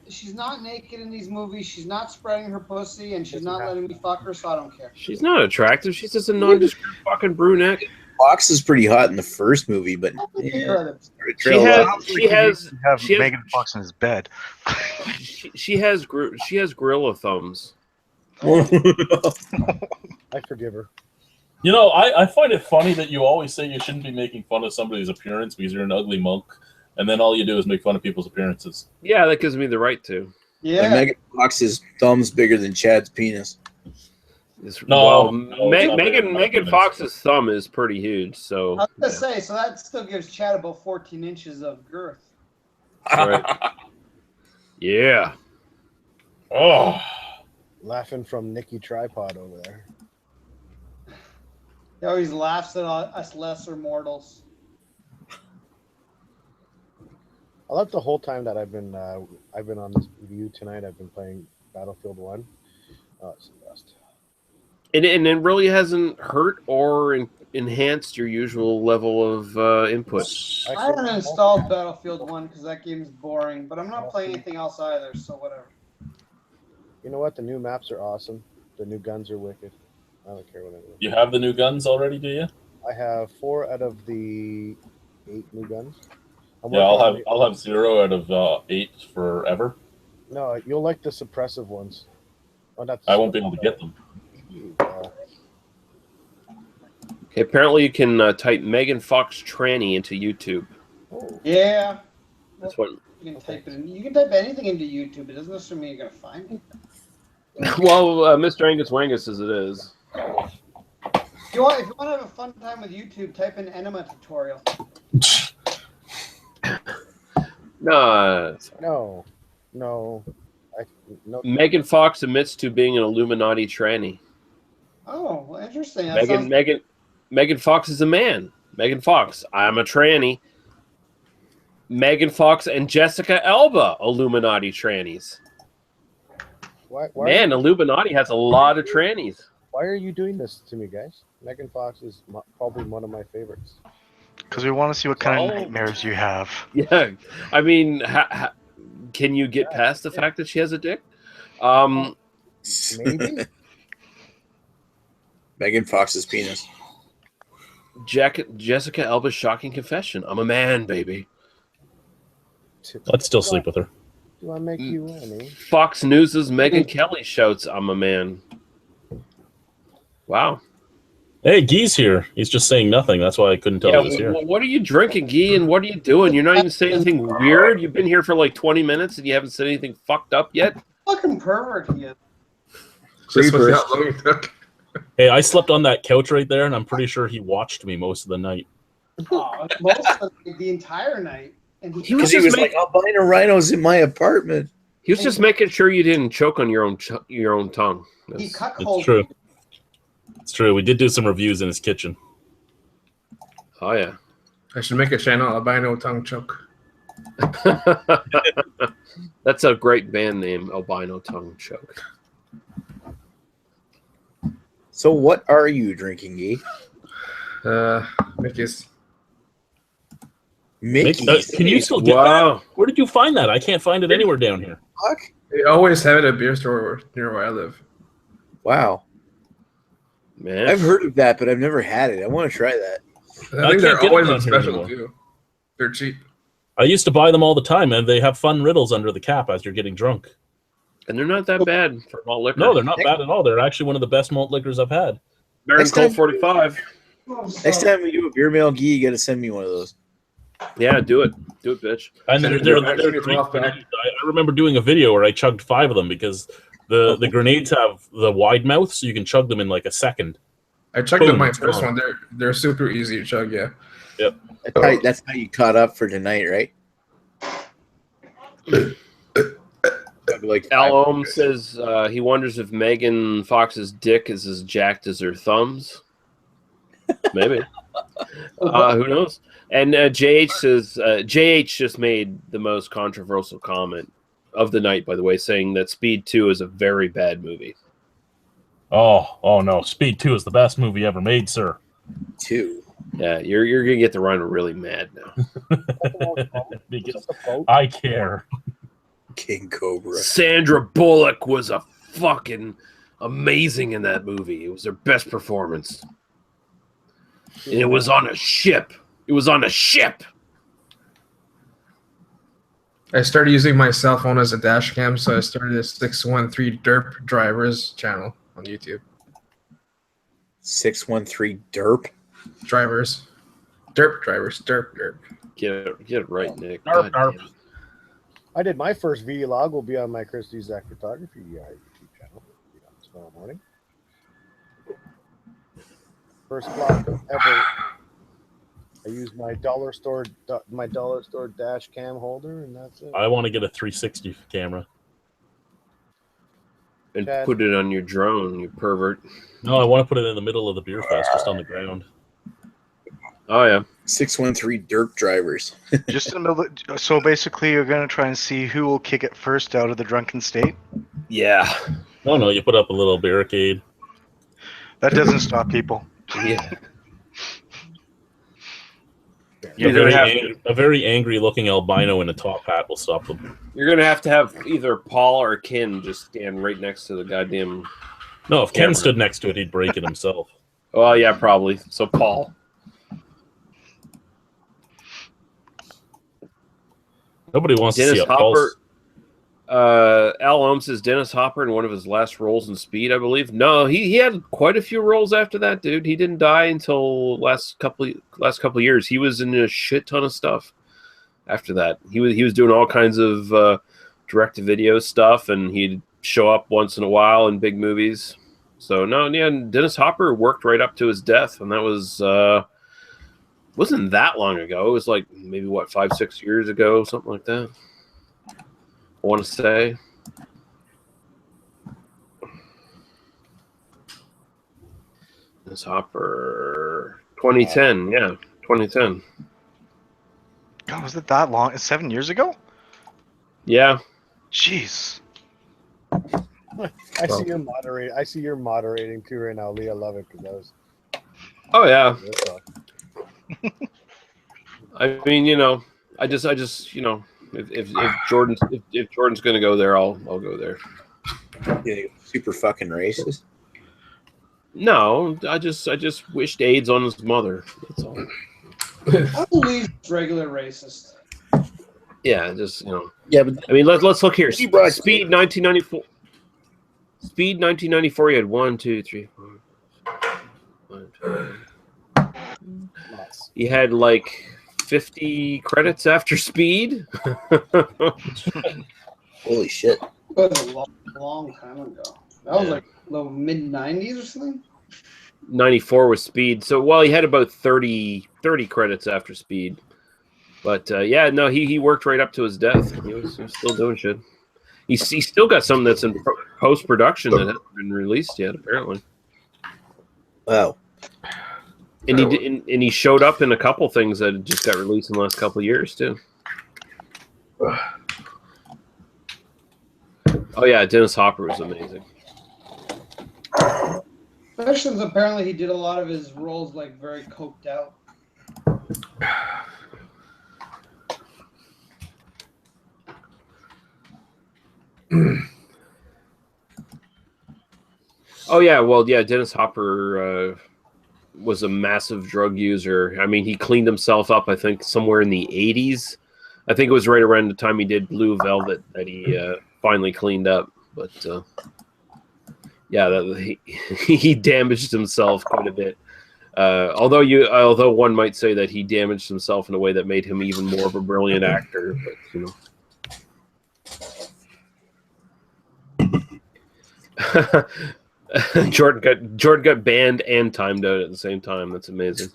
she's not naked in these movies. She's not spreading her pussy, and she's not letting me fuck her. So I don't care. She's not attractive. She's just a nondescript fucking brunette. Fox is pretty hot in the first movie, but yeah, She has Megan Fox in his bed. she has gorilla thumbs. I forgive her. You know, I find it funny that you always say you shouldn't be making fun of somebody's appearance because you're an ugly monk, and then all you do is make fun of people's appearances. Yeah, that gives me the right to. Yeah. Like Megan Fox's thumb's bigger than Chad's penis. Megan Fox's thumb is pretty huge. So I was gonna say, so that still gives Chad about 14 inches of girth. right. Yeah. Oh. Laughing from Nikki Tripod over there. He always laughs at us lesser mortals. I love the whole time that I've been on this review tonight. I've been playing Battlefield 1. Oh, it's the best. And it really hasn't hurt or enhanced your usual level of input. I haven't installed Battlefield 1 because that game's boring, but I'm not playing anything else either, so whatever. You know what? The new maps are awesome. The new guns are wicked. I don't care what anyone. You have the new guns already, do you? I have 4 out of the 8 new guns. Yeah, I'll have 0 out of 8 forever. No, you'll like the suppressive ones. Oh, I won't be able to get them. Okay, apparently you can type Megan Fox tranny into YouTube. Oh. Yeah. That's what. You can type it in. You can type anything into YouTube. It doesn't necessarily mean you're gonna find it. Well, Mr. Angus Wangus says it is. If you want to have a fun time with YouTube, type in enema tutorial. No. No. Megan Fox admits to being an Illuminati tranny. Oh, well, interesting. That Megan Fox is a man. Megan Fox, I'm a tranny. Megan Fox and Jessica Alba, Illuminati trannies. Man, Illuminati has a lot of trannies. Why are you doing this to me, guys? Megan Fox is probably one of my favorites. Because we want to see what kind of nightmares you have. Yeah, I mean, can you get past the fact that she has a dick? Maybe. Megan Fox's penis. Jessica Alba's shocking confession. I'm a man, baby. Let's still sleep with her. Do I make you any? Fox News' Megyn Kelly shouts, I'm a man. Wow. Hey, Guy's here. He's just saying nothing. That's why I couldn't tell he was here. Well, what are you drinking, Guy, and what are you doing? You're not even saying anything weird? You've been here for like 20 minutes and you haven't said anything fucked up yet? fucking pervert he is. Hey, I slept on that couch right there, and I'm pretty sure he watched me most of the night. Oh, most of the entire night. And he was like, albino rhinos in my apartment. He was just making sure you didn't choke on your own tongue. He Yes. cut It's hold. true. It's true. We did do some reviews in his kitchen. Oh yeah. I should make a channel, Albino Tongue Choke. That's a great band name, Albino Tongue Choke. So what are you drinking, E? Mickey's. Mickey's. Can you still get Wow. that? Where did you find that? I can't find it anywhere down here. Fuck? They always have it at a beer store near where I live. Wow. Man. I've heard of that, but I've never had it. I want to try that. I think they're can't get always them on down here special anymore. too. They're cheap. I used to buy them all the time, and they have fun riddles under the cap as you're getting drunk. And they're not that bad for malt liquor. No, they're not bad at all. They're actually one of the best malt liquors I've had. Better than Next Colt time- 45. Next time we do a beer mail, Gee, you got to send me one of those. Yeah, do it. Do it, bitch. And Send they're, it they're, to they're, your great 12 pack. grenades. I remember doing a video where I chugged 5 of them because the grenades have the wide mouth, so you can chug them in like a second. I checked Boom, out my it's first gone. one. They're super easy to chug. Yeah. That's how you caught up for tonight, right? Like Al Ohm says he wonders if Megan Fox's dick is as jacked as her thumbs. Maybe. Who knows? And JH says JH just made the most controversial comment of the night, by the way, saying that Speed 2 is a very bad movie. Oh no. Speed 2 is the best movie ever made, sir. 2. Yeah, you're gonna get the Rhino really mad now. Because I care. King Cobra. Sandra Bullock was a fucking amazing in that movie. It was her best performance. And it was on a ship. It was on a ship. I started using my cell phone as a dash cam, so I started a 613 Derp Drivers channel on YouTube. 613 Derp. Drivers. Derp Drivers. Derp. Get it right, Nick. Darp, God darp. damn it. I did my first vlog. Will be on my Christy Zach Photography YouTube channel tomorrow morning. First vlog ever. I used my dollar store dash cam holder, and that's it. I want to get a 360 camera. And Chad. put it on your drone, you pervert. No, I want to put it in the middle of the beer fest, just on the ground. Oh, yeah. 613 Derp Drivers. Just in the middle. So basically, you're gonna try and see who will kick it first out of the drunken state. Yeah. No, you put up a little barricade. That doesn't stop people. Yeah. A very angry looking albino in a top hat will stop them. You're going to have either Paul or Ken just stand right next to the goddamn... No, if Ken Camera. stood next to it, he'd break it himself. Oh, yeah, probably. So, Paul. Nobody wants to Dennis see a Hopper. pulse. Al Ohm says Dennis Hopper in one of his last roles in Speed, I believe. No, he had quite a few roles after that, dude. He didn't die until last couple of years. He was in a shit ton of stuff after that. He was doing all kinds of direct-to-video stuff, and he'd show up once in a while in big movies. So no, yeah, Dennis Hopper worked right up to his death, and that was wasn't that long ago. It was like maybe 5-6 years ago, something like that. I want to say. Dennis Hopper, 2010, yeah, 2010. God, was it that long? 7 years ago? Yeah. Jeez. I see you're moderating too right now, Lee. I love it because that was. Oh yeah. That's all. I mean, I just, if Jordan's gonna go there, I'll go there. Yeah, super fucking racist. No, I just wished AIDS on his mother. That's all. I believe it's regular racist. Yeah, just Yeah, but I mean, let's look here. He brought- Speed 1994. Speed 1994. You had 1, 2, 3, 4. 1, 2. Lots. You had like 50 credits after Speed. holy shit. That was a long time ago. That was like the mid-90s or something. 94 was Speed. So, well, he had about 30 credits after Speed. But, yeah, no, he worked right up to his death. He was still doing shit. He's still got something that's in post production that hasn't been released yet, apparently. Wow. And he showed up in a couple things that just got released in the last couple of years too. Oh yeah, Dennis Hopper was amazing. Especially since apparently he did a lot of his roles like very coked out. Oh yeah, well yeah, Dennis Hopper was a massive drug user. I mean, he cleaned himself up, I think, somewhere in the 80s. I think it was right around the time he did Blue Velvet that he finally cleaned up. But yeah, he damaged himself quite a bit. Although one might say that he damaged himself in a way that made him even more of a brilliant actor. But Jordan got banned and timed out at the same time. That's amazing.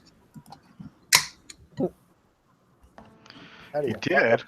He did.